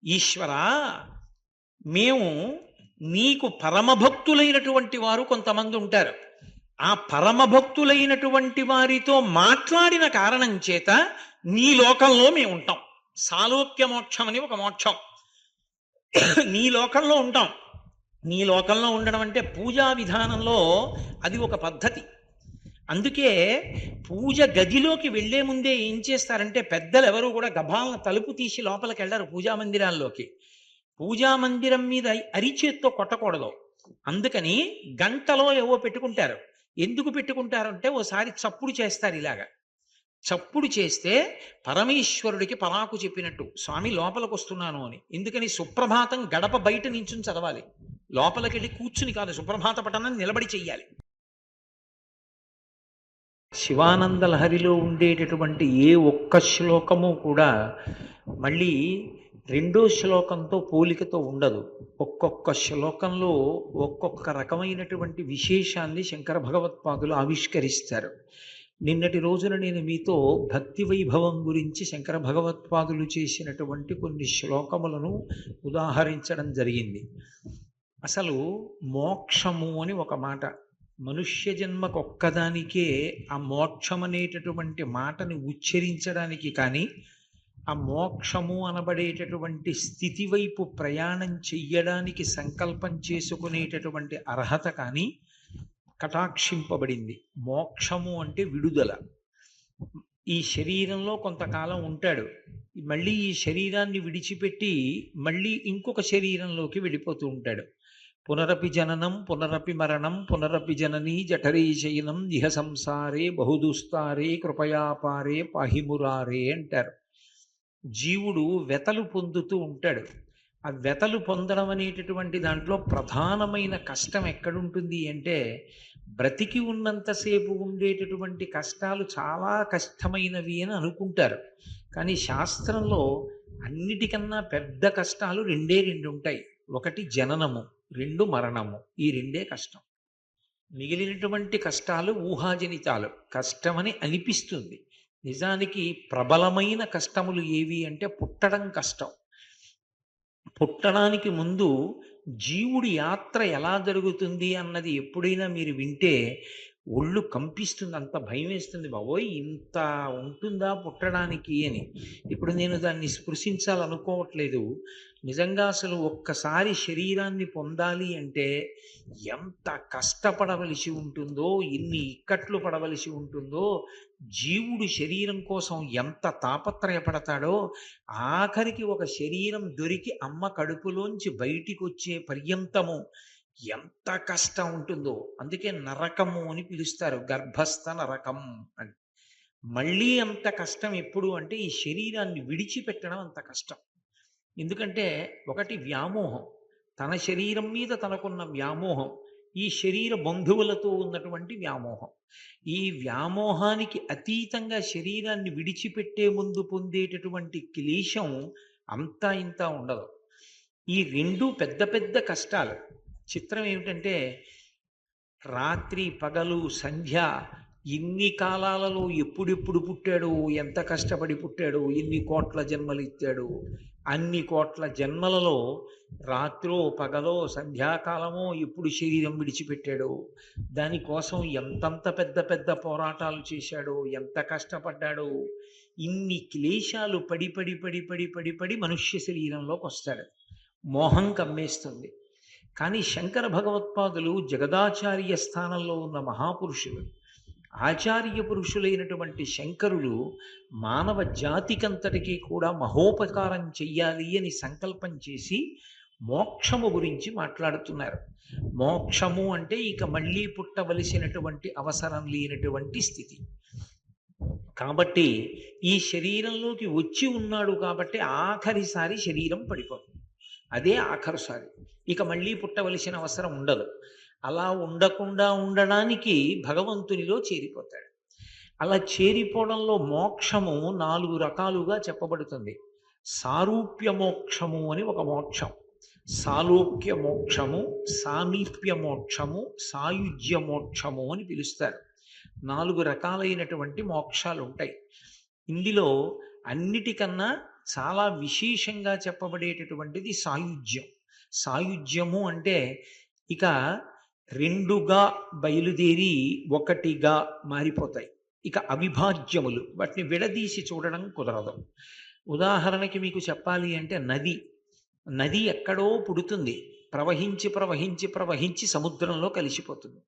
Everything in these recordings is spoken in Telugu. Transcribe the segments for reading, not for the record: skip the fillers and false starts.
ఈశ్వరా, మేము నీకు పరమభక్తులైనటువంటి వారు కొంతమంది ఉంటారు. ఆ పరమభక్తులైనటువంటి వారితో మాట్లాడిన కారణం చేత నీ లోకంలో మేము ఉంటాం. సాలోక్య మోక్షం అని ఒక మోక్షం. నీ లోకంలో ఉంటాం. నీ లోకంలో ఉండడం అంటే పూజా విధానంలో అది ఒక పద్ధతి. అందుకే పూజ గదిలోకి వెళ్లే ముందే ఏం చేస్తారంటే పెద్దలు ఎవరు కూడా గభాలను తలుపు తీసి లోపలికి వెళ్ళరు పూజా మందిరాల్లోకి. పూజా మందిరం మీద అరిచేత్తో కొట్టకూడదు. అందుకని గంటలో ఏవో పెట్టుకుంటారు. ఎందుకు పెట్టుకుంటారంటే ఓసారి చప్పుడు చేస్తారు ఇలాగా. చప్పుడు చేస్తే పరమేశ్వరుడికి పరాకు చెప్పినట్టు, స్వామి లోపలికి వస్తున్నాను అని. ఎందుకని సుప్రభాతం గడప బయట నించుని చదవాలి, లోపలికి వెళ్ళి కూర్చుని కాదు. సుప్రభాత పఠనాన్ని నిలబడి చెయ్యాలి. శివానంద లహరిలో ఉండేటటువంటి ఏ ఒక్క శ్లోకము కూడా మళ్ళీ రెండో శ్లోకంతో పోలికతో ఉండదు. ఒక్కొక్క శ్లోకంలో ఒక్కొక్క రకమైనటువంటి విశేషాన్ని శంకర భగవత్పాదులు ఆవిష్కరిస్తారు. నిన్నటి రోజున నేను మీతో భక్తి వైభవం గురించి శంకర భగవత్పాదులు చేసినటువంటి కొన్ని శ్లోకములను ఉదాహరించడం జరిగింది. అసలు మోక్షము అని ఒక మాట, మనుష్య జన్మకొక్కదానికే ఆ మోక్షం అనేటటువంటి మాటని ఉచ్చరించడానికి కానీ, ఆ మోక్షము అనబడేటటువంటి స్థితి వైపు ప్రయాణం చెయ్యడానికి సంకల్పం చేసుకునేటటువంటి అర్హత కానీ కటాక్షింపబడింది. మోక్షము అంటే విడుదల. ఈ శరీరంలో కొంతకాలం ఉంటాడు, మళ్ళీ ఈ శరీరాన్ని విడిచిపెట్టి మళ్ళీ ఇంకొక శరీరంలోకి వెళ్ళిపోతూ ఉంటాడు. పునరపి జననం పునరపి మరణం పునరపి జననీ జఠరీ శయనం ఇహ సంసారే బహుదుస్తారే కృపయాపారే పాహిమురారే అంటారు. జీవుడు వెతలు పొందుతూ ఉంటాడు. ఆ వెతలు పొందడం అనేటటువంటి దాంట్లో ప్రధానమైన కష్టం ఎక్కడుంటుంది అంటే, బ్రతికి ఉన్నంతసేపు ఉండేటటువంటి కష్టాలు చాలా కష్టమైనవి అని అనుకుంటారు. కానీ శాస్త్రంలో అన్నిటికన్నా పెద్ద కష్టాలు రెండు ఉంటాయి. ఒకటి జననము, రెండు మరణము. ఈ రెండే కష్టం. మిగిలినటువంటి కష్టాలు ఊహాజనితాలు. కష్టమని అనిపిస్తుంది. నిజానికి ప్రబలమైన కష్టములు ఏవి అంటే పుట్టడం కష్టం. పుట్టడానికి ముందు జీవుడి యాత్ర ఎలా జరుగుతుంది అన్నది ఎప్పుడైనా మీరు వింటే ఒళ్ళు కంపిస్తుంది, అంత భయం వేస్తుంది. బాబోయ్, ఇంత ఉంటుందా పుట్టడానికి అని. ఇప్పుడు నేను దాన్ని స్పృశించాలనుకోవట్లేదు. నిజంగా అసలు ఒక్కసారి శరీరాన్ని పొందాలి అంటే ఎంత కష్టపడవలసి ఉంటుందో, ఎన్ని ఇక్కట్లు పడవలసి ఉంటుందో, జీవుడు శరీరం కోసం ఎంత తాపత్రయపడతాడో, ఆఖరికి ఒక శరీరం దొరికి అమ్మ కడుపులోంచి బయటికి వచ్చే పర్యంతము ఎంత కష్టం ఉంటుందో. అందుకే నరకము అని పిలుస్తారు, గర్భస్థ నరకం అని. మళ్ళీ అంత కష్టం ఎప్పుడు అంటే ఈ శరీరాన్ని విడిచిపెట్టడం అంత కష్టం. ఎందుకంటే ఒకటి వ్యామోహం, తన శరీరం మీద తనకున్న వ్యామోహం, ఈ శరీర బంధువులతో ఉన్నటువంటి వ్యామోహం. ఈ వ్యామోహానికి అతీతంగా శరీరాన్ని విడిచిపెట్టే ముందు పొందేటటువంటి క్లేశం అంతా ఇంత ఉండదు. ఈ రెండు పెద్ద పెద్ద కష్టాలు. చిత్రం ఏమిటంటే, రాత్రి పగలు సంధ్య ఇన్ని కాలాలలో ఎప్పుడెప్పుడు పుట్టాడు, ఎంత కష్టపడి పుట్టాడు, ఎన్ని కోట్ల జన్మలు ఇచ్చాడు, అన్ని కోట్ల జన్మలలో రాత్రో పగలో సంధ్యాకాలమో ఎప్పుడు శరీరం విడిచిపెట్టాడు, దానికోసం ఎంతంత పెద్ద పెద్ద పోరాటాలు చేశాడో, ఎంత కష్టపడ్డాడో, ఇన్ని క్లేశాలు పడి పడి పడి పడి పడి పడి మనుష్య శరీరంలోకి వస్తాడు. మోహం కమ్మేస్తుంది. కానీ శంకర భగవత్పాదులు జగదాచార్య స్థానంలో ఉన్న మహాపురుషులు, ఆచార్య పురుషులైనటువంటి శంకరులు మానవ జాతికంతటికీ కూడా మహోపకారం చెయ్యాలి అని సంకల్పం చేసి మోక్షము గురించి మాట్లాడుతున్నారు. మోక్షము అంటే ఇక మళ్ళీ పుట్టవలసినటువంటి అవసరం లేనటువంటి స్థితి. కాబట్టి ఈ శరీరంలోకి వచ్చి ఉన్నాడు కాబట్టి ఆఖరిసారి శరీరం పడిపోతుంది. అదే ఆఖరుసారి, ఇక మళ్ళీ పుట్టవలసిన అవసరం ఉండదు. అలా ఉండకుండా ఉండడానికి భగవంతునిలో చేరిపోతాడు. అలా చేరిపోవడంలో మోక్షము 4 రకాలుగా చెప్పబడుతుంది. సారూప్య మోక్షము అని ఒక మోక్షం, సాలోక్య మోక్షము, సామీప్య మోక్షము, సాయుజ్య మోక్షము అని పిలుస్తారు. 4 రకాలైనటువంటి మోక్షాలు ఉంటాయి. ఇందులో అన్నిటికన్నా చాలా విశేషంగా చెప్పబడేటటువంటిది సాయుజ్యం. సాయుజ్యము అంటే ఇక రెండుగా బయలుదేరి ఒకటిగా మారిపోతాయి. ఇక అవిభాజ్యములు, వాటిని విడదీసి చూడడం కుదరదు. ఉదాహరణకి మీకు చెప్పాలి అంటే నది. నది ఎక్కడో పుడుతుంది, ప్రవహించి ప్రవహించి ప్రవహించి సముద్రంలో కలిసిపోతుంది.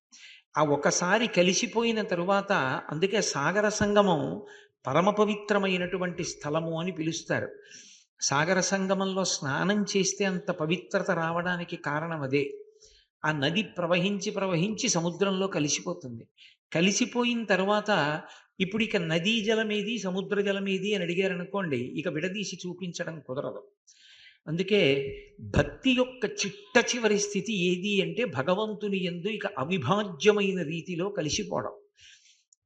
ఆ ఒకసారి కలిసిపోయిన తరువాత, అందుకే సాగర సంగమం పరమ పవిత్రమైనటువంటి స్థలము అని పిలుస్తారు. సాగర సంగమంలో స్నానం చేస్తే అంత పవిత్రత రావడానికి కారణం అదే. ఆ నది ప్రవహించి ప్రవహించి సముద్రంలో కలిసిపోతుంది. కలిసిపోయిన తర్వాత ఇప్పుడు ఇక నదీ జలమేది సముద్ర జలమేది అని అడిగారనుకోండి, ఇక విడదీసి చూపించడం కుదరదు. అందుకే భక్తి యొక్క చిట్ట చివరి స్థితి ఏది అంటే భగవంతుని యందు ఇక అవిభాజ్యమైన రీతిలో కలిసిపోవడం.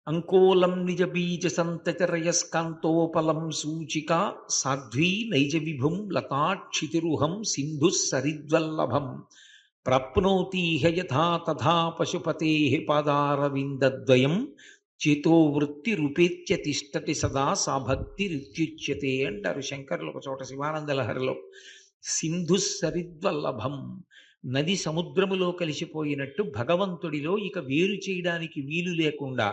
అంకోలం నిజ బీజ సంతతిరయస్కాంతోపలం సూచిక సాధ్వీ నైజ విభుం లతాక్షితిరుహం సింధు సరిద్వల్లభం ప్రాప్నోతీహ యథా తథా పశుపతే పాదారవిందద్వయం చేతో వృత్తి రూపేత్య తిష్టతి సదా సా భక్తి రిత్యుచ్యతే అంటారు శంకరులు ఒక చోట శివానంద లహరిలో. సింధు సరిద్వల్లభం, నది సముద్రములో కలిసిపోయినట్టు భగవంతుడిలో ఇక వేరు చేయడానికి వీలు లేకుండా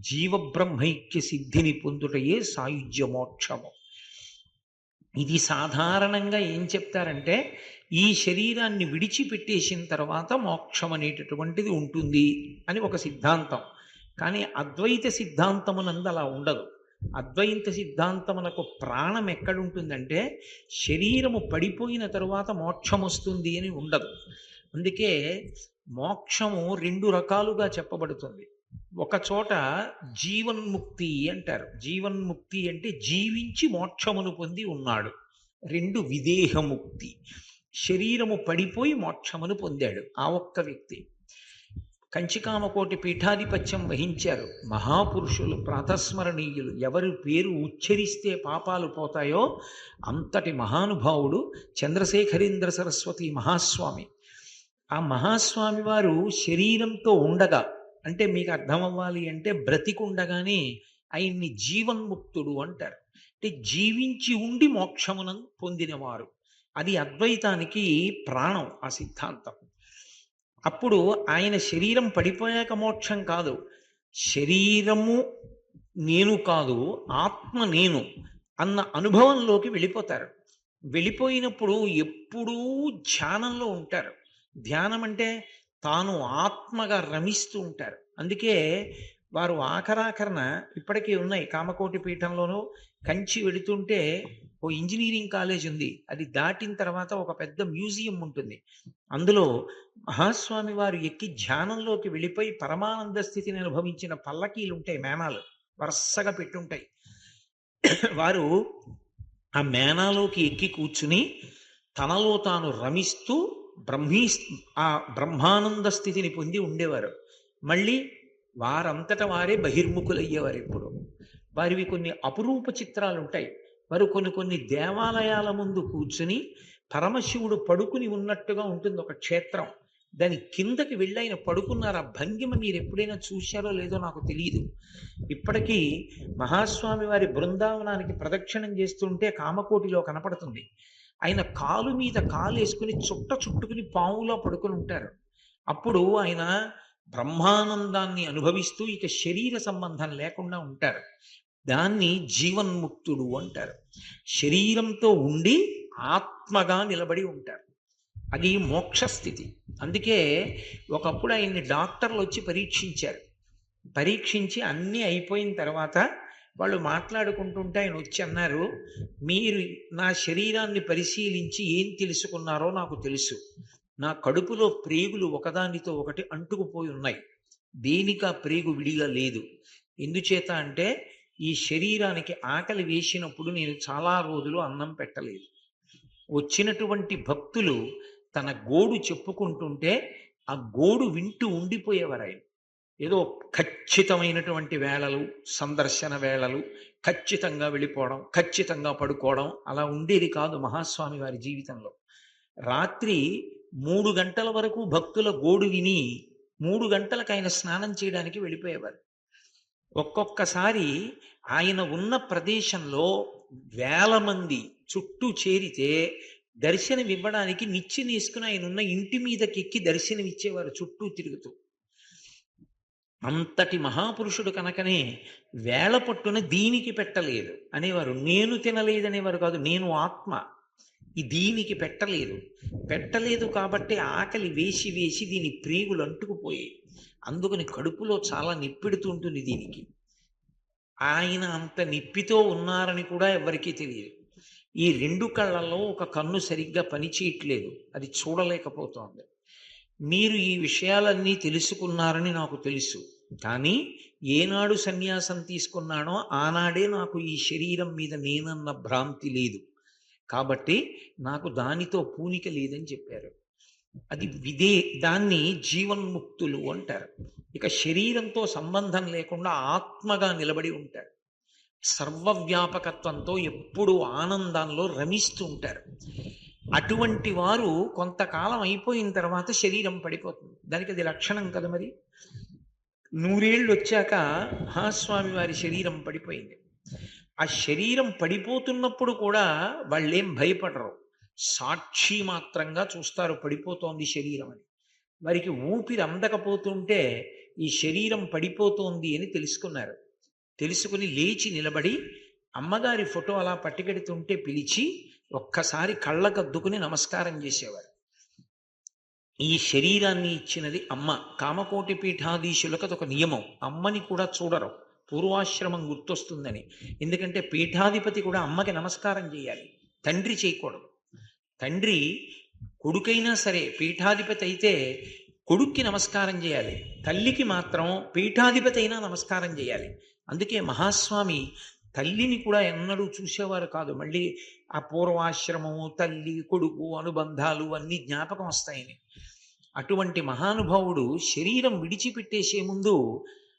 జీవబ్రహ్మైక్య సిద్ధిని పొందుటయే సాయుజ్య మోక్షము. ఇది సాధారణంగా ఏం చెప్తారంటే, ఈ శరీరాన్ని విడిచిపెట్టేసిన తర్వాత మోక్షం అనేటటువంటిది ఉంటుంది అని ఒక సిద్ధాంతం. కానీ అద్వైత సిద్ధాంతమునందు అలా ఉండదు. అద్వైత సిద్ధాంతమునకు ప్రాణం ఎక్కడుంటుందంటే, శరీరము పడిపోయిన తరువాత మోక్షం వస్తుంది అని ఉండదు. అందుకే మోక్షము రెండు రకాలుగా చెప్పబడుతుంది. ఒక చోట జీవన్ముక్తి అంటారు. జీవన్ముక్తి అంటే జీవించి మోక్షమును పొంది ఉన్నాడు. రెండు విదేహముక్తి, శరీరము పడిపోయి మోక్షమును పొందాడు ఆ ఒక్క వ్యక్తి. కంచికామకోటి పీఠాధిపత్యం వహించారు మహాపురుషులు, ప్రాతస్మరణీయులు. ఎవరి పేరు ఉచ్చరిస్తే పాపాలు పోతాయో అంతటి మహానుభావుడు చంద్రశేఖరేంద్ర సరస్వతి మహాస్వామి. ఆ మహాస్వామి వారు శరీరంతో ఉండగా, అంటే మీకు అర్థం అవ్వాలి అంటే బ్రతికుండగానే ఆయన్ని జీవన్ముక్తుడు అంటారు. అంటే జీవించి ఉండి మోక్షమును పొందినవారు. అది అద్వైతానికి ప్రాణం ఆ సిద్ధాంతం. అప్పుడు ఆయన శరీరం పడిపోయాక మోక్షం కాదు, శరీరము నేను కాదు ఆత్మ నేను అన్న అనుభవంలోకి వెళ్ళిపోతారు. వెళ్ళిపోయినప్పుడు ఎప్పుడూ ధ్యానంలో ఉంటారు. ధ్యానం అంటే తాను ఆత్మగా రమిస్తూ ఉంటారు. అందుకే వారు ఆఖరాఖరణ ఇప్పటికీ ఉన్నాయి కామకోటి పీఠంలోనూ. కంచి వెళుతుంటే ఓ ఇంజనీరింగ్ కాలేజ్ ఉంది, అది దాటిన తర్వాత ఒక పెద్ద మ్యూజియం ఉంటుంది. అందులో మహాస్వామి వారు ఎక్కి ధ్యానంలోకి వెళ్ళిపోయి పరమానంద స్థితిని అనుభవించిన పల్లకీలు ఉంటాయి, మేనాలు వరుసగా పెట్టుంటాయి. వారు ఆ మేనాలోకి ఎక్కి కూర్చుని తనలో తాను రమిస్తూ ఆ బ్రహ్మానంద స్థితిని పొంది ఉండేవారు. మళ్ళీ వారంతట వారే బహిర్ముఖులయ్యేవారు. ఎప్పుడు వారివి కొన్ని అపురూప చిత్రాలు ఉంటాయి. వారు కొన్ని దేవాలయాల ముందు కూర్చుని పరమశివుడు పడుకుని ఉన్నట్టుగా ఉంటుంది ఒక క్షేత్రం. దాని కిందకి వెళ్ళి ఆయన పడుకున్నారు. ఆ భంగిమ మీరు ఎప్పుడైనా చూశారో లేదో నాకు తెలియదు. ఇప్పటికీ మహాస్వామి వారి బృందావనానికి ప్రదక్షిణం చేస్తుంటే కామకోటిలో కనపడుతుంది. ఆయన కాలు మీద కాలు వేసుకుని చుట్టుకుని పావులో పడుకుని ఉంటారు. అప్పుడు ఆయన బ్రహ్మానందాన్ని అనుభవిస్తూ ఇక శరీర సంబంధం లేకుండా ఉంటారు. దాన్ని జీవన్ముక్తుడు అంటారు. శరీరంతో ఉండి ఆత్మగా నిలబడి ఉంటారు. అది మోక్షస్థితి. అందుకే ఒకప్పుడు ఆయన్ని డాక్టర్లు వచ్చి పరీక్షించి అన్నీ అయిపోయిన తర్వాత వాళ్ళు మాట్లాడుకుంటుంటే ఆయన వచ్చి అన్నారు, మీరు నా శరీరాన్ని పరిశీలించి ఏం తెలుసుకున్నారో నాకు తెలుసు. నా కడుపులో ప్రేగులు ఒకదానితో ఒకటి అంటుకుపోయి ఉన్నాయి. దేనికా ప్రేగు విడిగా లేదు. ఎందుచేత అంటే ఈ శరీరానికి ఆకలి వేసినప్పుడు నేను చాలా రోజులు అన్నం పెట్టలేదు. వచ్చినటువంటి భక్తులు తన గోడు చెప్పుకుంటుంటే ఆ గోడు వింటూ ఉండిపోయేవారు. ఆయన ఏదో ఖచ్చితమైనటువంటి వేళలు, సందర్శన వేళలు, ఖచ్చితంగా వెళ్ళిపోవడం, ఖచ్చితంగా పడుకోవడం అలా ఉండేది కాదు మహాస్వామి వారి జీవితంలో. రాత్రి 3 గంటల వరకు భక్తుల గోడు విని 3 గంటలకు ఆయన స్నానం చేయడానికి వెళ్ళిపోయేవారు. ఒక్కొక్కసారి ఆయన ఉన్న ప్రదేశంలో వేల మంది చుట్టూ చేరితే దర్శనం ఇవ్వడానికి నిచ్చెన వేసుకుని ఆయన ఉన్న ఇంటి మీదకెక్కి దర్శనం ఇచ్చేవారు చుట్టూ తిరుగుతూ. అంతటి మహాపురుషుడు కనుకనే వేళ పట్టున దీనికి పెట్టలేదు అనేవారు. నేను తినలేదనేవారు కాదు, నేను ఆత్మ ఈ దీనికి పెట్టలేదు. పెట్టలేదు కాబట్టి ఆకలి వేసి వేసి దీని ప్రేగులు అంటుకుపోయాయి. అందుకని కడుపులో చాలా నిప్పెడుతూ ఉంటుంది దీనికి. ఆయన అంత నిప్పితో ఉన్నారని కూడా ఎవరికీ తెలియదు. ఈ రెండు కళ్ళల్లో ఒక కన్ను సరిగ్గా పనిచేయట్లేదు, అది చూడలేకపోతోంది. మీరు ఈ విషయాలన్నీ తెలుసుకున్నారని నాకు తెలుసు, కానీ ఏనాడు సన్యాసం తీసుకున్నానో ఆనాడే నాకు ఈ శరీరం మీద నేనన్న భ్రాంతి లేదు, కాబట్టి నాకు దానితో పూనిక లేదని చెప్పారు. అది దాన్ని జీవన్ముక్తులు అంటారు. ఇక శరీరంతో సంబంధం లేకుండా ఆత్మగా నిలబడి ఉంటారు. సర్వవ్యాపకత్వంతో ఎప్పుడూ ఆనందంలో రమిస్తూ ఉంటారు. అటువంటి వారు కొంతకాలం అయిపోయిన తర్వాత శరీరం పడిపోతుంది. దానికి అది లక్షణం కదా. మరి 100 ఏళ్ళు వచ్చాక మహాస్వామి వారి శరీరం పడిపోయింది. ఆ శరీరం పడిపోతున్నప్పుడు కూడా వాళ్ళేం భయపడరు, సాక్షి మాత్రంగా చూస్తారు పడిపోతోంది శరీరం అని. వారికి ఊపిరి అందకపోతుంటే ఈ శరీరం పడిపోతోంది అని తెలుసుకున్నారు. తెలుసుకుని లేచి నిలబడి అమ్మగారి ఫోటో అలా పట్టుకెడుతుంటే పిలిచి ఒక్కసారి కళ్ళకద్దుకుని నమస్కారం చేసేవారు. ఈ శరీరాన్ని ఇచ్చినది అమ్మ. కామకోటి పీఠాధీశులకు అదొక నియమం, అమ్మని కూడా చూడరు, పూర్వాశ్రమం గుర్తొస్తుందని. ఎందుకంటే పీఠాధిపతి కూడా అమ్మకి నమస్కారం చేయాలి, తండ్రి చేయకూడదు. తండ్రి కొడుకైనా సరే పీఠాధిపతి అయితే కొడుక్కి నమస్కారం చేయాలి, తల్లికి మాత్రం పీఠాధిపతి అయినా నమస్కారం చేయాలి. అందుకే మహాస్వామి తల్లిని కూడా ఎన్నడూ చూసేవారు కాదు. మళ్ళీ ఆ పూర్వాశ్రమము, తల్లి కొడుకు అనుబంధాలు అన్నీ జ్ఞాపకం వస్తాయని. అటువంటి మహానుభావుడు శరీరం విడిచిపెట్టేసే ముందు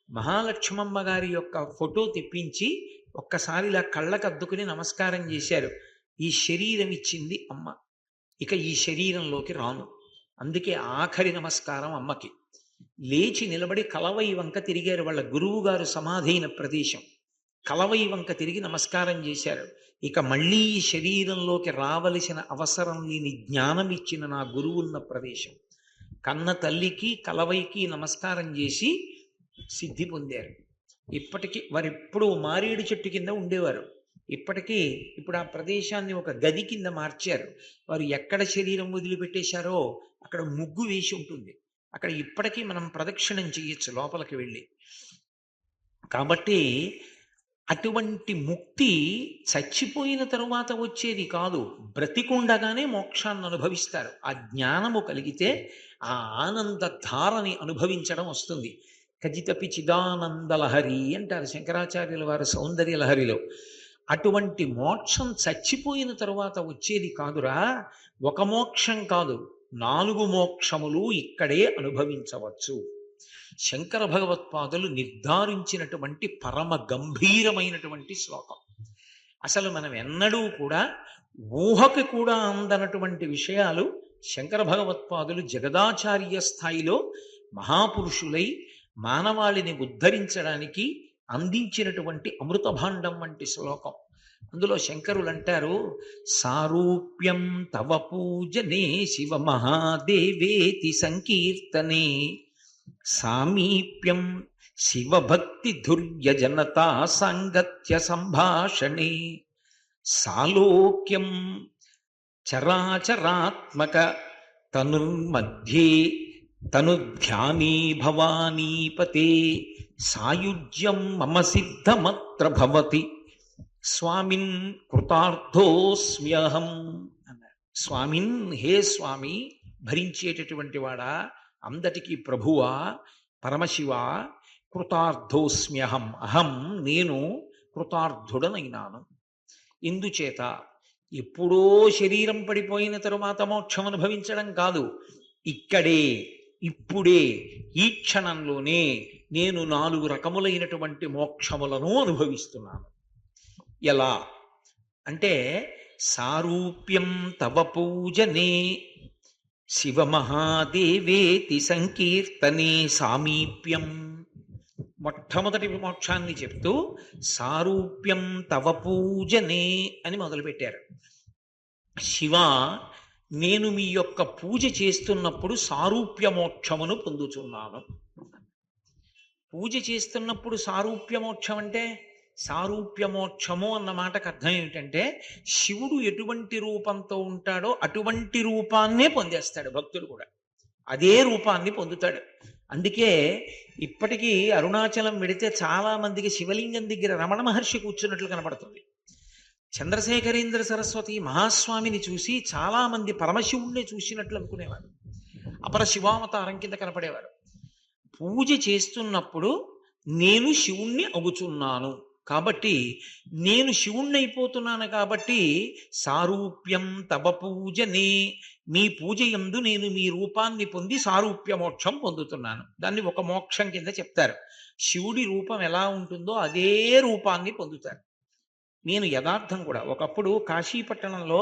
మహాలక్ష్మమ్మ గారి యొక్క ఫోటో తెప్పించి ఒక్కసారి ఇలా కళ్ళకద్దుకుని నమస్కారం చేశారు. ఈ శరీరం ఇచ్చింది అమ్మ, ఇక ఈ శరీరంలోకి రాను, అందుకే ఆఖరి నమస్కారం అమ్మకి. లేచి నిలబడి కలవై వంక తిరిగారు. వాళ్ళ గురువు గారు సమాధైన ప్రదేశం కలవై వంక తిరిగి నమస్కారం చేశారు. ఇక మళ్ళీ ఈ శరీరంలోకి రావలసిన అవసరం లేని జ్ఞానం ఇచ్చిన నా గురువున్న ప్రదేశం. కన్న తల్లికి కలవైకి నమస్కారం చేసి సిద్ధి పొందారు. ఇప్పటికీ వారు ఎప్పుడూ మారేడు చెట్టు కింద ఉండేవారు. ఇప్పుడు ఆ ప్రదేశాన్ని ఒక గది కింద మార్చారు. వారు ఎక్కడ శరీరం వదిలిపెట్టేశారో అక్కడ ముగ్గు వేసి ఉంటుంది. అక్కడ ఇప్పటికీ మనం ప్రదక్షిణం చేయొచ్చు లోపలికి వెళ్ళి. కాబట్టి అటువంటి ముక్తి చచ్చిపోయిన తరువాత వచ్చేది కాదు, బ్రతికుండగానే మోక్షాన్ని అనుభవిస్తారు. ఆ జ్ఞానము కలిగితే ఆ ఆనంద ధారని అనుభవించడం వస్తుంది. ఖజితపి చిదానందలహరి అంటారు శంకరాచార్యుల వారు సౌందర్య లహరిలో. అటువంటి మోక్షం చచ్చిపోయిన తరువాత వచ్చేది కాదురా. ఒక మోక్షం కాదు, 4 మోక్షములు ఇక్కడే అనుభవించవచ్చు. శంకర భగవత్పాదులు నిర్ధారించినటువంటి పరమ గంభీరమైనటువంటి శ్లోకం. అసలు మనం ఎన్నడూ కూడా ఊహకు కూడా అందనటువంటి విషయాలు శంకర భగవత్పాదులు జగదాచార్య స్థాయిలో మహాపురుషులై మానవాళిని ఉద్ధరించడానికి అందించినటువంటి అమృత భాండం వంటి శ్లోకం. అందులో శంకరులు అంటారు, సారూప్యం తవ పూజనే శివ మహాదేవేతి సంకీర్తనే, సామీప్యం శివభక్తి ధుర్య జనతా సాంగత్య సంభాషణే, సాలోక్యం చరాచరాత్మక తనుర్మధ్యే తనుధ్యానే భవానీపతే, సాయుజ్యం మమ సిద్ధమత్ర భవతి స్వామిన్ కృతార్థోస్మ్యహం అన్నారు. స్వామిన్, హే స్వామి, భరించేటటువంటి వాడా, అందటికీ ప్రభువా, పరమశివ, కృతార్థోస్మ్యహం, అహం నేను కృతార్థుడనైనాను. ఇందుచేత ఎప్పుడో శరీరం పడిపోయిన తరువాత మోక్షం అనుభవించడం కాదు, ఇక్కడే ఇప్పుడే ఈ క్షణంలోనే నేను 4 రకములైనటువంటి మోక్షములను అనుభవిస్తున్నాను. ఎలా అంటే, సారూప్యం తవ పూజనే శివ మహాదేవేతి సంకీర్తనే, సామీప్యం మొట్టమొదటి మోక్షాన్ని చెప్తూ సారూప్యం తవ పూజనే అని మొదలుపెట్టారు. శివ, నేను మీ యొక్క పూజ చేస్తున్నప్పుడు సారూప్య మోక్షమును పొందుతున్నాను. పూజ చేస్తున్నప్పుడు సారూప్య మోక్షం అంటే, సారూప్య మోక్షము అన్న మాటకు అర్థం ఏమిటంటే, శివుడు ఎటువంటి రూపంతో ఉంటాడో అటువంటి రూపాన్నే పొందేస్తాడు భక్తుడు కూడా. అదే రూపాన్ని పొందుతాడు. అందుకే ఇప్పటికీ అరుణాచలం వెడితే చాలా మందికి శివలింగం దగ్గర రమణ మహర్షి కూర్చున్నట్లు కనపడుతుంది. చంద్రశేఖరేంద్ర సరస్వతి మహాస్వామిని చూసి చాలా మంది పరమశివుణ్ణి చూసినట్లు అనుకునేవారు. అపర శివావతారం కింద కనపడేవారు. పూజ చేస్తున్నప్పుడు నేను శివుణ్ణి అవుతున్నాను కాబట్టి, నేను శివుణ్ణి అయిపోతున్నాను కాబట్టి సారూప్యం తవ పూజనే, మీ పూజ యందు నేను మీ రూపాన్ని పొంది సారూప్య మోక్షం పొందుతున్నాను. దాన్ని ఒక మోక్షం కింద చెప్తారు. శివుడి రూపం ఎలా ఉంటుందో అదే రూపాన్ని పొందుతారు. నేను యథార్థం కూడా ఒకప్పుడు కాశీపట్టణంలో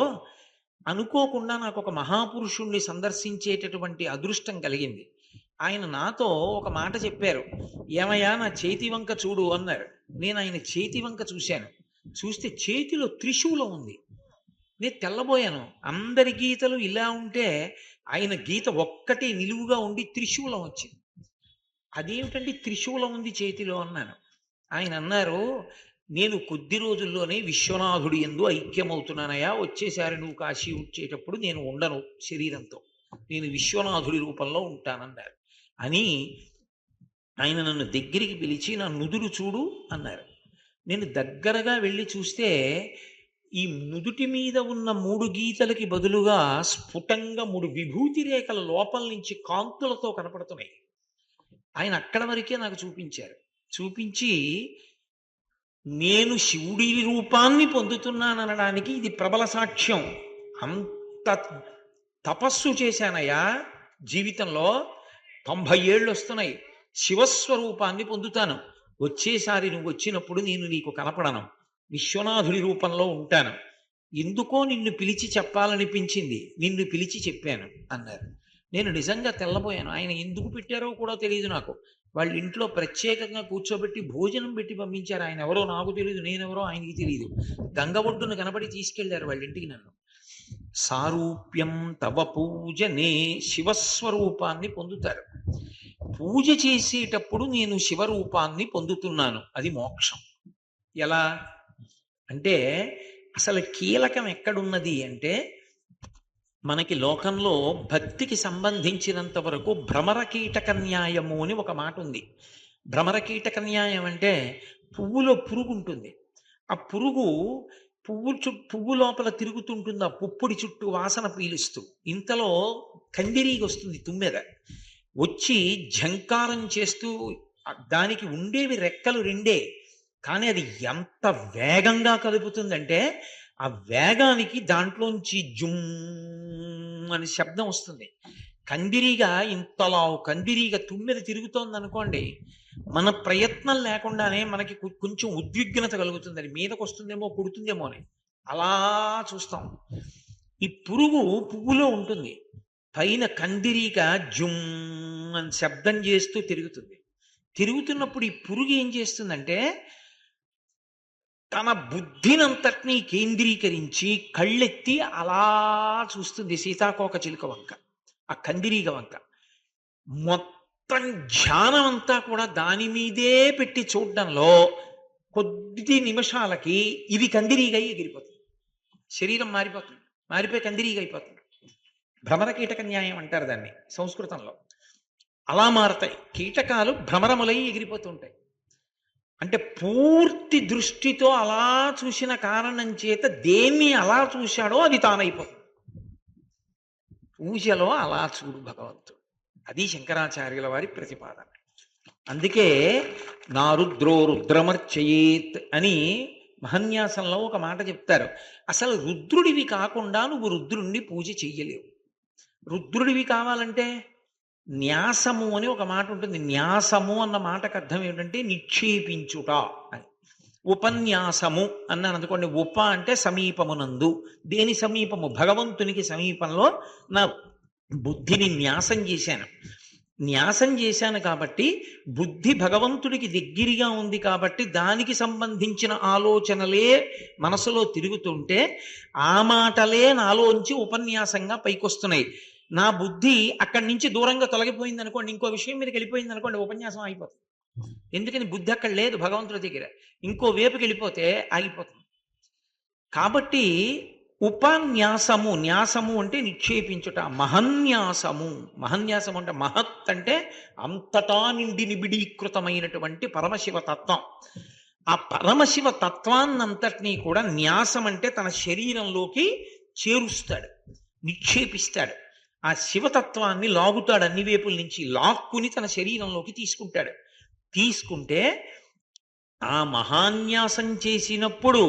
అనుకోకుండా నాకు ఒక మహాపురుషుణ్ణి సందర్శించేటటువంటి అదృష్టం కలిగింది. ఆయన నాతో ఒక మాట చెప్పారు. ఏమయ్యా, నా చేతి వంక చూడు అన్నారు. నేను ఆయన చేతి వంక చూశాను. చూస్తే చేతిలో త్రిశూలం ఉంది. నేను తెల్లబోయాను. అందరి గీతలు ఇలా ఉంటే ఆయన గీత ఒక్కటి నిలువుగా ఉండి త్రిశూలం వచ్చింది. అదేమిటండి త్రిశూలం ఉంది చేతిలో అన్నాను. ఆయన అన్నారు, నేను కొద్ది రోజుల్లోనే విశ్వనాథుడి యందు ఐక్యమవుతున్నానయా, వచ్చేసారి నువ్వు కాశీ వచ్చేటప్పుడు నేను ఉండను శరీరంతో, నేను విశ్వనాథుడి రూపంలో ఉంటానన్నారు. అని ఆయన నన్ను దగ్గరికి పిలిచి నా నుదురు చూడు అన్నారు. నేను దగ్గరగా వెళ్ళి చూస్తే ఈ నుదుటి మీద ఉన్న 3 గీతలకి బదులుగా స్ఫుటంగా 3 విభూతి రేఖల లోపల నుంచి కాంతులతో కనపడుతున్నాయి. ఆయన అక్కడ వరకే నాకు చూపించారు. చూపించి, నేను శివుడి రూపాన్ని పొందుతున్నాననడానికి ఇది ప్రబల సాక్ష్యం. అంత తపస్సు చేశానయ్యా జీవితంలో. 90 ఏళ్ళు వస్తున్నాయి. శివస్వరూపాన్ని పొందుతాను. వచ్చేసారి నువ్వు వచ్చినప్పుడు నేను నీకు కనపడను, విశ్వనాథుడి రూపంలో ఉంటాను. ఎందుకో నిన్ను పిలిచి చెప్పాలనిపించింది, నిన్ను పిలిచి చెప్పాను అన్నారు. నేను నిజంగా తెల్లబోయాను. ఆయన ఎందుకు పెట్టారో కూడా తెలియదు నాకు. వాళ్ళ ఇంట్లో ప్రత్యేకంగా కూర్చోబెట్టి భోజనం పెట్టి పంపించారు. ఆయన ఎవరో నాకు తెలియదు, నేనెవరో ఆయనకి తెలియదు. గంగ ఒడ్డును కనబడి తీసుకెళ్లారు వాళ్ళ ఇంటికి నన్ను. సారూప్యం తవ పూజనే, శివస్వరూపాన్ని పొందుతారు. పూజ చేసేటప్పుడు నేను శివరూపాన్ని పొందుతున్నాను, అది మోక్షం. ఎలా అంటే, అసలు కీలకం ఎక్కడున్నది అంటే, మనకి లోకంలో భక్తికి సంబంధించినంత వరకు భ్రమరకీటక న్యాయము అని ఒక మాట ఉంది. భ్రమరకీటక న్యాయం అంటే, పువ్వులో పురుగు ఉంటుంది. ఆ పురుగు పువ్వు లోపల తిరుగుతుంటుంది. ఆ పుప్పొడి చుట్టూ వాసన పీలుస్తూ, ఇంతలో కందిరీగ వస్తుంది తుమ్మెద. వచ్చి ఝంకారం చేస్తూ, దానికి ఉండేవి రెక్కలు 2, కానీ అది ఎంత వేగంగా కదుపుతుందంటే, ఆ వేగానికి దాంట్లోంచి జుమ్ అని శబ్దం వస్తుంది. కందిరీగ, ఇంతలావు కందిరీగ తుమ్మెద తిరుగుతోంది అనుకోండి, మన ప్రయత్నం లేకుండానే మనకి కొంచెం ఉద్విగ్నత కలుగుతుంది. అది మీదకు వస్తుందేమో, కుడుతుందేమో అని అలా చూస్తాం. ఈ పురుగు పువ్వులో ఉంటుంది, పైన కందిరీగ జుమ్ అని శబ్దం చేస్తూ తిరుగుతుంది. తిరుగుతున్నప్పుడు ఈ పురుగు ఏం చేస్తుందంటే, తన బుద్ధినంతటినీ కేంద్రీకరించి కళ్ళెత్తి అలా చూస్తుంది సీతాకోక చిలుక వంక, ఆ కందిరీగ వంక. మొత్తం ధ్యానం అంతా కూడా దాని మీదే పెట్టి చూడడంలో కొద్ది నిమిషాలకి ఇది కందిరీగ ఎగిరిపోతుంది. శరీరం మారిపోతుంది, మారిపోయి కందిరీగ అయిపోతుంది. భ్రమర కీటక న్యాయం అంటారు దాన్ని సంస్కృతంలో. అలా మారతాయి కీటకాలు, భ్రమరములై ఎగిరిపోతుంటాయి. అంటే పూర్తి దృష్టితో అలా చూసిన కారణం చేత దేన్ని అలా చూశాడో అది తానైపోతుంది. పూజలో అలా చూడు భగవంతుడు, అది శంకరాచార్యుల వారి ప్రతిపాదన. అందుకే నా రుద్రో రుద్రమర్చయేత్ అని మహన్యాసంలో ఒక మాట చెప్తారు. అసలు రుద్రుడివి కాకుండా నువ్వు రుద్రుణ్ణి పూజ చెయ్యలేవు. రుద్రుడివి కావాలంటే న్యాసము అని ఒక మాట ఉంటుంది. న్యాసము అన్న మాటకు అర్థం ఏమిటంటే నిక్షేపించుట అని. ఉపన్యాసము అన్నాను అనుకోండి, ఉప అంటే సమీపమునందు. దేని సమీపము? భగవంతునికి సమీపంలో నా బుద్ధిని న్యాసం చేశాను. న్యాసం చేశాను కాబట్టి బుద్ధి భగవంతుడికి దగ్గరగా ఉంది కాబట్టి దానికి సంబంధించిన ఆలోచనలే మనసులో తిరుగుతుంటే ఆ మాటలే నాలోంచి ఉపన్యాసంగా పైకొస్తున్నాయి. నా బుద్ధి అక్కడి నుంచి దూరంగా తొలగిపోయింది అనుకోండి, ఇంకో విషయం మీదకి వెళ్ళిపోయింది అనుకోండి, ఉపన్యాసం అయిపోతుంది. ఎందుకని బుద్ధి అక్కడ లేదు భగవంతుడి దగ్గర, ఇంకో వేపుకి వెళ్ళిపోతే ఆగిపోతుంది. కాబట్టి ఉపన్యాసము, న్యాసము అంటే నిక్షేపించుట, మహన్యాసము, మహన్యాసము అంటే మహత్ అంటే అంతటా నిండి నిబిడీకృతమైనటువంటి పరమశివ తత్వం. ఆ పరమశివ తత్వాన్నంతటినీ కూడా న్యాసం అంటే తన శరీరంలోకి చేరుస్తాడు, నిక్షేపిస్తాడు. ఆ శివతత్వాన్ని లాగుతాడు, అన్ని వైపుల నుంచి లాక్కుని తన శరీరంలోకి తీసుకుంటాడు. తీసుకుంటే ఆ మహాన్యాసం చేసినప్పుడు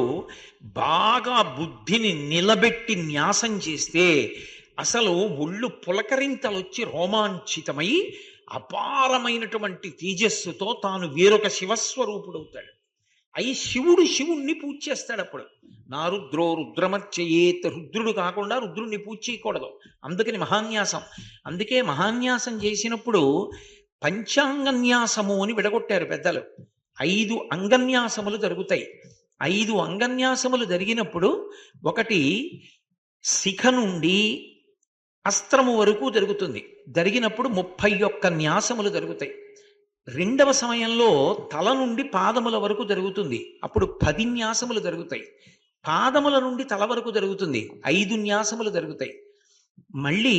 బాగా బుద్ధిని నిలబెట్టి న్యాసం చేస్తే అసలు ఒళ్ళు పులకరింతలొచ్చి రోమాంచితమై అపారమైనటువంటి తేజస్సుతో తాను వేరొక శివస్వరూపుడవుతాడు. అయి శివుణ్ణి పూజ చేస్తాడు. అప్పుడు నా రుద్రో రుద్రమర్చయేత్, రుద్రుడు కాకుండా రుద్రుణ్ణి పూజ చేయకూడదు. అందుకని మహాన్యాసం. అందుకే మహాన్యాసం చేసినప్పుడు పంచాంగన్యాసము అని విడగొట్టారు పెద్దలు. 5 అంగన్యాసములు జరుగుతాయి. 5 అంగన్యాసములు జరిగినప్పుడు ఒకటి శిఖ నుండి అస్త్రము వరకు జరుగుతుంది. జరిగినప్పుడు 31 న్యాసములు జరుగుతాయి. రెండవ సమయంలో తల నుండి పాదముల వరకు జరుగుతుంది. అప్పుడు 10 న్యాసములు జరుగుతాయి. పాదముల నుండి తల వరకు జరుగుతుంది, 5 న్యాసములు జరుగుతాయి. మళ్ళీ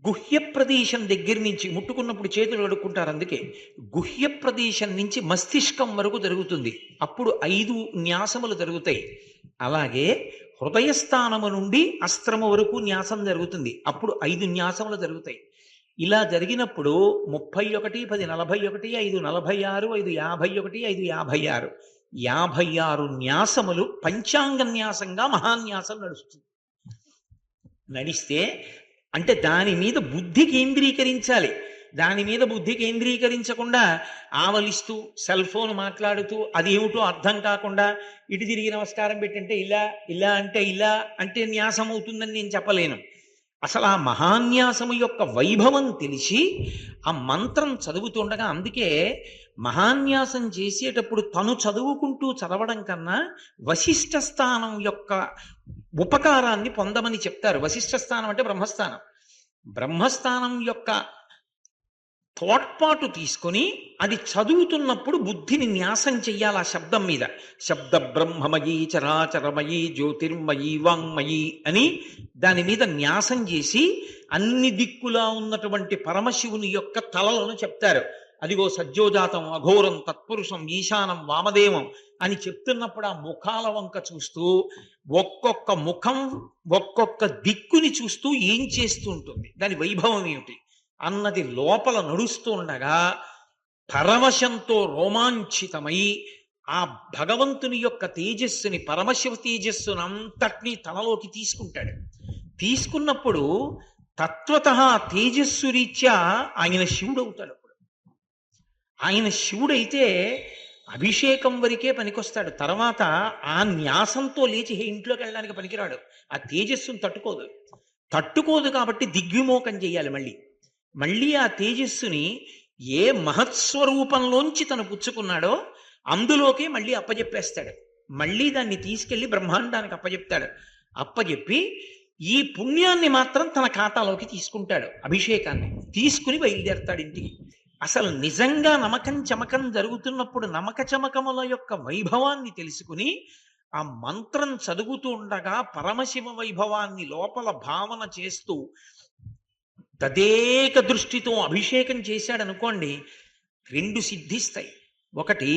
గుహ్య ప్రదేశం దగ్గర నుంచి, ముట్టుకున్నప్పుడు చేతులు కడుక్కుంటారు, అందుకే గుహ్య ప్రదేశం నుంచి మస్తిష్కం వరకు జరుగుతుంది. అప్పుడు 5 న్యాసములు జరుగుతాయి. అలాగే హృదయస్థానము నుండి అస్త్రము వరకు న్యాసం జరుగుతుంది. అప్పుడు 5 న్యాసములు జరుగుతాయి. ఇలా జరిగినప్పుడు 31, 10, 41, 5, 46, 5, 51, 5, 56, 56 న్యాసములు పంచాంగ న్యాసంగా మహాన్యాసం నడుస్తుంది. నడిస్తే అంటే దాని మీద బుద్ధి కేంద్రీకరించాలి. దాని మీద బుద్ధి కేంద్రీకరించకుండా ఆవలిస్తూ సెల్ ఫోన్ మాట్లాడుతూ అదేమిటో అర్థం కాకుండా ఇటు తిరిగి నమస్కారం పెట్టంటే ఇలా, ఇలా అంటే ఇలా అంటే న్యాసం అవుతుందని నేను చెప్పలేను. అసలు ఆ మహాన్యాసము యొక్క వైభవం తెలిసి ఆ మంత్రం చదువుతుండగా, అందుకే మహాన్యాసం చేసేటప్పుడు తను చదువుకుంటూ చదవడం కన్నా వశిష్ఠ స్థానం యొక్క ఉపకారాన్ని పొందమని చెప్తారు. వశిష్ఠ స్థానం అంటే బ్రహ్మస్థానం. బ్రహ్మస్థానం యొక్క తోడ్పాటు తీసుకొని అది చదువుతున్నప్పుడు బుద్ధిని న్యాసం చెయ్యాలి ఆ శబ్దం మీద. శబ్ద బ్రహ్మమయీ చరాచరమయీ జ్యోతిర్మయీ వాంగ్మయీ అని దాని మీద న్యాసం చేసి అన్ని దిక్కులా ఉన్నటువంటి పరమశివుని యొక్క తలలను చెప్తారు. అదిగో సజ్జోజాతం అఘోరం తత్పురుషం ఈశానం వామదేవం అని చెప్తున్నప్పుడు ఆ ముఖాల వంక చూస్తూ ఒక్కొక్క ముఖం ఒక్కొక్క దిక్కుని చూస్తూ ఏం చేస్తూ ఉంటుంది, దాని వైభవం ఏమిటి అన్నది లోపల నడుస్తూ ఉండగా పరవశంతో రోమాంచితమై ఆ భగవంతుని యొక్క తేజస్సుని, పరమశివ తేజస్సునంతటినీ తనలోకి తీసుకుంటాడు. తీసుకున్నప్పుడు తత్వతః తేజస్సు రీత్యా ఆయన శివుడవుతాడు. అప్పుడు ఆయన శివుడైతే అభిషేకం వరకే పనికొస్తాడు. తర్వాత ఆ న్యాసంతో లేచి ఇంట్లోకి వెళ్ళడానికి పనికిరాడు. ఆ తేజస్సును తట్టుకోదు కాబట్టి దిగ్విమోకం చేయాలి. మళ్ళీ ఆ తేజస్సుని ఏ మహత్స్వరూపంలోంచి తను పుచ్చుకున్నాడో అందులోకే మళ్ళీ అప్పజెప్పేస్తాడు. మళ్ళీ దాన్ని తీసుకెళ్లి బ్రహ్మాండానికి అప్పజెప్తాడు. అప్పజెప్పి ఈ పుణ్యాన్ని మాత్రం తన ఖాతాలోకి తీసుకుంటాడు. అభిషేకాన్ని తీసుకుని బయలుదేరతాడు ఇంటికి. అసలు నిజంగా నమకం చమకం జరుగుతున్నప్పుడు నమక చమకముల యొక్క వైభవాన్ని తెలుసుకుని ఆ మంత్రం చదువుతూ ఉండగా పరమశివ వైభవాన్ని లోపల భావన చేస్తూ తదేక దృష్టితో అభిషేకం చేశాడనుకోండి, 2 సిద్ధిస్తాయి. ఒకటి,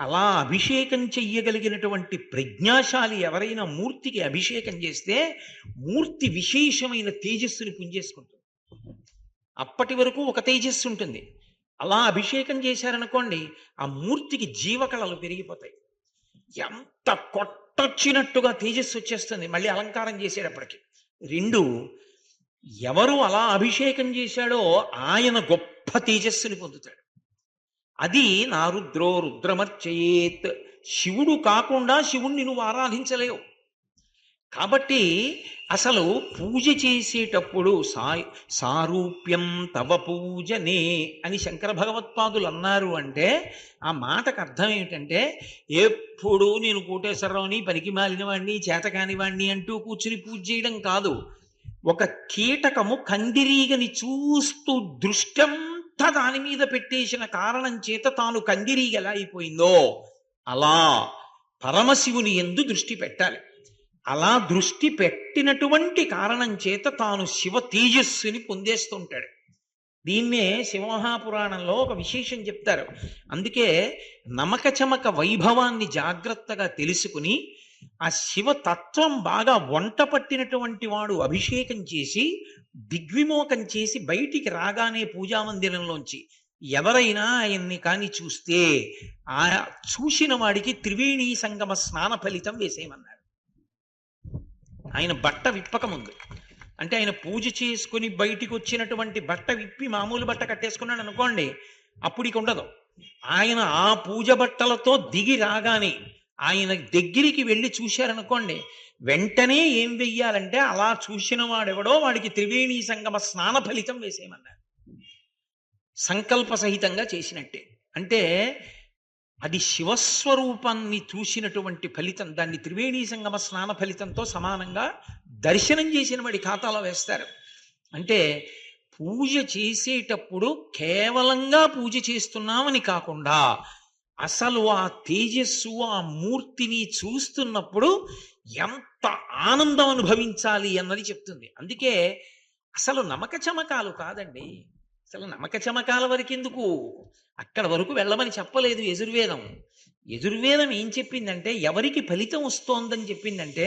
అలా అభిషేకం చెయ్యగలిగినటువంటి ప్రజ్ఞాశాలి ఎవరైనా మూర్తికి అభిషేకం చేస్తే మూర్తి విశేషమైన తేజస్సుని పుంజేసుకుంటుంది. అప్పటి వరకు ఒక తేజస్సు ఉంటుంది. అలా అభిషేకం చేశారనుకోండి, ఆ మూర్తికి జీవకళలు పెరిగిపోతాయి. ఎంత కొట్టొచ్చినట్టుగా తేజస్సు వచ్చేస్తుంది మళ్ళీ అలంకారం చేసేటప్పటికి. 2, ఎవరు అలా అభిషేకం చేశాడో ఆయన గొప్ప తేజస్సుని పొందుతాడు. అది నా రుద్రో రుద్రమర్చయేత్. శివుడు కాకుండా శివుణ్ణి నువ్వు ఆరాధించలేవు. కాబట్టి అసలు పూజ చేసేటప్పుడు సారూప్యం తవ పూజనే అని శంకర భగవత్పాదులు అన్నారు అంటే ఆ మాటకు అర్థం ఏమిటంటే ఎప్పుడు నేను కోటేశ్వరరావుని పనికి మాలిన వాడిని చేతకాని వాడిని అంటూ కూర్చుని పూజ చేయడం కాదు. ఒక కీటకము కందిరీగని చూస్తూ దృష్టంతా దాని మీద పెట్టేసిన కారణం చేత తాను కందిరీగ ఎలా అయిపోయిందో అలా పరమశివుని యందు దృష్టి పెట్టాలి. అలా దృష్టి పెట్టినటువంటి కారణం చేత తాను శివ తేజస్సుని పొందేస్తుంటాడు. దీన్నే శివమహాపురాణంలో ఒక విశేషం చెప్తారు. అందుకే నమక చమక వైభవాన్ని జాగ్రత్తగా తెలుసుకుని ఆ శివతత్వం బాగా వంట పట్టినటువంటి వాడు అభిషేకం చేసి దిగ్విమోకం చేసి బయటికి రాగానే పూజామందిరంలోంచి ఎవరైనా ఆయన్ని కాని చూస్తే ఆ చూసిన వాడికి త్రివేణీ సంగమ స్నాన ఫలితం వేసేయమన్నారు. ఆయన బట్ట విప్పక ముందు, అంటే ఆయన పూజ చేసుకుని బయటికి వచ్చినటువంటి బట్ట విప్పి మామూలు బట్ట కట్టేసుకున్నాడు అనుకోండి, అప్పుడికి ఉండదు. ఆయన ఆ పూజ బట్టలతో దిగి రాగానే ఆయన దగ్గరికి వెళ్ళి చూశారనుకోండి, వెంటనే ఏం వెయ్యాలంటే అలా చూసిన వాడెవడో వాడికి త్రివేణీ సంగమ స్నాన ఫలితం వేసేయమన్నారు. సంకల్ప సహితంగా చేసినట్టే. అంటే అది శివస్వరూపాన్ని చూసినటువంటి ఫలితం. దాన్ని త్రివేణీ సంగమ స్నాన ఫలితంతో సమానంగా దర్శనం చేసిన వాడి ఖాతాలో వేస్తారు. అంటే పూజ చేసేటప్పుడు కేవలంగా పూజ చేస్తున్నామని కాకుండా అసలు ఆ తేజస్సు ఆ మూర్తిని చూస్తున్నప్పుడు ఎంత ఆనందం అనుభవించాలి అన్నది చెప్తుంది. అందుకే అసలు నమక చమకాలు కాదండి, అసలు నమక చమకాల వరకు ఎందుకు, అక్కడ వరకు వెళ్ళమని చెప్పలేదు యజుర్వేదం. యజుర్వేదం ఏం చెప్పిందంటే ఎవరికి ఫలితం వస్తోందని చెప్పిందంటే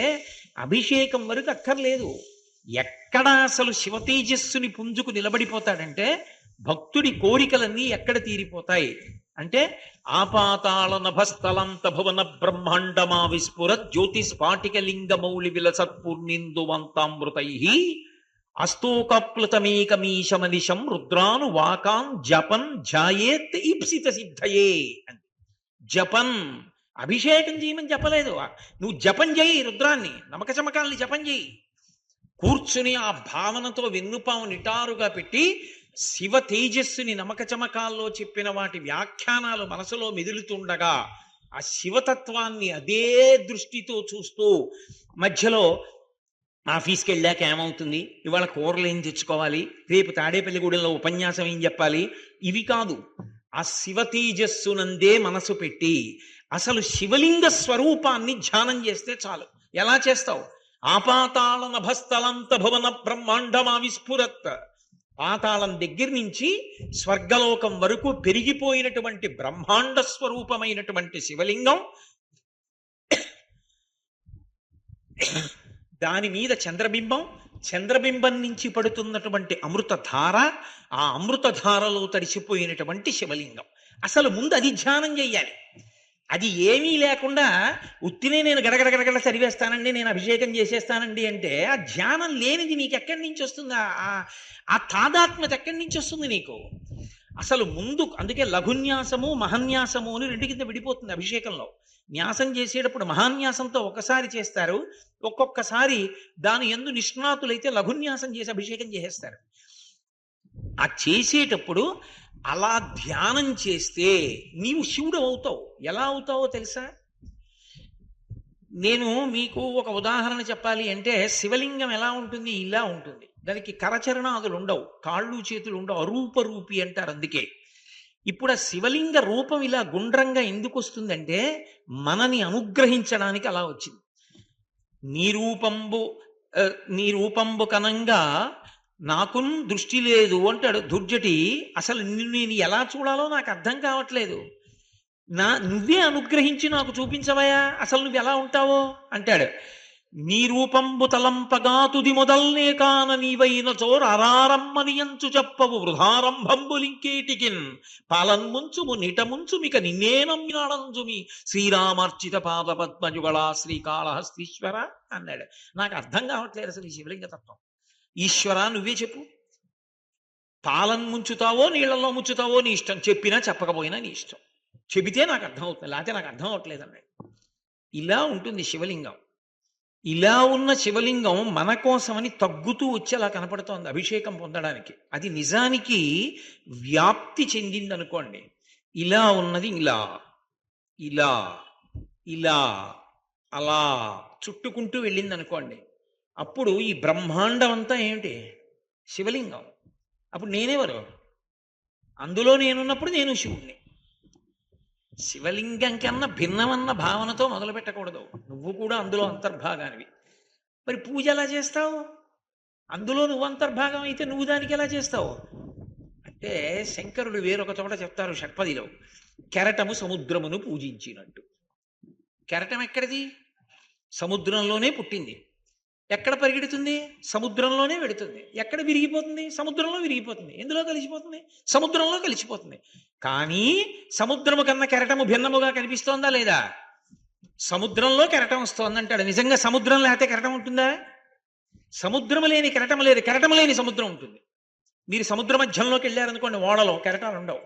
అభిషేకం వరకు అక్కర్లేదు. ఎక్కడ అసలు శివ తేజస్సుని పుంజుకు నిలబడిపోతాడంటే భక్తుడి కోరికలన్నీ ఎక్కడ తీరిపోతాయి అంటే ఆపాతాళ నభస్థలంత భువన బ్రహ్మాండమా విస్ఫుర జ్యోతిస్ఫాటిక లింగ మౌళి విలసత్పూర్ణిందువంతామృతై అస్తోకప్లుతమేకమీశమనిశం రుద్రాను వాకాం జపన్ ఝాయేత్ ఈప్సిత సిద్ధయే అని. జపన్, అభిషేకం చేయమని చెప్పలేదు. నువ్వు జపం చేయి, రుద్రాన్ని నమక చమకాల్ని జపం చేయి. కూర్చుని ఆ భావనతో వెన్నుపాము నిటారుగా పెట్టి శివ తేజస్సుని నమక చమకాల్లో చెప్పిన వాటి వ్యాఖ్యానాలు మనసులో మెదులుతుండగా ఆ శివతత్వాన్ని అదే దృష్టితో చూస్తూ మధ్యలో ఆఫీస్కి వెళ్ళాక ఏమవుతుంది, ఇవాళ కూరలు ఏం తెచ్చుకోవాలి, రేపు తాడేపల్లిగూడెంలో ఉపన్యాసం ఏం చెప్పాలి, ఇవి కాదు. ఆ శివ తేజస్సునందే మనసు పెట్టి అసలు శివలింగ స్వరూపాన్ని ధ్యానం చేస్తే చాలు. ఎలా చేస్తావు? ఆపాతాళ నభస్థలంత భువన బ్రహ్మాండమా విస్ఫురత్. పాతాళం దగ్గర నుంచి స్వర్గలోకం వరకు పెరిగిపోయినటువంటి బ్రహ్మాండ స్వరూపమైనటువంటి శివలింగం, దాని మీద చంద్రబింబం, చంద్రబింబం నుంచి పడుతున్నటువంటి అమృతధార, ఆ అమృతధారలో తడిసిపోయినటువంటి శివలింగం. అసలు ముందు అది ధ్యానం చెయ్యాలి. అది ఏమీ లేకుండా ఉత్తినే నేను గడగడగడగడ చదివేస్తానండి, నేను అభిషేకం చేసేస్తానండి అంటే ఆ ధ్యానం లేనిది నీకు ఎక్కడి నుంచి వస్తుంది? ఆ తాదాత్మ్యత ఎక్కడి నుంచి వస్తుంది నీకు? అసలు ముందు అందుకే లఘున్యాసము మహాన్యాసము అని రెండు కింద విడిపోతుంది అభిషేకంలో. న్యాసం చేసేటప్పుడు మహాన్యాసంతో ఒకసారి చేస్తారు, ఒక్కొక్కసారి దాని యందు నిష్ణాతులైతే లఘున్యాసం చేసి అభిషేకం చేసేస్తారు. ఆ చేసేటప్పుడు అలా ధ్యానం చేస్తే నీవు శివుడు అవుతావు. ఎలా అవుతావో తెలుసా? నేను మీకు ఒక ఉదాహరణ చెప్పాలి అంటే శివలింగం ఎలా ఉంటుంది? ఇలా ఉంటుంది. దానికి కరచరణాదులు ఉండవు, కాళ్ళు చేతులు ఉండవు, అరూపరూపి అంటారు. అందుకే ఇప్పుడు ఆ శివలింగ రూపం ఇలా గుండ్రంగా ఎందుకు వస్తుందంటే మనని అనుగ్రహించడానికి అలా వచ్చింది. నీ రూపంబు కనంగా నాకున్ దృష్టి లేదు అంటాడు దుర్జటి. అసలు నిన్ను నేను ఎలా చూడాలో నాకు అర్థం కావట్లేదు, నువ్వే అనుగ్రహించి నాకు చూపించవయా, అసలు నువ్వు ఎలా ఉంటావో అంటాడు. నీ రూపంబు తలంపగా తుది మొదల్నే కాన నీవైన చోర అరారమ్మనియంచు చెప్పవు వృధారంభంబులింకేటికిన్ పాలన్ముంచుము నిటముంచుమిక నిన్నే నమ్మినాడంజుమి శ్రీరామార్చిత పాద పద్మయుగళా శ్రీకాళహస్తీశ్వర అన్నాడు. నాకు అర్థం కావట్లేదు అసలు ఈ శివలింగ తత్వం. ఈశ్వర నువ్వే చెప్పు, పాలను ముంచుతావో నీళ్లలో ముంచుతావో నీ ఇష్టం, చెప్పినా చెప్పకపోయినా నీ ఇష్టం, చెబితే నాకు అర్థం అవుతుంది, లేకపోతే నాకు అర్థం అవట్లేదు అన్నాడు. ఇలా ఉంటుంది శివలింగం. ఇలా ఉన్న శివలింగం మన కోసమని తగ్గుతూ వచ్చి అలా కనపడుతోంది అభిషేకం పొందడానికి. అది నిజానికి వ్యాప్తి చెందింది అనుకోండి. ఇలా ఉన్నది ఇలా, ఇలా, ఇలా, అలా చుట్టుకుంటూ వెళ్ళింది అనుకోండి. అప్పుడు ఈ బ్రహ్మాండం అంతా ఏమిటి? శివలింగం. అప్పుడు నేనెవరు? అందులో నేనున్నప్పుడు నేను శివుణ్ణి. శివలింగం కన్నా భిన్నమన్న భావనతో మొదలు పెట్టకూడదు. నువ్వు కూడా అందులో అంతర్భాగానివి. మరి పూజ ఎలా చేస్తావు? అందులో నువ్వు అంతర్భాగం అయితే నువ్వు దానికి ఎలా చేస్తావు అంటే, శంకరుడు వేరొక చోట చెప్తారు షట్పదిలో, కెరటము సముద్రమును పూజించినట్టు. కెరటం ఎక్కడిది? సముద్రంలోనే పుట్టింది. ఎక్కడ పరిగెడుతుంది? సముద్రంలోనే వెడుతుంది. ఎక్కడ విరిగిపోతుంది? సముద్రంలో విరిగిపోతుంది. ఎందులో కలిసిపోతుంది? సముద్రంలో కలిసిపోతుంది. కానీ సముద్రము కన్నా కెరటము భిన్నముగా కనిపిస్తోందా లేదా? సముద్రంలో కెరటం వస్తోందంటాడు. నిజంగా సముద్రం లేకపోతే కెరటం ఉంటుందా? సముద్రము లేని కెరటం లేదు, కెరటం లేని సముద్రం ఉంటుంది. మీరు సముద్ర మధ్యంలోకి వెళ్ళారనుకోండి, ఓడలో కెరటాలు ఉండవు.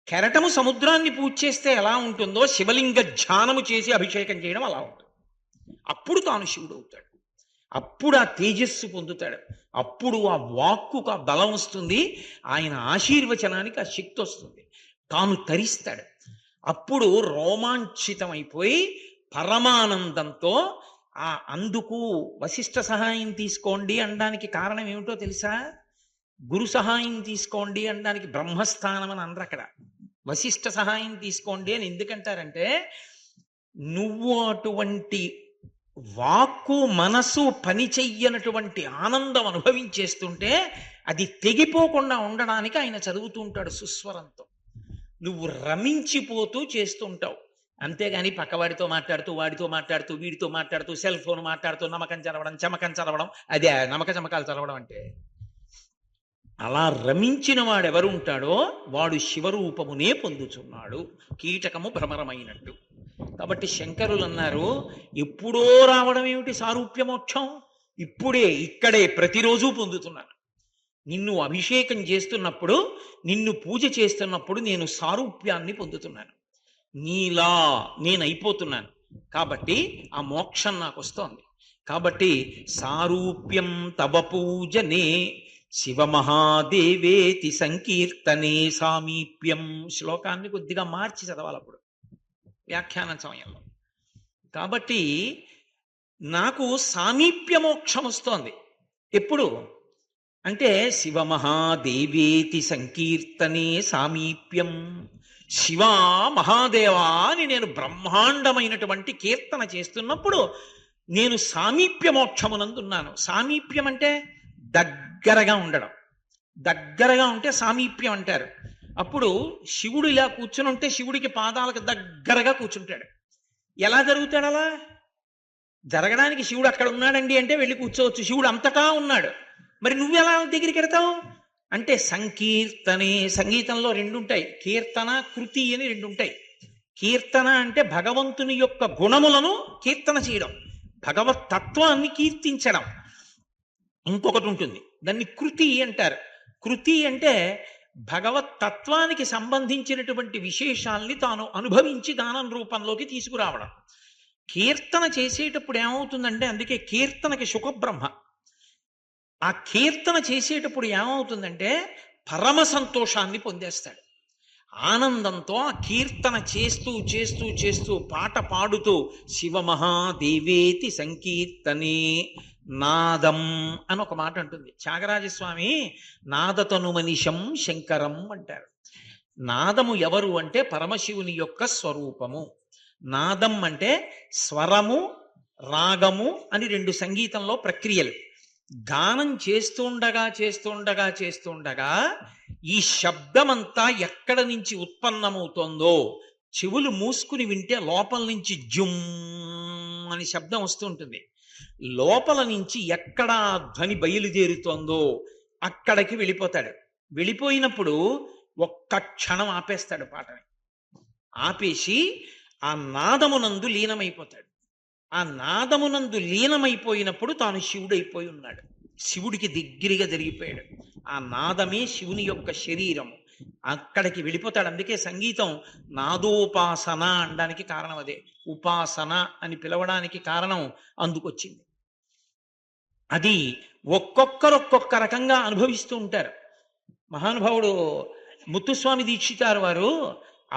కెరటము సముద్రాన్ని పూజ చేస్తే ఎలా ఉంటుందో శివలింగ ధ్యానము చేసి అభిషేకం చేయడం అలా ఉంటుంది. అప్పుడు తాను శివుడు అవుతాడు. అప్పుడు ఆ తేజస్సు పొందుతాడు. అప్పుడు ఆ వాక్కుకు ఆ బలం వస్తుంది. ఆయన ఆశీర్వచనానికి ఆ శక్తి వస్తుంది. తాను తరిస్తాడు. అప్పుడు రోమాంచితమైపోయి పరమానందంతో అందుకు వశిష్ఠ సహాయం తీసుకోండి అనడానికి కారణం ఏమిటో తెలుసా? గురు సహాయం తీసుకోండి అనడానికి బ్రహ్మస్థానం అని అనరు అక్కడ. వశిష్ఠ సహాయం తీసుకోండి అని ఎందుకంటారంటే, నువ్వు అటువంటి వాక్కు మనసు పని చెయ్యనటువంటి ఆనందం అనుభవించేస్తుంటే అది తెగిపోకుండా ఉండడానికి ఆయన చదువుతూ ఉంటాడు సుస్వరంతో. నువ్వు రమించిపోతూ చేస్తుంటావు. అంతేగాని పక్కవాడితో మాట్లాడుతూ, వాడితో మాట్లాడుతూ, వీడితో మాట్లాడుతూ, సెల్ ఫోన్ మాట్లాడుతూ నమ్మకం చదవడం, చమకం చదవడం, అదే నమ్మక చమకాలు చదవడం అంటే. అలా రమించిన వాడెవరు ఉంటాడో వాడు శివరూపమునే పొందుతున్నాడు, కీటకము భ్రమరమైనట్టు. కాబట్టి శంకరులు అన్నారు, ఎప్పుడో రావడం ఏమిటి సారూప్యమోక్షం? ఇప్పుడే, ఇక్కడే, ప్రతిరోజు పొందుతున్నాను. నిన్ను అభిషేకం చేస్తున్నప్పుడు, నిన్ను పూజ చేస్తున్నప్పుడు నేను సారూప్యాన్ని పొందుతున్నాను. నీలా నేను అయిపోతున్నాను. కాబట్టి ఆ మోక్షం నాకు వస్తోంది. కాబట్టి సారూప్యం తవ పూజనే శివమహాదేవేతి సంకీర్తనే సామీప్యం. శ్లోకాన్ని కొద్దిగా మార్చి చదవాలి అప్పుడు వ్యాఖ్యానం సమయంలో. కాబట్టి నాకు సామీప్య మోక్షం వస్తోంది. ఎప్పుడు అంటే శివమహాదేవేతి సంకీర్తనే సామీప్యం. శివ మహాదేవా అని నేను బ్రహ్మాండమైనటువంటి కీర్తన చేస్తున్నప్పుడు నేను సామీప్య మోక్షమునందున్నాను. సామీప్యం అంటే దగ్గరగా ఉండడం. దగ్గరగా ఉంటే సామీప్యం అంటారు. అప్పుడు శివుడు ఇలా కూర్చుని ఉంటే శివుడికి పాదాలకు దగ్గరగా కూర్చుంటాడు. ఎలా జరుగుతాడు అలా? జరగడానికి శివుడు అక్కడ ఉన్నాడండి అంటే వెళ్ళి కూర్చోవచ్చు. శివుడు అంతటా ఉన్నాడు. మరి నువ్వెలా దగ్గరికి వెడతావు అంటే సంకీర్తనే. సంగీతంలో రెండు ఉంటాయి, కీర్తన, కృతి అని రెండు ఉంటాయి. కీర్తన అంటే భగవంతుని యొక్క గుణములను కీర్తన చేయడం, భగవత్ తత్వాన్ని కీర్తించడం. ఇంకొకటి ఉంటుంది, దాన్ని కృతి అంటారు. కృతి అంటే భగవత్ తత్వానికి సంబంధించినటువంటి విశేషాల్ని తాను అనుభవించి గానం రూపంలోకి తీసుకురావడం. కీర్తన చేసేటప్పుడు ఏమవుతుందంటే, అందుకే కీర్తనకి శుకబ్రహ్మ. ఆ కీర్తన చేసేటప్పుడు ఏమవుతుందంటే పరమ సంతోషాన్ని పొందేస్తాడు. ఆనందంతో ఆ కీర్తన చేస్తూ చేస్తూ చేస్తూ పాట పాడుతూ శివమహాదేవేతి సంకీర్తనే నాదం అని ఒక మాట అంటుంది త్యాగరాజస్వామి. నాదతను మనిషం శంకరం అంటారు. నాదము ఎవరు అంటే పరమశివుని యొక్క స్వరూపము. నాదం అంటే స్వరము, రాగము అని రెండు సంగీతంలో ప్రక్రియలు. గానం చేస్తుండగా చేస్తుండగా చేస్తుండగా ఈ శబ్దమంతా ఎక్కడ నుంచి ఉత్పన్నమవుతోందో చెవులు మూసుకుని వింటే లోపల నుంచి జుమ్ అని శబ్దం వస్తుంటుంది. లోపల నుంచి ఎక్కడ ధ్వని బయలుదేరుతోందో అక్కడికి వెళ్ళిపోతాడు. వెళ్ళిపోయినప్పుడు ఒక్క క్షణం ఆపేస్తాడు పాటని. ఆపేసి ఆ నాదమునందు లీనమైపోతాడు. ఆ నాదమునందు లీనమైపోయినప్పుడు తాను శివుడైపోయి ఉన్నాడు. శివుడికి దగ్గరగా జరిగిపోయాడు. ఆ నాదమే శివుని యొక్క శరీరము. అక్కడికి వెళ్ళిపోతాడు. అందుకే సంగీతం నాదోపాసన అనడానికి కారణం అదే. ఉపాసన అని పిలవడానికి కారణం అందుకొచ్చింది. అది ఒక్కొక్కరు ఒక్కొక్క రకంగా అనుభవిస్తూ ఉంటారు. మహానుభావుడు ముత్తుస్వామి దీక్షితారు వారు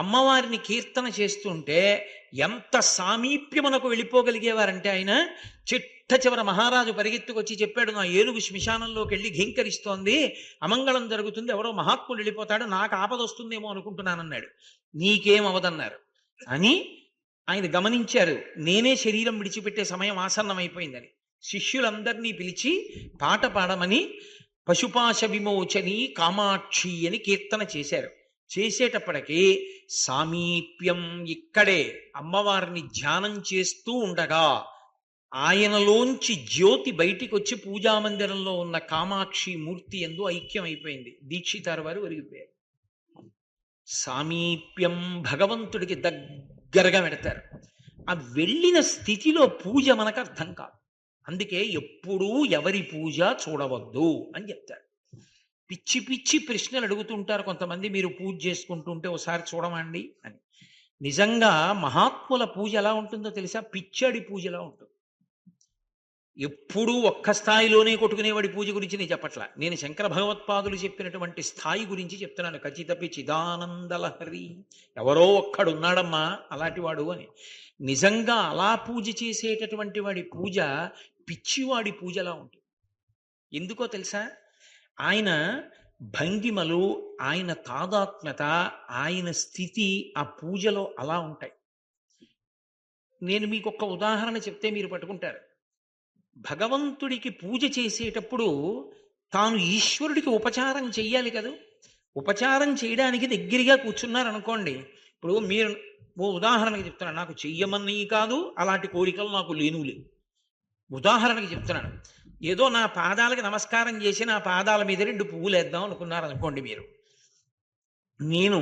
అమ్మవారిని కీర్తన చేస్తుంటే ఎంత సామీప్యమునకు వెళ్ళిపోగలిగేవారంటే ఆయన చిట్ట చివర మహారాజు పరిగెత్తుకొచ్చి చెప్పాడు, నా ఏనుగు శ్మశానంలోకి వెళ్ళి ఘీంకరిస్తోంది, అమంగళం జరుగుతుంది, ఎవరో మహాత్ముడు వెళ్ళిపోతాడు, నాకు ఆపద వస్తుందేమో అనుకుంటున్నానన్నాడు. నీకేం అవదన్నారు అని ఆయన గమనించారు. నేనే శరీరం విడిచిపెట్టే సమయం ఆసన్నమైపోయిందని శిష్యులందరినీ పిలిచి పాట పాడమని పశుపాశ విమోచని కామాక్షి అని కీర్తన చేశారు. చేసేటప్పటికీ సామీప్యం ఇక్కడే అమ్మవారిని ధ్యానం చేస్తూ ఉండగా ఆయనలోంచి జ్యోతి బయటికి వచ్చి పూజామందిరంలో ఉన్న కామాక్షి మూర్తి యందు ఐక్యం అయిపోయింది. దీక్షితారు వారు ఒరిగిపోయారు. సామీప్యం భగవంతుడికి దగ్గరగా పెడతారు. ఆ వెళ్ళిన స్థితిలో పూజ మనకు అర్థం కాదు. అందుకే ఎప్పుడూ ఎవరి పూజ చూడవద్దు అని చెప్తారు. పిచ్చి పిచ్చి ప్రశ్నలు అడుగుతుంటారు కొంతమంది, మీరు పూజ చేసుకుంటుంటే ఒకసారి చూడమండి అని. నిజంగా మహాత్ముల పూజ ఎలా ఉంటుందో తెలుసా? పిచ్చడి పూజలా ఉంటుంది. ఎప్పుడూ ఒక్క స్థాయిలోనే కొట్టుకునేవాడి పూజ గురించి నేను చెప్పట్లా. నేను శంకర భగవత్పాదులు చెప్పినటువంటి స్థాయి గురించి చెప్తున్నాను. ఖచ్చితపి చిదానందలహరి, ఎవరో ఒక్కడున్నాడమ్మా అలాంటి వాడు అని. నిజంగా అలా పూజ చేసేటటువంటి వాడి పూజ పిచ్చివాడి పూజలా ఉంటుంది. ఎందుకో తెలుసా? ఆయన భంగిమలు, ఆయన తాదాత్మ్యత, ఆయన స్థితి ఆ పూజలో అలా ఉంటాయి. నేను మీకు ఒక ఉదాహరణ చెప్తే మీరు పట్టుకుంటారు. భగవంతుడికి పూజ చేసేటప్పుడు తాను ఈశ్వరుడికి ఉపచారం చెయ్యాలి కదా. ఉపచారం చేయడానికి దగ్గరగా కూర్చున్నారనుకోండి, ఇప్పుడు మీరు ఓ ఉదాహరణకి చెప్తున్నాను, నాకు చెయ్యమని కాదు, అలాంటి కోరికలు నాకు లేనులే. ఉదాహరణకి చెప్తున్నాను, ఏదో నా పాదాలకి నమస్కారం చేసి నా పాదాల మీద 2 పువ్వులు వేద్దాం అనుకున్నారు అనుకోండి మీరు. నేను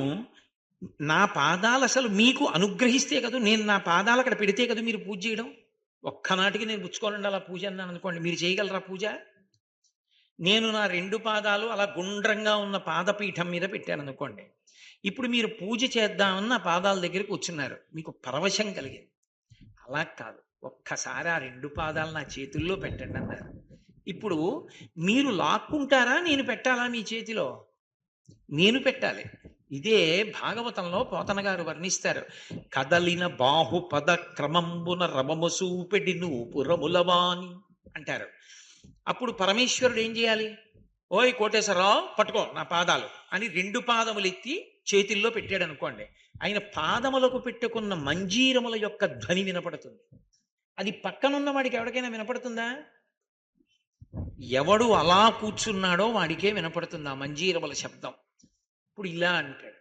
నా పాదాలు అసలు మీకు అనుగ్రహిస్తే కదా, నేను నా పాదాలు అక్కడ పెడితే కదా మీరు పూజ చేయడం. ఒక్కనాటికి నేను పుచ్చుకోవాలండి అలా పూజ అన్నాను అనుకోండి, మీరు చేయగలరా పూజ? నేను నా 2 పాదాలు అలా గుండ్రంగా ఉన్న పాదపీఠం మీద పెట్టాను అనుకోండి. ఇప్పుడు మీరు పూజ చేద్దామని నా పాదాల దగ్గర కూర్చున్నారు, మీకు పరవశం కలిగింది. అలా కాదు, ఒక్కసారి ఆ 2 పాదాలు నా చేతుల్లో పెట్టండి అన్నారు. ఇప్పుడు మీరు లాక్కుంటారా, నేను పెట్టాలా మీ చేతిలో? నేను పెట్టాలి. ఇదే భాగవతంలో పోతన గారు వర్ణిస్తారు. కదలిన బాహుపద క్రమంబున రమము సూపెడి నూపురములవాని అంటారు. అప్పుడు పరమేశ్వరుడు ఏం చేయాలి? ఓయ్ కోటేశ్వరరావు పట్టుకో నా పాదాలు అని 2 పాదములు ఎత్తి చేతుల్లో పెట్టాడు అనుకోండి. ఆయన పాదములకు పెట్టుకున్న మంజీరముల యొక్క ధ్వని వినపడుతుంది. అది పక్కనున్న వాడికి ఎవరికైనా వినపడుతుందా? ఎవడు అలా కూర్చున్నాడో వాడికే వినపడుతుంది ఆ మంజీరముల శబ్దం. ఇప్పుడు ఇలా అంటాడు,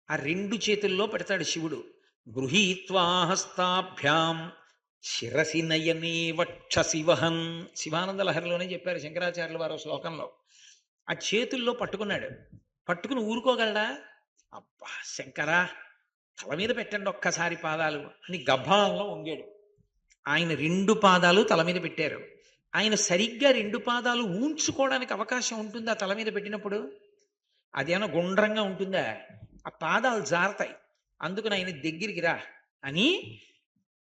ఆ 2 చేతుల్లో పెడతాడు శివుడు. గృహీత్వా హస్తాభ్యాం శిరసి నయనే వక్షసి వహన్. శివానంద లహరిలోనే చెప్పారు శంకరాచార్యుల వారు శ్లోకంలో. ఆ చేతుల్లో పట్టుకున్నాడు. పట్టుకుని ఊరుకోగలడా? అబ్బా శంకరా తల మీద పెట్టండి ఒక్కసారి పాదాలు అని గభాలంలో వంగాడు. ఆయన 2 పాదాలు తల మీద పెట్టారు. ఆయన సరిగ్గా 2 పాదాలు ఊంచుకోవడానికి అవకాశం ఉంటుందా తల మీద పెట్టినప్పుడు? అదేమన్నా గుండ్రంగా ఉంటుందా? ఆ పాదాలు జారతాయి. అందుకని ఆయన దగ్గరికి రా అని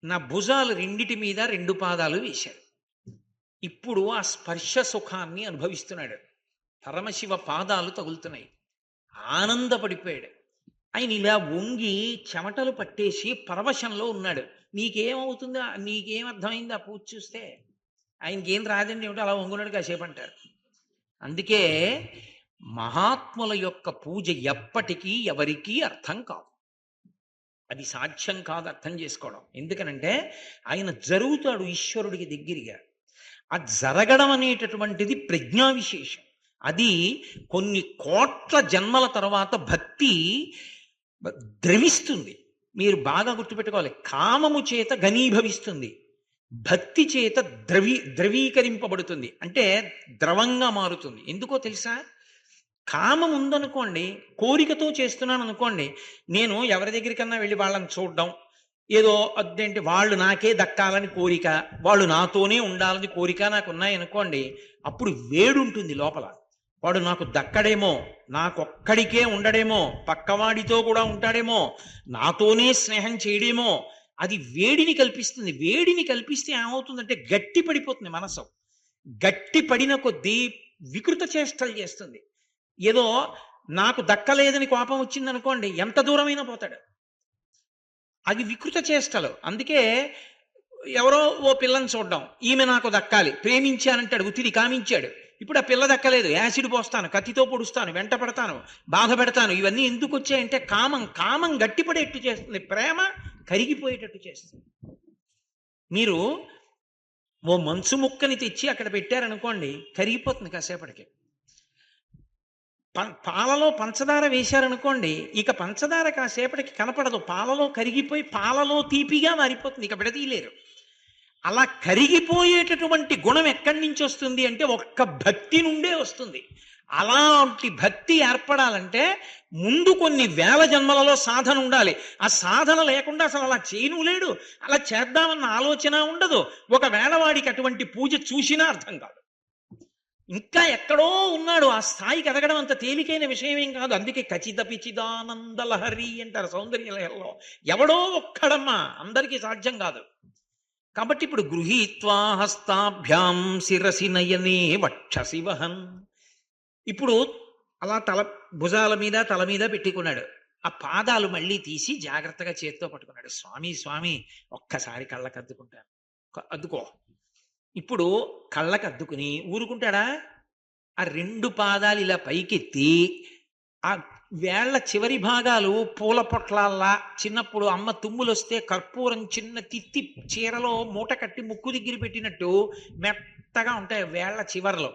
నా భుజాలు 2 మీద 2 పాదాలు వేశాడు. ఇప్పుడు ఆ స్పర్శ సుఖాన్ని అనుభవిస్తున్నాడు. పరమశివ పాదాలు తగులుతున్నాయి. ఆనందపడిపోయాడు. ఆయన ఇలా వంగి చెమటలు పట్టేసి పరవశంలో ఉన్నాడు. నీకేమవుతుందా? నీకేం అర్థమైంది ఆ పూజ చూస్తే? ఆయనకి ఏం రాదండి ఏమిటో అలా వంగున్నాడు కాసేపు అంటారు. అందుకే మహాత్ముల యొక్క పూజ ఎప్పటికీ ఎవరికీ అర్థం కాదు. అది సాధ్యం కాదు అర్థం చేసుకోవడం. ఎందుకనంటే ఆయన జరుగుతాడు ఈశ్వరుడికి దగ్గరగా. ఆ జరగడం అనేటటువంటిది ప్రజ్ఞా విశేషం. అది కొన్ని కోట్ల జన్మల తర్వాత భక్తి ద్రవిస్తుంది. మీరు బాగా గుర్తుపెట్టుకోవాలి. కామము చేత ఘనీభవిస్తుంది, భక్తి చేత ద్రవీకరింపబడుతుంది, అంటే ద్రవంగా మారుతుంది. ఎందుకో తెలుసా? కామం ఉందనుకోండి, కోరికతో చేస్తున్నాను అనుకోండి, నేను ఎవరి దగ్గరికన్నా వెళ్ళి వాళ్ళని చూడడం, ఏదో అదేంటి వాళ్ళు నాకే దక్కాలని కోరిక, వాళ్ళు నాతోనే ఉండాలని కోరిక నాకు ఉన్నాయనుకోండి, అప్పుడు వేడుంటుంది లోపల. వాడు నాకు దక్కడేమో, నాకొక్కడికే ఉండడేమో, పక్కవాడితో కూడా ఉంటాడేమో, నాతోనే స్నేహం చేయడేమో, అది వేడిని కల్పిస్తుంది. వేడిని కల్పిస్తే ఏమవుతుందంటే గట్టి పడిపోతుంది మనసు. గట్టి పడిన కొద్దీ వికృత చేష్టలు చేస్తుంది. ఏదో నాకు దక్కలేదని కోపం వచ్చిందనుకోండి, ఎంత దూరమైనా పోతాడు. అది వికృత చేష్టలు. అందుకే ఎవరో ఓ పిల్లని చూడడం, ఈమె నాకు దక్కాలి, ప్రేమించానంటాడు, ఉతిరి కామించాడు. ఇప్పుడు ఆ పిల్ల దక్కలేదు, యాసిడ్ పోస్తాను, కత్తితో పొడుస్తాను, వెంట పడతాను, బాధ పెడతాను. ఇవన్నీ ఎందుకు వచ్చాయంటే కామం. కామం గట్టిపడేట్టు చేస్తుంది, ప్రేమ కరిగిపోయేటట్టు చేస్తుంది. మీరు ఓ మంచు ముక్కని తెచ్చి అక్కడ పెట్టారనుకోండి, కరిగిపోతుంది కాసేపటికి. పాలలో పంచదార వేశారనుకోండి, ఇక పంచదార కాసేపటికి కనపడదు, పాలలో కరిగిపోయి పాలలో తీపిగా మారిపోతుంది, ఇక విడదీయలేరు. అలా కరిగిపోయేటటువంటి గుణం ఎక్కడి నుంచి వస్తుంది అంటే ఒక్క భక్తి నుండే వస్తుంది. అలాంటి భక్తి ఏర్పడాలంటే ముందు కొన్ని వేల జన్మలలో సాధన ఉండాలి. ఆ సాధన లేకుండా అసలు అలా చేయను లేడు, అలా చేద్దామన్న ఆలోచన ఉండదు. ఒకవేళ వాడికి అటువంటి పూజ చూసినా అర్థం కాదు. ఇంకా ఎక్కడో ఉన్నాడు, ఆ స్థాయికి ఎదగడం అంత తేలికైన విషయం ఏం కాదు. అందుకే ఖచ్చిత పిచిదానంద లహరి అంటారు సౌందర్య లహరిలో. ఎవడో ఒక్కడమ్మా, అందరికీ సాధ్యం కాదు. కాబట్టి ఇప్పుడు గృహీత్వా హస్తాభ్యాం శిరసి నయనే వక్షసి వహన్. ఇప్పుడు అలా భుజాల మీద తల మీద పెట్టుకున్నాడు. ఆ పాదాలు మళ్ళీ తీసి జాగ్రత్తగా చేత్తో పట్టుకున్నాడు. స్వామి స్వామి ఒక్కసారి కళ్ళకు అద్దుకుంటాను, అద్దుకో. ఇప్పుడు కళ్ళకు అద్దుకుని ఊరుకుంటాడా? ఆ రెండు పాదాలు ఇలా పైకెత్తి ఆ వేళ్ల చివరి భాగాలు పూల పొట్లాల్లా, చిన్నప్పుడు అమ్మ తుమ్ములు వస్తే కర్పూరం చిన్న తిత్తి చీరలో మూట కట్టి ముక్కు దగ్గర పెట్టినట్టు మెత్తగా ఉంటాయి వేళ్ల చివర్లు.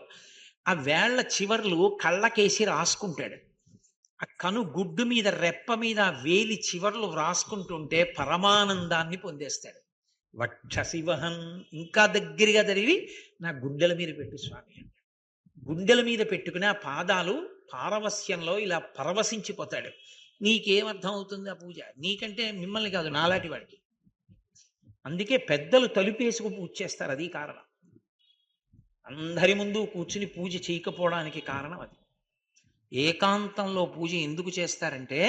ఆ వేళ్ల చివర్లు కళ్ళకేసి రాసుకుంటాడు. ఆ కను గుడ్డు మీద రెప్ప మీద వేలి చివర్లు రాసుకుంటుంటే పరమానందాన్ని పొందేస్తాడు. వక్షశివహన్, ఇంకా దగ్గరగా జరిగి నా గుండెల మీద పెట్టు స్వామి అంటాడు. గుండెల మీద పెట్టుకుని ఆ పాదాలు పారవస్యంలో ఇలా పరవశించిపోతాడు. నీకేమర్థం అవుతుంది ఆ పూజ? నీకంటే మిమ్మల్ని కాదు, నాలాంటి వాడికి. అందుకే పెద్దలు తలుపేసుకు పూజ చేస్తారు, అది కారణం. అందరి ముందు కూర్చుని పూజ చేయకపోవడానికి కారణం అది. ఏకాంతంలో పూజ ఎందుకు చేస్తారంటే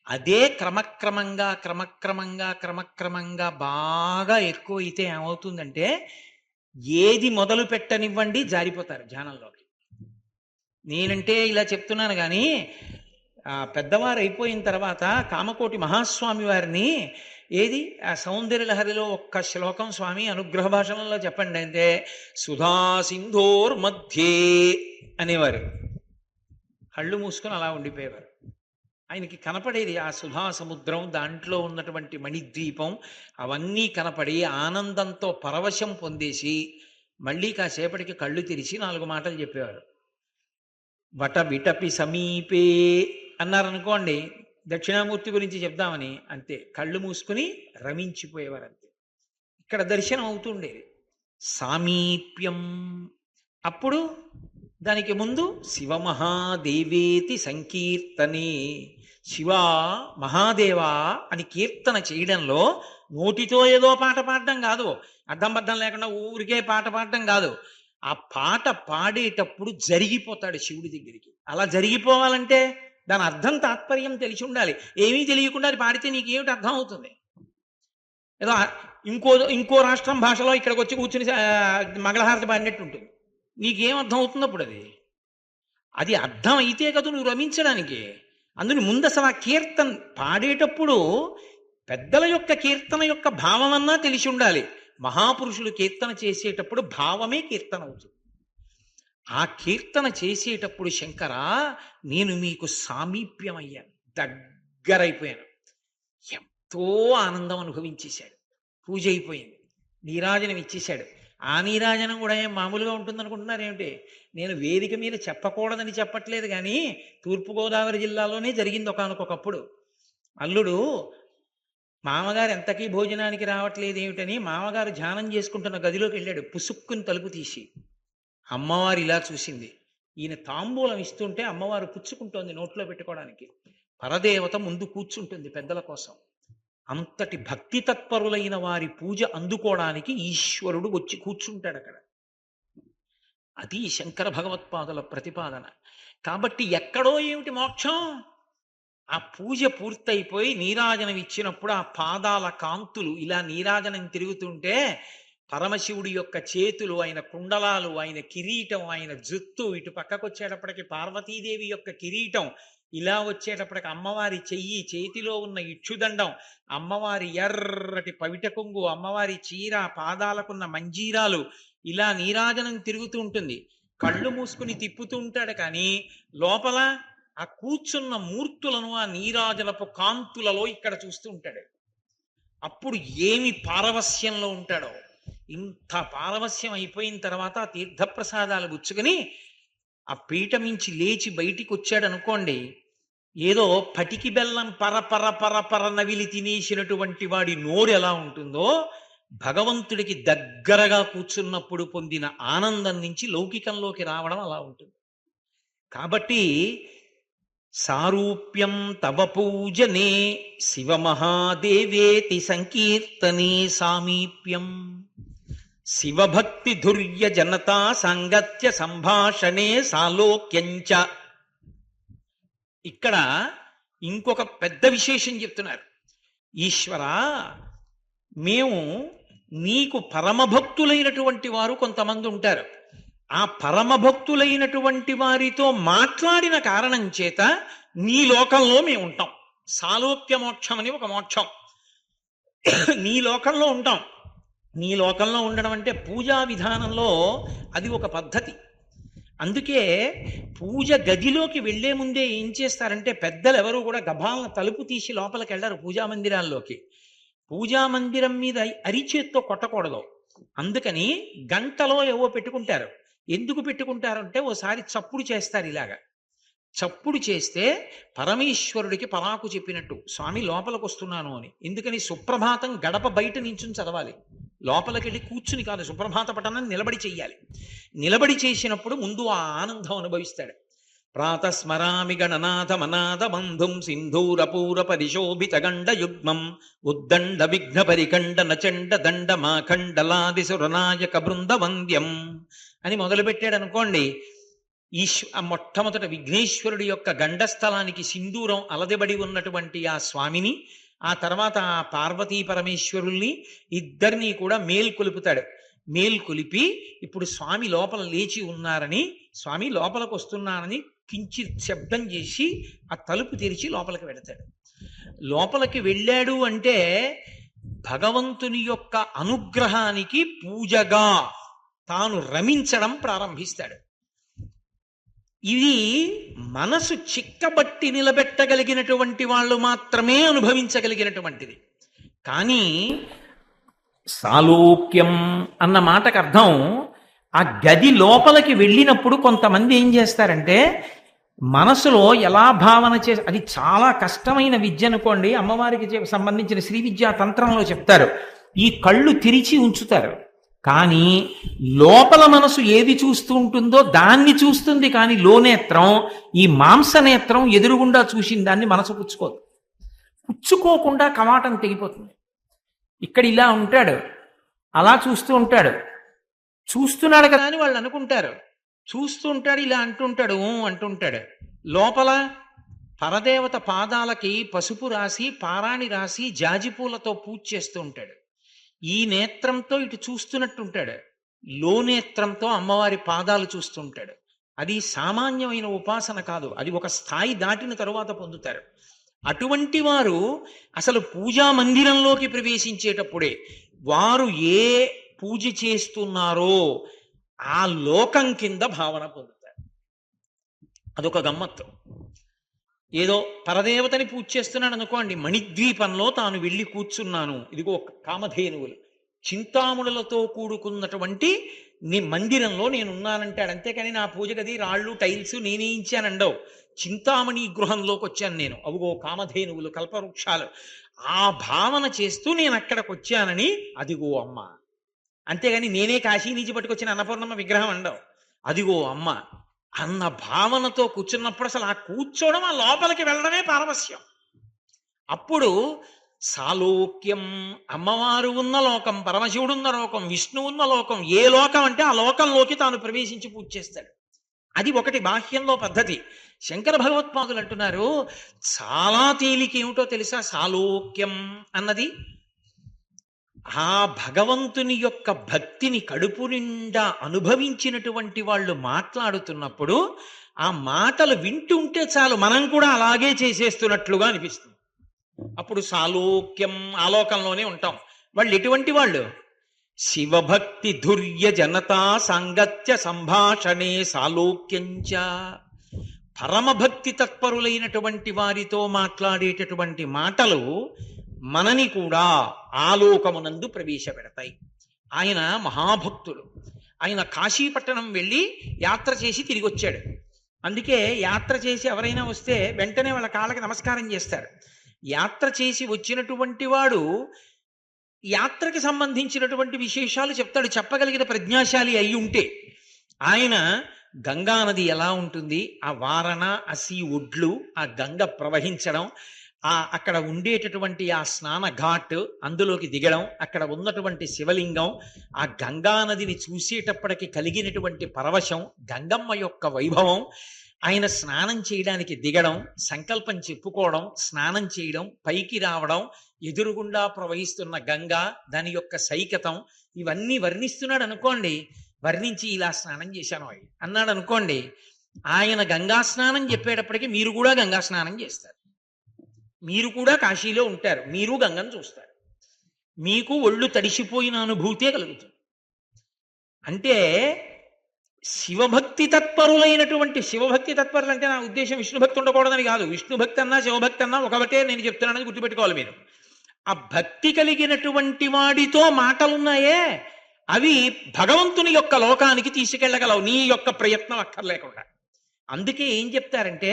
అదే క్రమక్రమంగా క్రమక్రమంగా క్రమక్రమంగా బాగా ఎక్కువ అయితే ఏమవుతుందంటే ఏది మొదలు పెట్టనివ్వండి జారిపోతారు ధ్యానంలోకి. నేనంటే ఇలా చెప్తున్నాను కానీ పెద్దవారు అయిపోయిన తర్వాత కామకోటి మహాస్వామి వారిని ఏది ఆ సౌందర్య లహరిలో ఒక్క శ్లోకం స్వామి అనుగ్రహ భాషణంలో చెప్పండి అంటే సుధా సింధోర్ మధ్యే అనేవారు. కళ్ళు మూసుకొని అలా ఉండిపోయేవారు. ఆయనకి కనపడేది ఆ సుధా సముద్రం, దాంట్లో ఉన్నటువంటి మణిద్వీపం, అవన్నీ కనపడి ఆనందంతో పరవశం పొందేసి మళ్ళీ కాసేపటికి కళ్ళు తెరిచి 4 మాటలు చెప్పేవారు. వట విటపి సమీపే అన్నారనుకోండి, దక్షిణామూర్తి గురించి చెప్దామని, అంతే కళ్ళు మూసుకుని రమించిపోయేవారు అంతే. ఇక్కడ దర్శనం అవుతుండేది. సామీప్యం, అప్పుడు దానికి ముందు శివమహాదేవేతి సంకీర్తనే, శివ మహాదేవా అని కీర్తన చేయడంలో నోటితో ఏదో పాట పాడడం కాదు, అడ్డం బద్దం లేకుండా ఊరికే పాట పాడడం కాదు. ఆ పాట పాడేటప్పుడు జరిగిపోతాడు శివుడి దగ్గరికి. అలా జరిగిపోవాలంటే దాని అర్థం తాత్పర్యం తెలిసి ఉండాలి. ఏమీ తెలియకుండా అది పాడితే నీకేమిటి అర్థం అవుతుంది? ఏదో ఇంకో రాష్ట్రం భాషలో ఇక్కడికి వచ్చి కూర్చుని మంగళహారతి పాడినట్టు ఉంటుంది. నీకేం అర్థం అవుతుంది అప్పుడు? అది అర్థం అయితే కదా నువ్వు రమించడానికి. అందుని ముందు అసలు ఆ కీర్తన పాడేటప్పుడు పెద్దల యొక్క కీర్తన యొక్క భావమన్నా తెలిసి ఉండాలి. మహాపురుషులు కీర్తన చేసేటప్పుడు భావమే కీర్తన అవుతుంది. ఆ కీర్తన చేసేటప్పుడు శంకర నేను మీకు సామీప్యమయ్యాను, దగ్గరైపోయాను. ఎంతో ఆనందం అనుభవించేశాడు. పూజ అయిపోయింది, నీరాజనం ఇచ్చేశాడు. ఆ నీరాజనం కూడా ఏం మామూలుగా ఉంటుంది అనుకుంటున్నారు ఏమిటి? నేను వేదిక మీద చెప్పకూడదని చెప్పట్లేదు కానీ తూర్పుగోదావరి జిల్లాలోనే జరిగింది ఒకానొకప్పుడు. అల్లుడు మామగారు ఎంతకీ భోజనానికి రావట్లేదు ఏమిటని మామగారు ధ్యానం చేసుకుంటున్న గదిలోకి వెళ్ళాడు. పుసుక్కుని తలుపు తీసి అమ్మవారు ఇలా చూసింది. ఈయన తాంబూలం ఇస్తుంటే అమ్మవారు పుచ్చుకుంటోంది నోట్లో పెట్టుకోవడానికి. పరదేవత ముందు కూర్చుంటుంది పెద్దల కోసం. అంతటి భక్తి తత్పరులైన వారి పూజ అందుకోవడానికి ఈశ్వరుడు వచ్చి కూర్చుంటాడు అక్కడ. అది శంకర భగవత్పాదుల ప్రతిపాదన. కాబట్టి ఎక్కడో ఏమిటి మోక్షం? ఆ పూజ పూర్తయిపోయి నీరాజనం ఇచ్చినప్పుడు ఆ పాదాల కాంతులు ఇలా నీరాజనం తిరుగుతుంటే పరమశివుడి యొక్క చేతులు, ఆయన కుండలాలు, ఆయన కిరీటం, ఆయన జుత్తు ఇటు పక్కకు వచ్చేటప్పటికి పార్వతీదేవి యొక్క కిరీటం, ఇలా వచ్చేటప్పటికి అమ్మవారి చెయ్యి, చేతిలో ఉన్న ఇక్షుదండం, అమ్మవారి ఎర్రటి పవిట కొంగు, అమ్మవారి చీర, పాదాలకున్న మంజీరాలు, ఇలా నీరాజనం తిరుగుతూ ఉంటుంది. కళ్ళు మూసుకుని తిప్పుతూ ఉంటాడు కానీ లోపల ఆ కూర్చున్న మూర్తులను ఆ నీరాజనపు కాంతులలో ఇక్కడ చూస్తూ ఉంటాడు. అప్పుడు ఏమి పారవస్యంలో ఉంటాడో. ఇంత పారవస్యం అయిపోయిన తర్వాత ఆ తీర్థప్రసాదాలు పుచ్చుకొని ఆ పీట మించి లేచి బయటికి వచ్చాడు అనుకోండి, ఏదో పటికి బెల్లం పరపర పరపర నవిలి తినేసినటువంటి వాడి నోరు ఎలా ఉంటుందో, భగవంతుడికి దగ్గరగా కూర్చున్నప్పుడు పొందిన ఆనందం నుంచి లౌకికంలోకి రావడం అలా ఉంటుంది. కాబట్టి సారూప్యం తవ పూజనే శివమహాదేవేతి సంకీర్తనే సామీప్యం శివభక్తి ధుర్య జనతా సాంగత్య సంభాషణే సాలోక్యంచ. ఇక్కడ ఇంకొక పెద్ద విశేషం చెప్తున్నారు. ఈశ్వరా, మేము నీకు పరమభక్తులైనటువంటి వారు కొంతమంది ఉంటారు. ఆ పరమభక్తులైనటువంటి వారితో మాట్లాడిన కారణం చేత నీ లోకంలో మేము ఉంటాం. సాలోక్య మోక్షం అని ఒక మోక్షం. నీ లోకంలో ఉంటాం. నీ లోకంలో ఉండడం అంటే పూజా విధానంలో అది ఒక పద్ధతి. అందుకే పూజ గదిలోకి వెళ్లే ముందే ఏం చేస్తారంటే పెద్దలు ఎవరు కూడా గభాలను తలుపు తీసి లోపలికి వెళ్ళారు పూజా మందిరాల్లోకి. పూజా మందిరం మీద అరిచేత్తో కొట్టకూడదు. అందుకని గంటలో ఏవో పెట్టుకుంటారు. ఎందుకు పెట్టుకుంటారంటే ఓసారి చప్పుడు చేస్తారు. ఇలాగా చప్పుడు చేస్తే పరమేశ్వరుడికి పరాకు చెప్పినట్టు, స్వామి లోపలికి వస్తున్నాను అని. ఎందుకని సుప్రభాతం గడప బయట నించుని చదవాలి, లోపలికి వెళ్ళి కూర్చుని కాదు. సుప్రభాత పఠనాన్ని నిలబడి చెయ్యాలి. నిలబడి చేసినప్పుడు ముందు ఆ ఆనందం అనుభవిస్తాడు. ప్రాతస్మరామి గణనాథ మనాథ బంధుం సింధూరపూర పరిశోభిత గండ యుగ్మం ఉద్దండ విఘ్న పరికండ నచండ దండ మాఖండలాది సురనాయక బృంద వంద్యం అని మొదలుపెట్టాడు అనుకోండి. మొట్టమొదట విఘ్నేశ్వరుడి యొక్క గండస్థలానికి సింధూరం అలదెబడి ఉన్నటువంటి ఆ స్వామిని, ఆ తర్వాత ఆ పార్వతీ పరమేశ్వరుల్ని ఇద్దరినీ కూడా మేల్కొలుపుతాడు. మేల్కొలిపి ఇప్పుడు స్వామి లోపల లేచి ఉన్నారని, స్వామి లోపలికి వస్తున్నానని కించిత్ శబ్దం చేసి ఆ తలుపు తెరిచి లోపలికి వెడతాడు. లోపలికి వెళ్ళాడు అంటే భగవంతుని యొక్క అనుగ్రహానికి పూజగా తాను రమించడం ప్రారంభిస్తాడు. ఇది మనసు చిక్కబట్టి నిలబెట్టగలిగినటువంటి వాళ్ళు మాత్రమే అనుభవించగలిగినటువంటిది. కానీ సాలోక్యం అన్న మాటకు అర్థం, ఆ గది లోపలికి వెళ్ళినప్పుడు కొంతమంది ఏం చేస్తారంటే మనసులో ఎలా భావన చేసి, అది చాలా కష్టమైన విద్య అనుకోండి. అమ్మవారికి సంబంధించిన శ్రీ విద్యా తంత్రంలో చెప్తారు, ఈ కళ్ళు తెరిచి ఉంచుతారు కానీ లోపల మనసు ఏది చూస్తూ ఉంటుందో దాన్ని చూస్తుంది. కానీ లోనేత్రం, ఈ మాంసనేత్రం ఎదురుగుండా చూసిన దాన్ని మనసు పుచ్చుకోదు. పుచ్చుకోకుండా కవాటం తెగిపోతుంది. ఇక్కడ ఇలా ఉంటాడు, అలా చూస్తూ ఉంటాడు, చూస్తున్నాడు కదా అని వాళ్ళు అనుకుంటారు. చూస్తూ ఉంటాడు, ఇలా అంటుంటాడు, అంటుంటాడు. లోపల పరదేవత పాదాలకి పసుపు రాసి, పారాణి రాసి, జాజిపూలతో పూజ చేస్తూ ఉంటాడు. ఈ నేత్రంతో ఇటు చూస్తున్నట్టుంటాడు, లోనేత్రంతో అమ్మవారి పాదాలు చూస్తుంటాడు. అది సామాన్యమైన ఉపాసన కాదు, అది ఒక స్థాయి దాటిన తరువాత పొందుతారు. అటువంటి వారు అసలు పూజా మందిరంలోకి ప్రవేశించేటప్పుడే వారు ఏ పూజ చేస్తున్నారో ఆ లోకం కింద భావన పొందుతారు. అదొక గమ్మత్తు. ఏదో పరదేవతని పూజ చేస్తున్నాడు అనుకోండి, మణిద్వీపంలో తాను వెళ్ళి కూర్చున్నాను, ఇదిగో కామధేనువులు చింతాముడులతో కూడుకున్నటువంటి నీ మందిరంలో నేనున్నానంటాడు. అంతేకాని నా పూజ గది రాళ్ళు టైల్స్ నేనేయించానండవు. చింతామణి గృహంలోకి వచ్చాను నేను, అవుగో కామధేనువులు కల్పవృక్షాలు, ఆ భావన చేస్తూ నేను అక్కడికి వచ్చానని, అదిగో అమ్మ. అంతేగాని నేనే కాశీ నుంచి పట్టుకొచ్చిన అన్నపూర్ణమ్మ విగ్రహం అండవు, అదిగో అమ్మ అన్న భావనతో కూర్చున్నప్పుడు అసలు ఆ కూర్చోవడం, ఆ లోపలికి వెళ్ళడమే పారవస్యం. అప్పుడు సాలోక్యం, అమ్మవారు ఉన్న లోకం, పరమశివుడు ఉన్న లోకం, విష్ణువు ఉన్న లోకం, ఏ లోకం అంటే ఆ లోకంలోకి తాను ప్రవేశించి పూజ చేస్తాడు. అది ఒకటి బాహ్యంలో పద్ధతి. శంకర భగవత్పాదులు అంటున్నారు చాలా తేలిక ఏమిటో తెలుసా సాలోక్యం అన్నది? ఆ భగవంతుని యొక్క భక్తిని కడుపు నిండా అనుభవించినటువంటి వాళ్ళు మాట్లాడుతున్నప్పుడు ఆ మాటలు వింటుంటే చాలు మనం కూడా అలాగే చేసేస్తున్నట్లుగా అనిపిస్తుంది. అప్పుడు సాలోక్యం, ఆలోకంలోనే ఉంటాం. వాళ్ళు ఎటువంటి వాళ్ళు? శివభక్తి ధుర్య జనతా సాంగత్య సంభాషణే సాలోక్యంచ. పరమభక్తి తత్పరులైనటువంటి వారితో మాట్లాడేటటువంటి మాటలు మనని కూడా ఆలోకమునందు ప్రవేశపెడతాయి. ఆయన మహాభక్తుడు. ఆయన కాశీపట్టణం వెళ్ళి యాత్ర చేసి తిరిగి వచ్చాడు. అందుకే యాత్ర చేసి ఎవరైనా వస్తే వెంటనే వాళ్ళ కాళ్ళకి నమస్కారం చేస్తారు. యాత్ర చేసి వచ్చినటువంటి వాడు యాత్రకి సంబంధించినటువంటి విశేషాలు చెప్తాడు, చెప్పగలిగిన ప్రజ్ఞాశాలి అయి ఉంటే. ఆయన గంగా నది ఎలా ఉంటుంది, ఆ వారణ అసి ఒడ్లు, ఆ గంగ ప్రవహించడం, అక్కడ ఉండేటటువంటి ఆ స్నాన ఘాట్, అందులోకి దిగడం, అక్కడ ఉన్నటువంటి శివలింగం, ఆ గంగా నదిని చూసేటప్పటికి కలిగినటువంటి పరవశం, గంగమ్మ యొక్క వైభవం, ఆయన స్నానం చేయడానికి దిగడం, సంకల్పం చెప్పుకోవడం, స్నానం చేయడం, పైకి రావడం, ఎదురుగుండా ప్రవహిస్తున్న గంగా, దాని యొక్క సైకతం, ఇవన్నీ వర్ణిస్తున్నాడు అనుకోండి. వర్ణించి ఇలా స్నానం చేశాను అన్నాడు అనుకోండి. ఆయన గంగా స్నానం చెప్పేటప్పటికి మీరు కూడా గంగా స్నానం చేస్తారు. మీరు కూడా కాశీలో ఉంటారు, మీరు గంగను చూస్తారు, మీకు ఒళ్ళు తడిసిపోయిన అనుభూతే కలుగుతుంది. అంటే శివభక్తి తత్పరులైనటువంటి, శివభక్తి తత్పరులు అంటే నా ఉద్దేశం విష్ణుభక్తి ఉండకూడదని కాదు. విష్ణుభక్తి అన్నా శివభక్తి అన్నా ఒకటే నేను చెప్తున్నానని గుర్తుపెట్టుకోవాలి మీరు. ఆ భక్తి కలిగినటువంటి వాడితో మాటలున్నాయే అవి భగవంతుని యొక్క లోకానికి తీసుకెళ్ళగలవు, నీ యొక్క ప్రయత్నం అక్కర్లేకుండా. అందుకే ఏం చెప్తారంటే,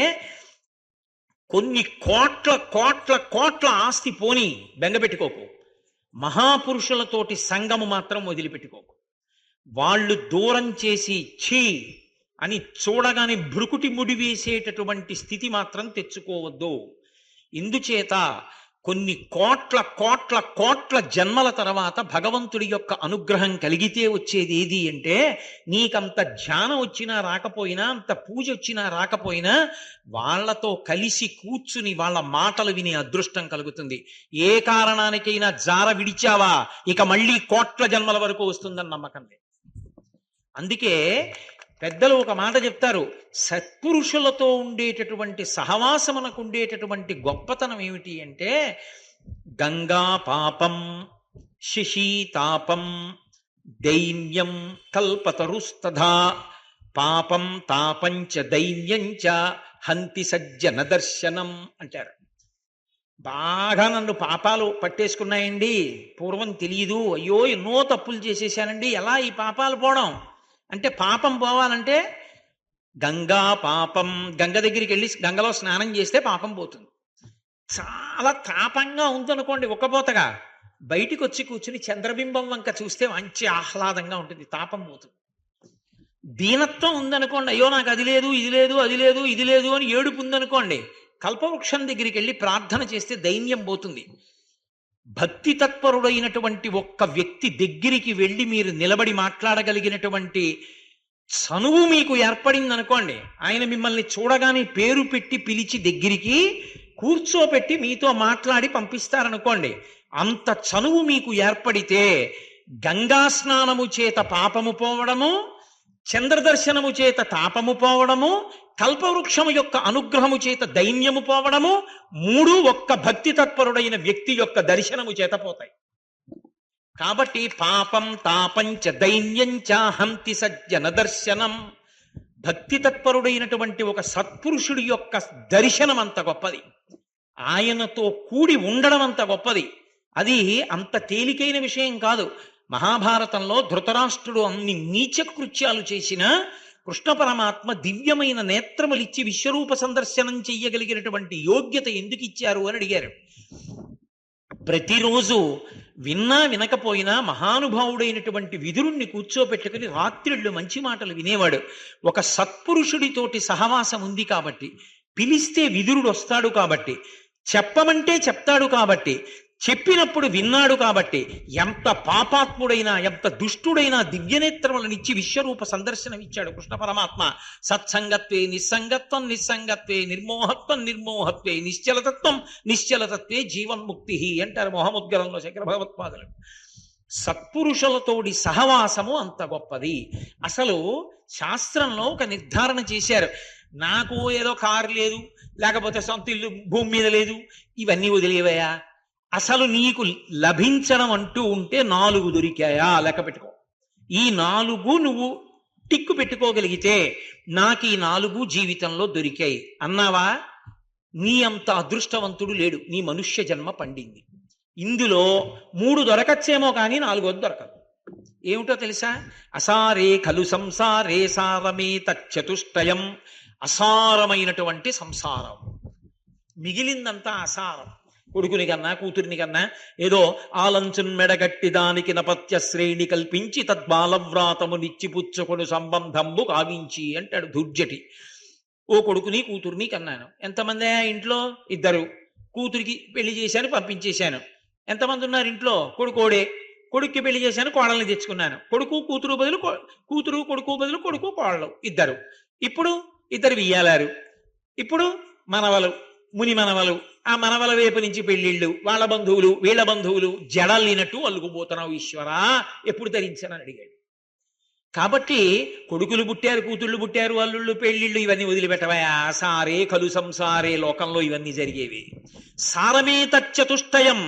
కొన్ని కోట్ల కోట్ల కోట్ల ఆస్తి పోని బెంగపెట్టుకోకు, మహాపురుషులతోటి సంగము మాత్రం వదిలిపెట్టుకోకు. వాళ్ళు దూరం చేసి ఛీ అని చూడగానే భ్రుకుటి ముడి వేసేటటువంటి స్థితి మాత్రం తెచ్చుకోవద్దు. ఇందుచేత కొన్ని కోట్ల కోట్ల కోట్ల జన్మల తర్వాత భగవంతుడి యొక్క అనుగ్రహం కలిగితే వచ్చేది ఏది అంటే, నీకంత ధ్యానం వచ్చినా రాకపోయినా, అంత పూజ వచ్చినా రాకపోయినా, వాళ్లతో కలిసి కూర్చుని వాళ్ళ మాటలు వినే అదృష్టం కలుగుతుంది. ఏ కారణానికైనా జార విడిచావా ఇక మళ్ళీ కోట్ల జన్మల వరకు వస్తుందని నమ్మకం లేదు. అందుకే పెద్దలు ఒక మాట చెప్తారు, సత్పురుషులతో ఉండేటటువంటి సహవాసమునకు ఉండేటటువంటి గొప్పతనం ఏమిటి అంటే, గంగా పాపం శిశీతాపం దైన్యం కల్పతరుస్తథా పాపం తాపంచ దైన్యంచ హంతి సజ్జన దర్శనం అంటారు. బాగా నన్ను పాపాలు పట్టేసుకున్నాయండి, పూర్వం తెలియదు, అయ్యో ఎన్నో తప్పులు చేసేసానండి, ఎలా ఈ పాపాలు పోవడం అంటే, పాపం పోవాలంటే గంగా పాపం, గంగ దగ్గరికి వెళ్ళి గంగలో స్నానం చేస్తే పాపం పోతుంది. చాలా తాపంగా ఉందనుకోండి ఒక్కపోతగా, బయటికి వచ్చి కూర్చుని చంద్రబింబం వంక చూస్తే మంచి ఆహ్లాదంగా ఉంటుంది, తాపం పోతుంది. దీనత్వం ఉందనుకోండి, అయ్యో నాకు అది లేదు ఇది లేదు అది లేదు ఇది లేదు అని ఏడుపు ఉందనుకోండి, కల్పవృక్షం దగ్గరికి వెళ్ళి ప్రార్థన చేస్తే దైన్యం పోతుంది. భక్తి తత్పరుడైనటువంటి ఒక్క వ్యక్తి దగ్గరికి వెళ్ళి మీరు నిలబడి మాట్లాడగలిగినటువంటి చనువు మీకు ఏర్పడింది అనుకోండి, ఆయన మిమ్మల్ని చూడగానే పేరు పెట్టి పిలిచి దగ్గరికి కూర్చోపెట్టి మీతో మాట్లాడి పంపిస్తారనుకోండి, అంత చనువు మీకు ఏర్పడితే గంగా స్నానము చేత పాపము పోవడము, చంద్రదర్శనము చేత తాపము పోవడము, కల్పవృక్షము యొక్క అనుగ్రహము చేత దైన్యము పోవడము, మూడు ఒక్క భక్తి తత్పరుడైన వ్యక్తి యొక్క దర్శనము చేత పోతాయి. కాబట్టి పాపం తాపంచ దైన్యంచ హంతి సజ్జన దర్శనం. భక్తి తత్పరుడైనటువంటి ఒక సత్పురుషుడి యొక్క దర్శనం అంత గొప్పది, ఆయనతో కూడి ఉండడం అంత గొప్పది. అది అంత తేలికైన విషయం కాదు. మహాభారతంలో ధృతరాష్ట్రుడు అన్ని నీచ కృత్యాలు చేసినా కృష్ణ పరమాత్మ దివ్యమైన నేత్రములిచ్చి విశ్వరూప సందర్శనం చెయ్యగలిగినటువంటి యోగ్యత ఎందుకు ఇచ్చారు అని అడిగారు. ప్రతిరోజు విన్నా వినకపోయినా మహానుభావుడైనటువంటి విదురుణ్ణి కూర్చోపెట్టుకుని రాత్రిళ్ళు మంచి మాటలు వినేవాడు. ఒక సత్పురుషుడితోటి సహవాసం ఉంది కాబట్టి, పిలిస్తే విదురుడు వస్తాడు కాబట్టి, చెప్పమంటే చెప్తాడు కాబట్టి, చెప్పినప్పుడు విన్నాడు కాబట్టి ఎంత పాపాత్ముడైనా ఎంత దుష్టుడైనా దివ్యనేత్రములనిచ్చి విశ్వరూప సందర్శనం ఇచ్చాడు కృష్ణ పరమాత్మ. సత్సంగత్వే నిస్సంగత్వం నిస్సంగత్వే నిర్మోహత్వం నిర్మోహత్వే నిశ్చలతత్వం నిశ్చలతత్వే జీవన్ముక్తి అంటారు మొహముద్గరంలో శంకర భగవత్పాదులు. సత్పురుషులతోడి సహవాసము అంత గొప్పది. అసలు శాస్త్రంలో ఒక నిర్ధారణ చేశారు. నాకు ఏదో కారు లేదు, లేకపోతే సొంత ఇల్లు భూమి మీద లేదు, ఇవన్నీ వదిలేవయా. అసలు నీకు లభించడం అంటూ ఉంటే 4 దొరికాయా లెక్క పెట్టుకో. ఈ 4 నువ్వు టిక్కు పెట్టుకోగలిగితే నాకు ఈ 4 జీవితంలో దొరికాయి అన్నావా, నీ అంత అదృష్టవంతుడు లేడు, నీ మనుష్య జన్మ పండింది. ఇందులో 3 దొరకచ్చేమో కానీ 4 దొరకదు. ఏమిటో తెలుసా? అసారే ఖలు సంసారే సారమే తచ్చతుష్టయం. అసారమైనటువంటి సంసారం, మిగిలిందంతా అసారం. కొడుకుని కన్నా కూతురిని కన్నా ఏదో ఆలంచున్ మెడగట్టి దానికి నపత్య శ్రేణి కల్పించి తద్బాలవ్రాతము నిచ్చిపుచ్చుకొను సంబంధంబు కావించి అంటాడు దుర్జటి. ఓ కొడుకుని కూతుర్ని కన్నాను. ఎంతమంది ఇంట్లో? 2. కూతురికి పెళ్లి చేశాను, పంపించేశాను. ఎంతమంది ఉన్నారు ఇంట్లో? కొడుకోడే. కొడుక్కి పెళ్లి చేశాను, కోడల్ని తెచ్చుకున్నాను. కొడుకు కూతురు బదులు కూతురు, కొడుకు బదులు కొడుకు, కోడలు 2. ఇప్పుడు 2 వియ్యాలారు. ఇప్పుడు మనవలు, ముని మనవలు, ఆ మనవల వైపు నుంచి పెళ్లిళ్ళు, వాళ్ళ బంధువులు వీళ్ళ బంధువులు, జడల్లినట్టు అల్లుకుపోతున్నావు ఈశ్వరా, ఎప్పుడు ధరించానని అడిగాడు. కాబట్టి కొడుకులు పుట్టారు, కూతుళ్ళు పుట్టారు, అల్లుళ్ళు, పెళ్లిళ్ళు ఇవన్నీ వదిలిపెట్టవా. సారే కలు సంసారే, లోకంలో ఇవన్నీ జరిగేవి. సారమే తచ్చతుష్టయం,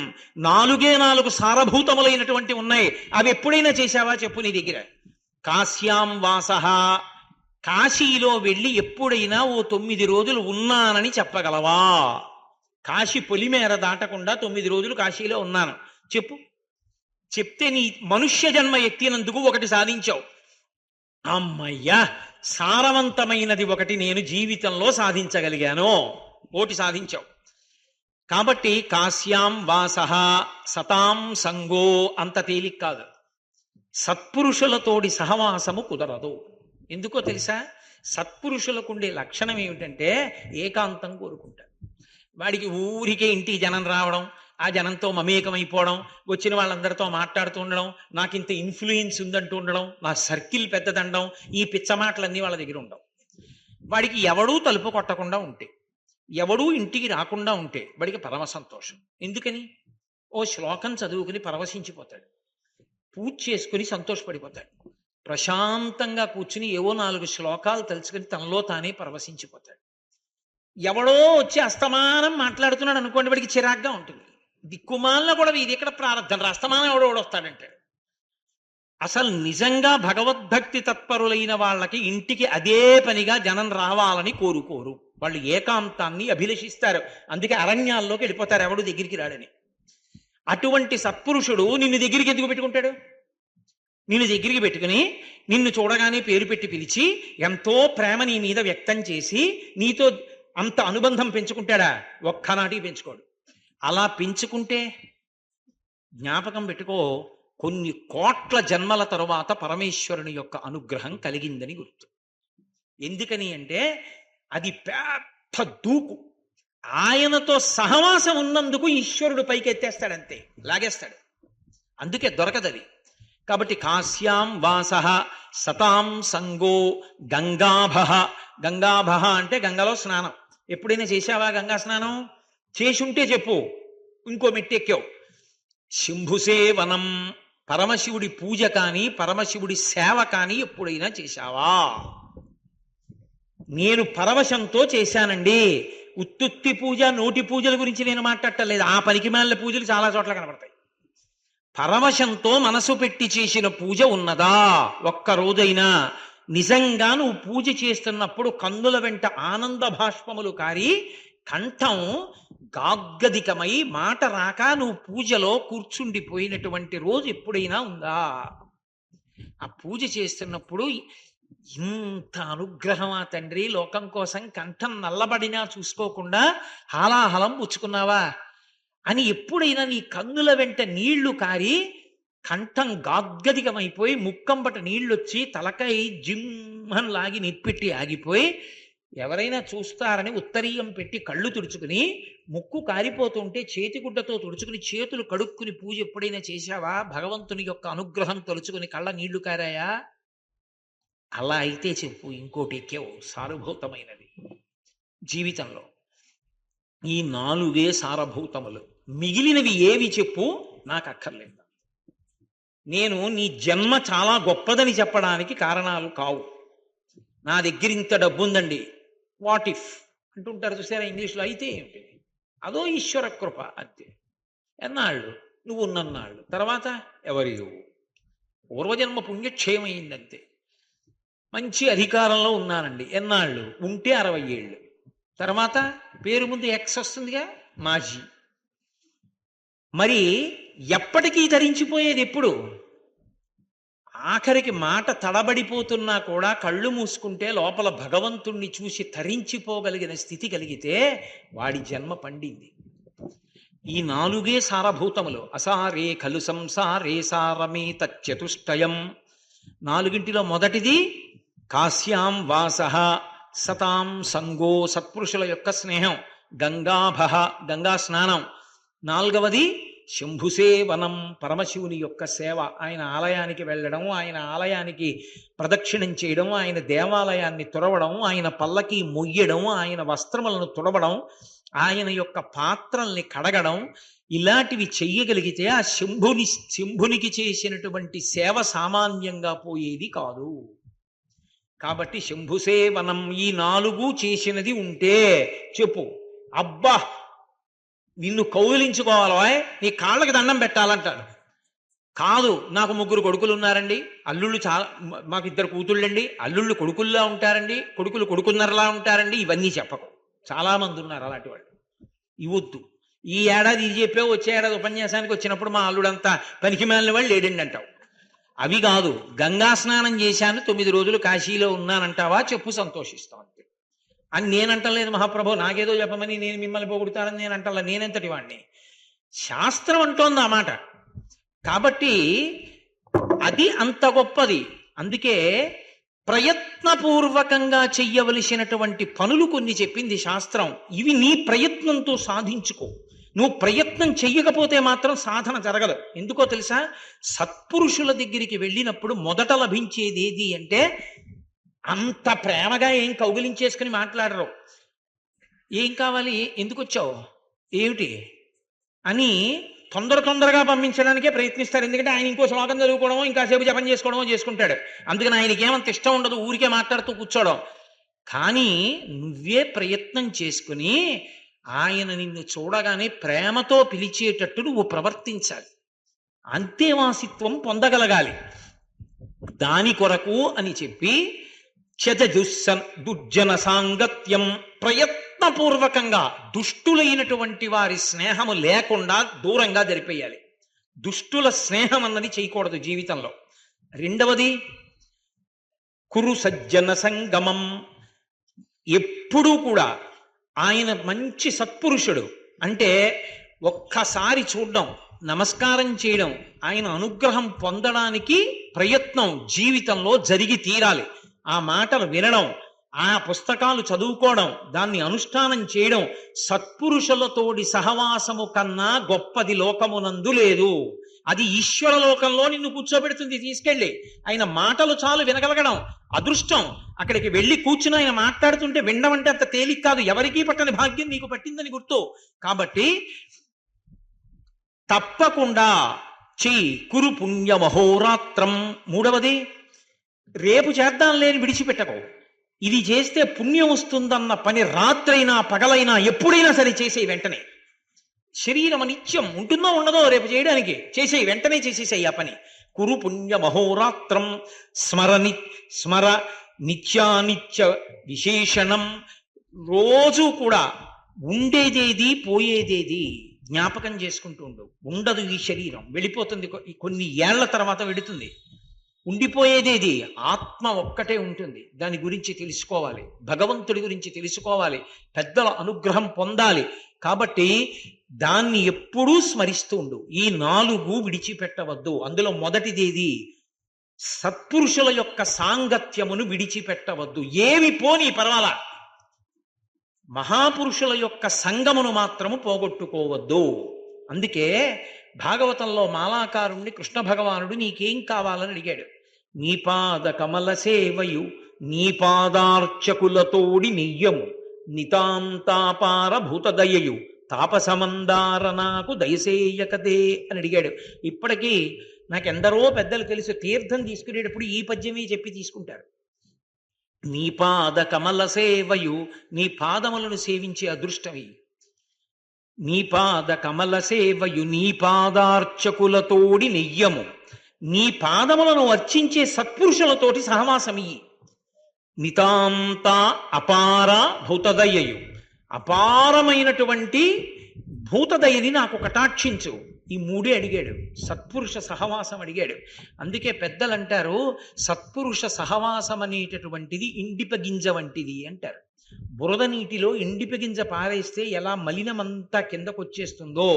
4 సారభూతములైనటువంటి ఉన్నాయి. అవి ఎప్పుడైనా చేశావా చెప్పు నీ దగ్గర. కాశ్యాం వాసః, కాశీలో వెళ్ళి ఎప్పుడైనా ఓ 9 రోజులు ఉన్నానని చెప్పగలవా? కాశీ పొలిమేర దాటకుండా 9 రోజులు కాశీలో ఉన్నాను చెప్పు. చెప్తే నీ మనుష్య జన్మ ఎత్తినందుకు 1 సాధించావు. అమ్మయ్యా, సారవంతమైనది 1 నేను జీవితంలో సాధించగలిగాను, 1 సాధించావు. కాబట్టి కాశ్యాం వాసః సతాం సంగో అంత తేలిక కాదు. సత్పురుషులతోడి సహవాసము కుదరదు. ఎందుకో తెలుసా? సత్పురుషులకుండే లక్షణం ఏమిటంటే ఏకాంతం కోరుకుంటారు. వాడికి ఊరికే ఇంటికి జనం రావడం, ఆ జనంతో మమేకమైపోవడం, వచ్చిన వాళ్ళందరితో మాట్లాడుతూ ఉండడం, నాకు ఇంత ఇన్ఫ్లుయెన్స్ ఉందంటూ ఉండడం, నా సర్కిల్ పెద్దదండం, ఈ పిచ్చ మాటలన్నీ వాళ్ళ దగ్గర ఉండవు. వాడికి ఎవడూ తలుపు కొట్టకుండా ఉంటే, ఎవడూ ఇంటికి రాకుండా ఉంటే వాడికి పరమ సంతోషం. ఎందుకని? ఓ శ్లోకం చదువుకుని పరవశించిపోతాడు, పూజ చేసుకుని సంతోషపడిపోతాడు, ప్రశాంతంగా కూర్చుని ఏవో 4 శ్లోకాలు తలుచుకుని తనలో తానే పరవశించిపోతాడు. ఎవడో వచ్చి అస్తమానం మాట్లాడుతున్నాడు అనుకోండి, వాడికి చిరాగ్గా ఉంటుంది. దిక్కుమాలిన కూడా ఇది ఎక్కడ ప్రారంధం, అస్తమానం ఎవడోడు వస్తాడంటాడు. అసలు నిజంగా భగవద్భక్తి తత్పరులైన వాళ్ళకి ఇంటికి అదే పనిగా జనం రావాలని కోరుకోరు. వాళ్ళు ఏకాంతాన్ని అభిలషిస్తారు. అందుకే అరణ్యాల్లోకి వెళ్ళిపోతారు, ఎవడు దగ్గరికి రాడని. అటువంటి సత్పురుషుడు నిన్ను దగ్గరికి ఎందుకు పెట్టుకుంటాడు? నిన్ను దగ్గరికి పెట్టుకుని నిన్ను చూడగానే పేరు పెట్టి పిలిచి ఎంతో ప్రేమ నీ మీద వ్యక్తం చేసి నీతో అంత అనుబంధం పెంచుకుంటాడా? ఒక్కనాటికి పెంచుకోడు. అలా పెంచుకుంటే జ్ఞాపకం పెట్టుకో, కొన్ని కోట్ల జన్మల తరువాత పరమేశ్వరుని యొక్క అనుగ్రహం కలిగిందని గుర్తు. ఎందుకని అంటే అది పెద్ద దూకు. ఆయనతో సహవాసం ఉన్నందుకు ఈశ్వరుడు పైకి ఎత్తేస్తాడంతే, లాగేస్తాడు. అందుకే దొరకదది. కాబట్టి కాశ్యాం వాసః సతాం సంగో గంగాభః. గంగాభః అంటే గంగలో స్నానం. ఎప్పుడైనా చేశావా గంగా స్నానం? చేసుంటే చెప్పు, ఇంకో మెట్టెక్కావు. శంభుసేవనం, పరమశివుడి పూజ కానీ పరమశివుడి సేవ కానీ ఎప్పుడైనా చేశావా? నేను పరవశంతో చేశానండి. ఉత్తుత్తి పూజ, నోటి పూజల గురించి నేను మాట్లాడటలేదు. ఆ పనికిమాలిన పూజలు చాలా చోట్ల కనబడతాయి. పరవశంతో మనసు పెట్టి చేసిన పూజ ఉన్నదా? ఒక్క రోజైనా నిజంగా నువ్వు పూజ చేస్తున్నప్పుడు కన్నుల వెంట ఆనంద భాష్పములు కారి కంఠం గాగ్గదికమై మాట రాక నువ్వు పూజలో కూర్చుండిపోయినటువంటి రోజు ఎప్పుడైనా ఉందా? ఆ పూజ చేస్తున్నప్పుడు ఇంత అనుగ్రహమా తండ్రి, లోకం కోసం కంఠం నల్లబడినా చూసుకోకుండా హాలాహలం పుచ్చుకున్నావా అని ఎప్పుడైనా నీ కన్నుల వెంట నీళ్లు కారి కంఠం గాగ్గదికమైపోయి ముక్కంబట నీళ్ళొచ్చి తలకాయ జిమ్మని లాగి నిప్పెట్టి ఆగిపోయి ఎవరైనా చూస్తారని ఉత్తరీయం పెట్టి కళ్ళు తుడుచుకుని, ముక్కు కారిపోతుంటే చేతిగుడ్డతో తుడుచుకుని చేతులు కడుక్కుని పూజ ఎప్పుడైనా చేశావా? భగవంతుని యొక్క అనుగ్రహం తలుచుకుని కళ్ళ నీళ్లు కారాయా? అలా అయితే చెప్పు, ఇంకోటి ఎక్కేవు సారభూతమైనది జీవితంలో. ఈ 4 సారభూతములు. మిగిలినవి ఏవి చెప్పు, నాకు అక్కర్లేదు. నేను నీ జన్మ చాలా గొప్పదని చెప్పడానికి కారణాలు కావు. నా దగ్గర ఇంత డబ్బు ఉందండి, వాట్ ఇఫ్ అంటుంటారు చూసారా ఇంగ్లీష్లో, అయితే ఏమిటి, అదో ఈశ్వర కృప అంతే. ఎన్నాళ్ళు నువ్వు ఉన్నన్నాళ్ళు, తర్వాత ఎవరి పూర్వజన్మ పుణ్యక్షయమైందంతే. మంచి అధికారంలో ఉన్నానండి, ఎన్నాళ్ళు ఉంటే 60 ఏళ్ళు, తర్వాత పేరు ముందు ఎక్స్ వస్తుందిగా, మాజీ. మరి ఎప్పటికీ ధరించిపోయేది ఎప్పుడు? ఆఖరికి మాట తడబడిపోతున్నా కూడా కళ్ళు మూసుకుంటే లోపల భగవంతుణ్ణి చూసి తరించిపోగలిగిన స్థితి కలిగితే వాడి జన్మ పండింది. ఈ 4 సారభూతములు. అసారే ఖలు సంసారే సారమే తచ్చతుష్టయం. 4 మొదటిది కాశ్యాం వాసః సతాం సంగో, సత్పురుషుల యొక్క స్నేహం, గంగాభః గంగా స్నానం. 4వది శంభుసేవనం, పరమశివుని యొక్క సేవ. ఆయన ఆలయానికి వెళ్ళడం, ఆయన ఆలయానికి ప్రదక్షిణం చేయడం, ఆయన దేవాలయాన్ని తుడవడం, ఆయన పల్లకి మొయ్యడం, ఆయన వస్త్రములను తుడవడం, ఆయన యొక్క పాత్రల్ని కడగడం, ఇలాంటివి చెయ్యగలిగితే ఆ శంభునికి చేసినటువంటి సేవ సామాన్యంగా పోయేది కాదు. కాబట్టి శంభుసేవనం ఈ 4 చేసినది ఉంటే చెప్పు. అబ్బా నిన్ను కౌగిలించుకోవాలో, నీ కాళ్ళకి దండం పెట్టాలంటాడు. కాదు, నాకు 3 కొడుకులు ఉన్నారండి, అల్లుళ్ళు మాకు 2 కూతుళ్ళండి, అల్లుళ్ళు కొడుకుల్లా ఉంటారండి, కొడుకులు కొడుకున్నరలా ఉంటారండి, ఇవన్నీ చెప్పకు. చాలా మంది ఉన్నారు అలాంటి వాళ్ళు. ఇవద్దు. ఈ ఏడాది ఇది చెప్పావు, వచ్చే ఏడాది ఉపన్యాసానికి వచ్చినప్పుడు మా అల్లుడంతా పనికి మాలిన వాళ్ళు లేడండి అంటావు. అవి కాదు. గంగా స్నానం చేశాను, 9 రోజులు కాశీలో ఉన్నానంటావా చెప్పు, సంతోషిస్తాం అంతే. అని నేనంటలేదు మహాప్రభు, నాకేదో చెప్పమని నేను మిమ్మల్ని పోగొడతానని నేను అంటలా. నేనెంతటి వాడిని? శాస్త్రం అంటోంది ఆ మాట. కాబట్టి అది అంత గొప్పది. అందుకే ప్రయత్నపూర్వకంగా చెయ్యవలసినటువంటి పనులు కొన్ని చెప్పింది శాస్త్రం. ఇవి నీ ప్రయత్నంతో సాధించుకో. నువ్వు ప్రయత్నం చెయ్యకపోతే మాత్రం సాధన జరగదు. ఎందుకో తెలుసా? సత్పురుషుల దగ్గరికి వెళ్ళినప్పుడు మొదట లభించేది ఏది అంటే, అంత ప్రేమగా ఏం కౌగిలించేసుకుని మాట్లాడరు. ఏం కావాలి, ఎందుకు వచ్చావు, ఏమిటి అని తొందరగా పంపించడానికే ప్రయత్నిస్తారు. ఎందుకంటే ఆయన ఇంకో శ్లోకం చదువుకోవడమో ఇంకాసేపు జపం చేసుకోవడమో చేసుకుంటాడు. అందుకని ఆయనకి ఏమంత ఇష్టం ఉండదు ఊరికే మాట్లాడుతూ కూర్చోవడం. కానీ నువ్వే ప్రయత్నం చేసుకుని ఆయన నిన్ను చూడగానే ప్రేమతో పిలిచేటట్టు నువ్వు ప్రవర్తించాలి. అంతేవాసిత్వం పొందగలగాలి. దాని కొరకు అని చెప్పి దుర్జన సాంగత్యం, ప్రయత్నపూర్వకంగా దుష్టులైనటువంటి వారి స్నేహము లేకుండా దూరంగా జరిపేయాలి. దుష్టుల స్నేహం అన్నది చేయకూడదు జీవితంలో. 2వది కురు సజ్జన సంగమం. ఎప్పుడూ కూడా ఆయన మంచి సత్పురుషుడు అంటే ఒక్కసారి చూడడం, నమస్కారం చేయడం, ఆయన అనుగ్రహం పొందడానికి ప్రయత్నం జీవితంలో జరిగి తీరాలి. ఆ మాటలు వినడం, ఆ పుస్తకాలు చదువుకోవడం, దాన్ని అనుష్ఠానం చేయడం, సత్పురుషులతోటి సహవాసము కన్నా గొప్పది లోకమునందు లేదు. అది ఈశ్వర లోకంలో నిన్ను కూర్చోబెడుతుంది తీసుకెళ్ళి. ఆయన మాటలు చాలు వినగలగడం అదృష్టం. అక్కడికి వెళ్ళి కూర్చుని ఆయన మాట్లాడుతుంటే వినడం అంటే అంత తేలిక కాదు. ఎవరికీ పట్టని భాగ్యం నీకు పట్టిందని గుర్తు. కాబట్టి తప్పకుండా చెయ్యి. కురు పుణ్య మహోరాత్రం. 3వది రేపు చేద్దాం లేని విడిచిపెట్టకు. ఇది చేస్తే పుణ్యం వస్తుందన్న పని రాత్రైనా పగలైనా ఎప్పుడైనా సరే చేసే వెంటనే. శరీరం నిత్యం ఉంటుందో ఉండదో రేపు చేయడానికి, చేసే వెంటనే చేసేసాయి ఆ పని. కురు పుణ్య మహోరాత్రం స్మర నిత్యానిత్య విశేషణం. రోజు కూడా ఉండేదేది పోయేదేది జ్ఞాపకం చేసుకుంటూ ఉండదు. ఈ శరీరం వెళ్ళిపోతుంది, కొన్ని ఏళ్ల తర్వాత వెళుతుంది. ఉండిపోయేదేది ఆత్మ ఒక్కటే ఉంటుంది. దాని గురించి తెలుసుకోవాలి, భగవంతుడి గురించి తెలుసుకోవాలి, పెద్దల అనుగ్రహం పొందాలి. కాబట్టి దాన్ని ఎప్పుడూ స్మరిస్తూ ఉండు. ఈ 4 విడిచిపెట్టవద్దు. అందులో మొదటిదేది సత్పురుషుల యొక్క సాంగత్యమును విడిచిపెట్టవద్దు. ఏవి పోని పర్వాలా, మహాపురుషుల యొక్క సంగమును మాత్రము పోగొట్టుకోవద్దు. అందుకే భాగవతంలో మాలాకారుణ్ణి కృష్ణ భగవానుడు నీకేం కావాలని అడిగాడు. నీ పాద కమల సేవయు నీ పాదార్చకులతోడి నియ్యము నితాంతాపార భూతదయయు తాపసమందార నాకు దయసేయకదే అని అడిగాడు. ఇప్పటికీ నాకెందరో పెద్దలు తెలుసు, తీర్థం తీసుకునేటప్పుడు ఈ పద్యమే చెప్పి తీసుకుంటారు. నీ పాద కమల సేవయు నీ పాదములను సేవించే అదృష్టమి. నీ పాద కమల సేవయు నీ పాదార్చకులతోడి నెయ్యము నీ పాదములను అర్చించే సత్పురుషులతోటి సహవాసమియ్యి. నితాంత అపార భూతదయయు అపారమైనటువంటి భూతదయని నాకు కటాక్షించు. ఈ మూడే అడిగాడు. సత్పురుష సహవాసం అడిగాడు. అందుకే పెద్దలు అంటారు, సత్పురుష సహవాసం అనేటటువంటిది ఇండిప గింజ వంటిది అంటారు. బురద నీటిలో ఇండిప గింజ పారేస్తే ఎలా మలినమంతా కిందకు వచ్చేస్తుందో,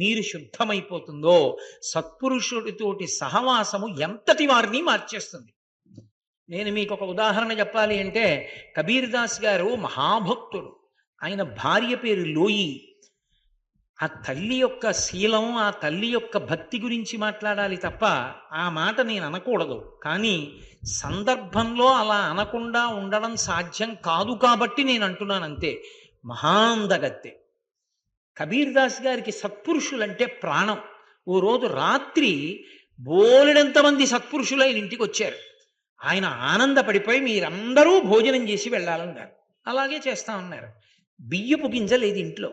నీరు శుద్ధమైపోతుందో, సత్పురుషుడితోటి సహవాసము ఎంతటి వారిని మార్చేస్తుంది. నేను మీకు ఒక ఉదాహరణ చెప్పాలి అంటే, కబీర్ దాస్ గారు మహాభక్తుడు. ఆయన భార్య పేరు లోయి. ఆ తల్లి యొక్క శీలం, ఆ తల్లి యొక్క భక్తి గురించి మాట్లాడాలి తప్ప ఆ మాట నేను అనకూడదు. కానీ సందర్భంలో అలా అనకుండా ఉండడం సాధ్యం కాదు కాబట్టి నేను అంటున్నాను అంతే. మహాందగత్తె కబీర్ దాస్ గారికి సత్పురుషులంటే ప్రాణం. ఓ రోజు రాత్రి బోలెడంతమంది సత్పురుషులు ఆయన ఇంటికి వచ్చారు. ఆయన ఆనందపడిపోయి మీరందరూ భోజనం చేసి వెళ్ళాలన్నారు. అలాగే చేస్తా ఉన్నారు. బియ్యపు గింజ లేదు ఇంట్లో.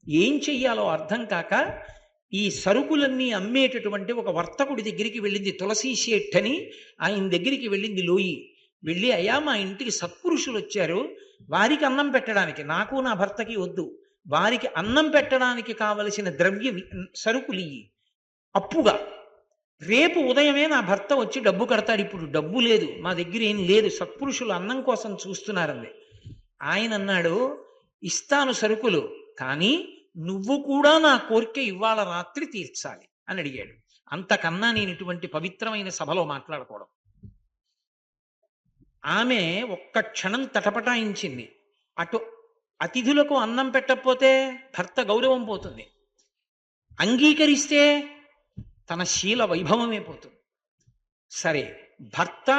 ఏం చెయ్యాలో అర్థం కాక ఈ సరుకులన్నీ అమ్మేటటువంటి ఒక వర్తకుడి దగ్గరికి వెళ్ళింది. తులసీ శేఠ్ అని ఆయన దగ్గరికి వెళ్ళింది లోయి. వెళ్ళి, అయ్యా మా ఇంటికి సత్పురుషులు వచ్చారు, వారికి అన్నం పెట్టడానికి, నాకు నా భర్తకి వద్దు, వారికి అన్నం పెట్టడానికి కావలసిన ద్రవ్యం సరుకులు ఇయ్యి అప్పుగా. రేపు ఉదయమే నా భర్త వచ్చి డబ్బు కడతాడు. ఇప్పుడు డబ్బు లేదు, మా దగ్గర ఏం లేదు, సత్పురుషులు అన్నం కోసం చూస్తున్నారండి. ఆయన అన్నాడు, ఇస్తాను సరుకులు, కానీ నువ్వు కూడా నా కోరిక ఇవాళ రాత్రి తీర్చాలి అని అడిగాడు. అంతకన్నా నేను ఇటువంటి పవిత్రమైన సభలో మాట్లాడకూడదు. ఆమె ఒక్క క్షణం తటపటాయించింది. అటు అతిథులకు అన్నం పెట్టకపోతే భర్త గౌరవం పోతుంది, అంగీకరిస్తే తన శీల వైభవమే పోతుంది. సరే, భర్త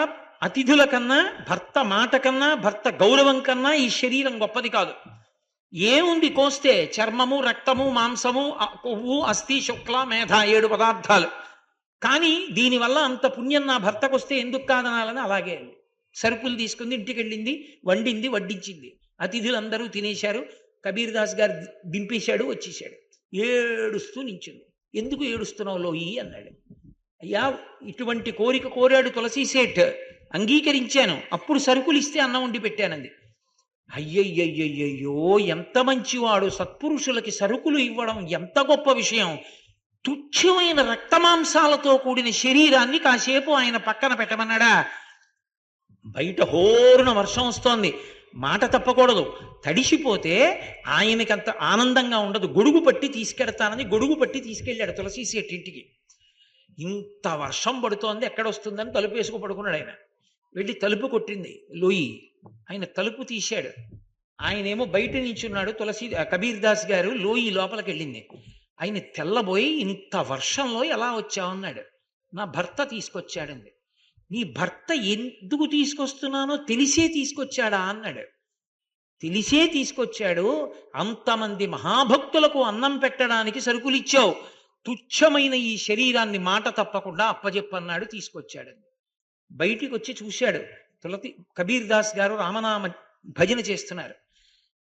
అతిథుల కన్నా, భర్త మాట కన్నా, భర్త గౌరవం కన్నా ఈ శరీరం గొప్పది కాదు. ఏముంది కోస్తే? చర్మము, రక్తము, మాంసము, కొవ్వు, అస్థి, శుక్ల, మేధ, 7 పదార్థాలు. కానీ దీనివల్ల అంత పుణ్యం నా భర్తకు వస్తే ఎందుకు కాదనాలని అలాగే సరుకులు తీసుకుంది, ఇంటికి వెళ్ళింది, వండింది, వడ్డించింది. అతిథులందరూ తినేశారు. కబీర్ దాస్ గారు దింపేశాడు, వచ్చేసాడు. ఏడుస్తూ నించుంది. ఎందుకు ఏడుస్తున్నావు లోయి అన్నాడు. అయ్యా, ఇటువంటి కోరిక కోరాడు తులసీ సేఠ్, అంగీకరించాను, అప్పుడు సరుకులు ఇస్తే అన్నం వండి పెట్టానంది. అయ్యయ్యయ్యయ్యో, ఎంత మంచివాడు, సత్పురుషులకి సరుకులు ఇవ్వడం ఎంత గొప్ప విషయం. తుచ్చమైన రక్తమాంసాలతో కూడిన శరీరాన్ని కాసేపు ఆయన పక్కన పెట్టమన్నాడా? బయట హోరున వర్షం వస్తోంది, మాట తప్పకూడదు. తడిసిపోతే ఆయనకంత ఆనందంగా ఉండదు. గొడుగు పట్టి తీసుకెడతానని గొడుగు పట్టి తీసుకెళ్ళాడు తులసీ సేట్ ఇంటికి. ఇంత వర్షం పడుతోంది, ఎక్కడొస్తుందని తలుపు వేసుకు పడుకున్నాడు ఆయన. వెళ్ళి తలుపు కొట్టింది లోయి. ఆయన తలుపు తీశాడు. ఆయనేమో బయట నించున్నాడు. కబీర్ దాస్ గారు లోయి లోపలికి వెళ్ళింది. ఆయన తెల్లబోయి, ఇంత వర్షంలో ఎలా వచ్చావన్నాడు. నా భర్త తీసుకొచ్చాడండి. నీ భర్త ఎందుకు తీసుకొస్తున్నానో తెలిసే తీసుకొచ్చాడా అన్నాడు. తెలిసే తీసుకొచ్చాడు. అంతమంది మహాభక్తులకు అన్నం పెట్టడానికి సరుకులు ఇచ్చావు, తుచ్చమైన ఈ శరీరాన్ని మాట తప్పకుండా అప్పజెప్పన్నాడు, తీసుకొచ్చాడండి. బయటికి వచ్చి చూశాడు. కబీర్ దాస్ గారు రామనామ భజన చేస్తున్నారు.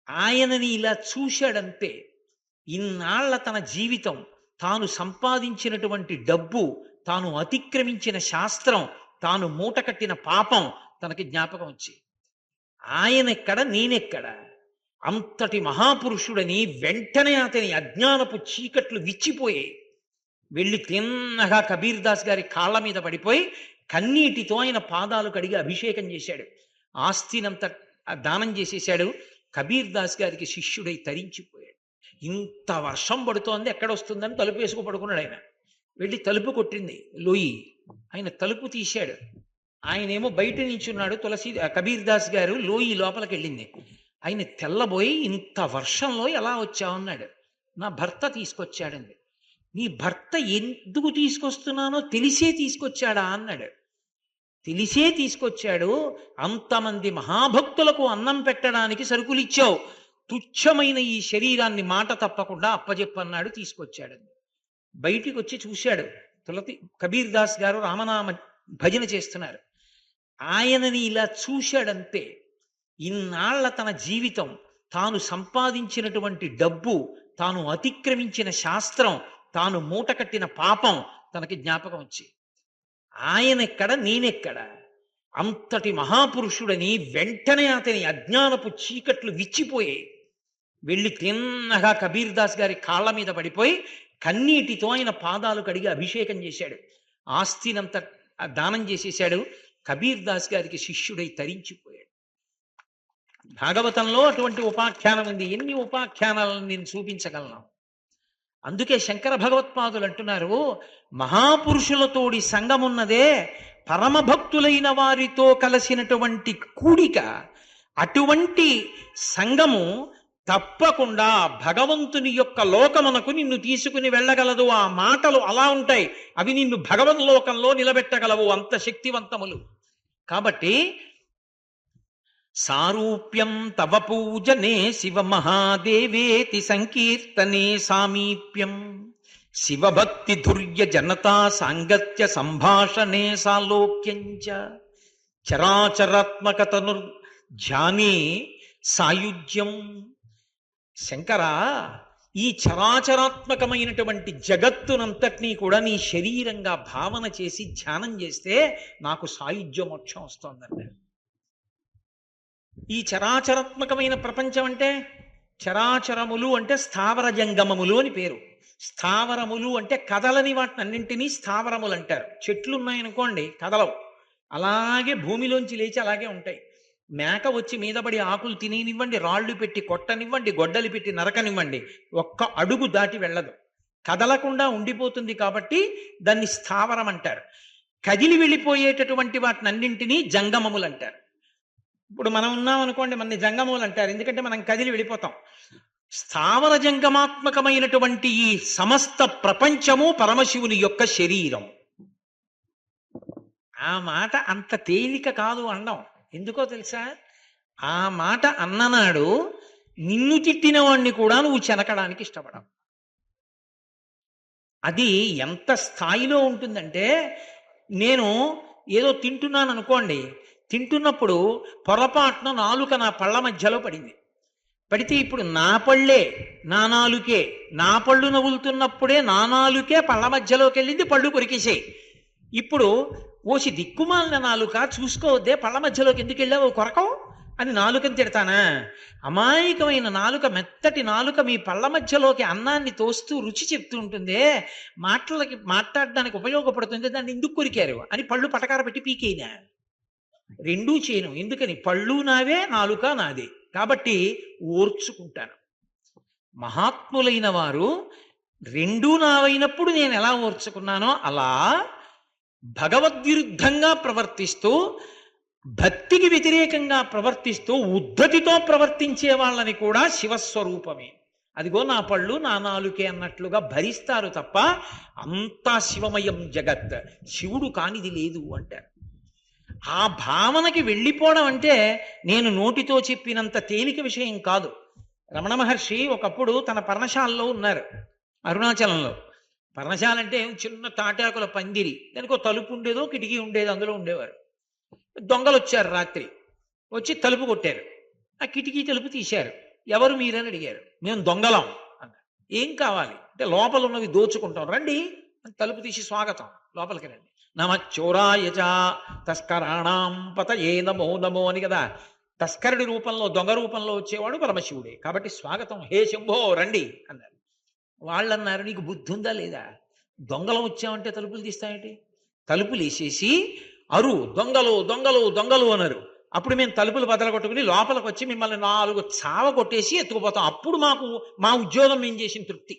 ఆయనని ఇలా చూశాడంతే. ఇన్నాళ్ల తన జీవితం, తాను సంపాదించినటువంటి డబ్బు, తాను అతిక్రమించిన శాస్త్రం, తాను మూట కట్టిన పాపం తనకి జ్ఞాపకం వచ్చి, ఆయనెక్కడ నేనెక్కడ, అంతటి మహాపురుషుడని వెంటనే అతని అజ్ఞానపు చీకట్లు విచ్చిపోయాయి. వెళ్ళి తిన్నగా కబీర్ దాస్ గారి కాళ్ళ మీద పడిపోయి కన్నీటితో ఆయన పాదాలు కడిగి అభిషేకం చేశాడు. ఆస్తినంత దానం చేసేశాడు. కబీర్ దాస్ గారికి శిష్యుడై తరించిపోయాడు. ఇంత వర్షం పడుతోంది, ఎక్కడొస్తుందని తలుపు వేసుకు పడుకున్నాడు ఆయన. వెళ్ళి తలుపు కొట్టింది లోయి. ఆయన తలుపు తీశాడు. ఆయనేమో బయట నించున్నాడు. కబీర్ దాస్ గారు లోయి లోపలికి వెళ్ళింది. ఆయన తెల్లబోయి, ఇంత వర్షంలో ఎలా వచ్చావు అన్నాడు. నా భర్త తీసుకొచ్చాడండి. నీ భర్త ఎందుకు తీసుకొస్తున్నానో తెలిసే తీసుకొచ్చాడా అన్నాడు. తెలిసే తీసుకొచ్చాడు. అంతమంది మహాభక్తులకు అన్నం పెట్టడానికి సరుకులు ఇచ్చావు, తుచ్చమైన ఈ శరీరాన్ని మాట తప్పకుండా అప్పజెప్పన్నాడు, తీసుకొచ్చాడండి. బయటికి వచ్చి చూశాడు. కబీర్ దాస్ గారు రామనామ భజన చేస్తున్నారు. ఆయనని ఇలా చూశాడంతే. ఇన్నాళ్ల తన జీవితం, తాను సంపాదించినటువంటి డబ్బు, తాను అతిక్రమించిన శాస్త్రం, తాను మూటకట్టిన పాపం తనకి జ్ఞాపకం వచ్చి, ఆయనెక్కడ నేనెక్కడ, అంతటి మహాపురుషుడని వెంటనే అతని అజ్ఞానపు చీకట్లు విచ్చిపోయాయి. వెళ్ళి తిన్నగా కబీర్ దాస్ గారి కాళ్ళ మీద పడిపోయి కన్నీటితో ఆయన పాదాలు కడిగి అభిషేకం చేశాడు. ఆస్తినంత దానం చేసేశాడు. కబీర్ దాస్ గారికి శిష్యుడై తరించిపోయాడు. భాగవతంలో అటువంటి ఉపాఖ్యానం ఉంది. ఎన్ని ఉపాఖ్యానాలను నేను చూపించగలను. అందుకే శంకర భగవత్పాదులు అంటున్నారు, మహాపురుషులతోడి సంగమున్నదే పరమభక్తులైన వారితో కలిసినటువంటి కూడిక. అటువంటి సంగము తప్పకుండా భగవంతుని యొక్క లోకమునకు నిన్ను తీసుకుని వెళ్ళగలదు. ఆ మాటలు అలా ఉంటాయి, అవి నిన్ను భగవద్లోకంలో నిలబెట్టగలవు, అంత శక్తివంతములు. కాబట్టి సారూప్యం తవ పూజనే శివ మహాదేవేతి సంకీర్తనే సామీప్యం శివభక్తి ధుర్య జనతా సాంగత్య సంభాషణే సాలోక్యంచ చరాచరాత్మకతను ధ్యానే సాయుజ్యం. శంకర, ఈ చరాచరాత్మకమైనటువంటి జగత్తునంతటినీ కూడా నీ శరీరంగా భావన చేసి ధ్యానం చేస్తే నాకు సాయుధ్య మోక్షం వస్తుందండి. ఈ చరాచరాత్మకమైన ప్రపంచం అంటే, చరాచరములు అంటే స్థావర జంగమములు అని పేరు. స్థావరములు అంటే కదలని వాటిని అన్నింటినీ స్థావరములు అంటారు. చెట్లు ఉన్నాయనుకోండి కదలవు, అలాగే భూమిలోంచి లేచి అలాగే ఉంటాయి. మేక వచ్చి మీదపడి ఆకులు తిననివ్వండి, రాళ్ళు పెట్టి కొట్టనివ్వండి, గొడ్డలి పెట్టి నరకనివ్వండి, ఒక్క అడుగు దాటి వెళ్ళదు, కదలకుండా ఉండిపోతుంది. కాబట్టి దాన్ని స్థావరం అంటారు. కదిలి వెళ్ళిపోయేటటువంటి వాటిని అన్నింటినీ జంగమములు అంటారు. ఇప్పుడు మనం ఉన్నాం అనుకోండి, మన జంగమములు అంటారు, ఎందుకంటే మనం కదిలి వెళ్ళిపోతాం. స్థావర జంగమాత్మకమైనటువంటి ఈ సమస్త ప్రపంచము పరమశివుని యొక్క శరీరం. ఆ మాట అంత తేలిక కాదు అనడం. ఎందుకో తెలుసా? ఆ మాట అన్ననాడు నిన్ను తిట్టిన వాణ్ణి కూడా నువ్వు చెనకడానికి ఇష్టపడవు. అది ఎంత స్థాయిలో ఉంటుందంటే, నేను ఏదో తింటున్నాను అనుకోండి, తింటున్నప్పుడు పొరపాటున నాలుక నా పళ్ళ మధ్యలో పడితే ఇప్పుడు నా పళ్ళే నా నాలుకే, నా పళ్ళు నవ్వులుతున్నప్పుడే నా నాలుకే పళ్ళ మధ్యలోకి వెళ్ళింది, పళ్ళు కొరికేసాయి. ఇప్పుడు ఓసి దిక్కుమాలిన నాలుక, చూసుకోవద్దే, పళ్ళ మధ్యలోకి ఎందుకు వెళ్ళావు కొరకవు అని నాలుకని తిడతానా? అమాయకమైన నాలుక, మెత్తటి నాలుక మీ పళ్ళ మధ్యలోకి అన్నాన్ని తోస్తూ రుచి చెప్తూ ఉంటుందే, మాట్లాడడానికి ఉపయోగపడుతుంది, దాన్ని ఎందుకు కొరికారు అని పళ్ళు పటకార పెట్టి పీకేనా? రెండూ చేయను. ఎందుకని? పళ్ళు నావే, నాలుక నాదే, కాబట్టి ఓర్చుకుంటాను. మహాత్ములైన వారు రెండూ నావైనప్పుడు నేను ఎలా ఓర్చుకున్నానో అలా భగవద్విరుద్ధంగా ప్రవర్తిస్తూ, భక్తికి వ్యతిరేకంగా ప్రవర్తిస్తూ, ఉద్ధతితో ప్రవర్తించే వాళ్ళని కూడా శివస్వరూపమే, అదిగో నా పళ్ళు నా నాలుకే అన్నట్లుగా భరిస్తారు తప్ప అంతా శివమయం జగత్, శివుడు కానిది లేదు అంటారు. ఆ భావనకి వెళ్ళిపోవడం అంటే నేను నోటితో చెప్పినంత తేలిక విషయం కాదు. రమణ మహర్షి ఒకప్పుడు తన పర్ణశాలలో ఉన్నారు అరుణాచలంలో. పర్ణశాల అంటే చిన్న తాటాకుల పందిరి, దానికి ఒక తలుపు ఉండేదో కిటికీ ఉండేదో, అందులో ఉండేవారు. దొంగలు వచ్చారు రాత్రి, వచ్చి తలుపు కొట్టారు. ఆ కిటికీ తలుపు తీశారు. ఎవరు మీరని అడిగారు. మేము దొంగలం అన్నారు. ఏం కావాలి అంటే, లోపల ఉన్నవి దోచుకుంటాం, రండి అని తలుపు తీసి స్వాగతం, లోపలికి రండి. నమ చోరాయచ తస్కరాణం పతయే నమో నమో అని కదా. తస్కరుడి రూపంలో, దొంగ రూపంలో వచ్చేవాడు పరమశివుడే, కాబట్టి స్వాగతం, హే శంభో రండి అన్నారు. వాళ్ళు అన్నారు, నీకు బుద్ధి ఉందా లేదా? దొంగలం వచ్చామంటే తలుపులు తీస్తామేంటి? తలుపులు వేసేసి అరు దొంగలు దొంగలు దొంగలు అన్నారు. అప్పుడు మేము తలుపులు బదలగొట్టుకుని లోపలికి వచ్చి మిమ్మల్ని 4 చావ కొట్టేసి ఎత్తుకుపోతాం. అప్పుడు మా ఉద్యోగం మేము చేసిన తృప్తి.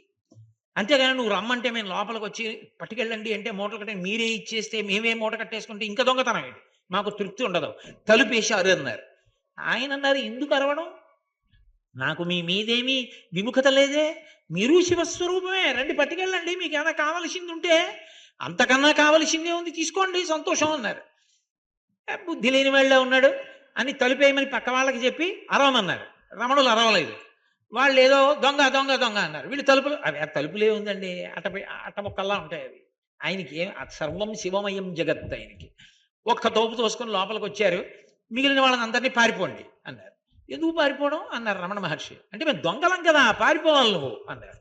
అంతేగాని నువ్వు రమ్మంటే మేము లోపలికి వచ్చి పట్టుకెళ్ళండి అంటే, మూటలు కట్టే మీరే ఇచ్చేస్తే మేమే మూట కట్టేసుకుంటే ఇంకా దొంగతనం ఏంటి, మాకు తృప్తి ఉండదు, తలుపు వేసి అరు అన్నారు. ఆయన అన్నారు, ఎందుకు అరవడం, నాకు మీ మీదేమీ విముఖత లేదే, మీరు శివస్వరూపమే, రండి పట్టుకెళ్ళండి, మీకు ఏమైనా కావలసింది ఉంటే, అంతకన్నా కావలసిందే ఉంది తీసుకోండి, సంతోషం అన్నారు. బుద్ధి లేని వాళ్ళే ఉన్నాడు అని తలుపేయమని పక్క వాళ్ళకి చెప్పి అరవమన్నారు. రమణులు అరవలేదు. వాళ్ళు ఏదో దొంగ దొంగ దొంగ అన్నారు. వీళ్ళు తలుపులు, అవి ఆ తలుపులే ఉందండి, అట్ట ముక్కల్లా ఉంటాయి అవి. ఆయనకి సర్వం శివమయం జగత్. ఆయనకి ఒక్క తోపు తోసుకొని లోపలికి వచ్చారు. మిగిలిన వాళ్ళని అందరినీ పారిపోండి అన్నారు. ఎందుకు పారిపోవడం అన్నారు రమణ మహర్షి. అంటే మేము దొంగలం కదా, పారిపోవాలి నువ్వు అన్నారు.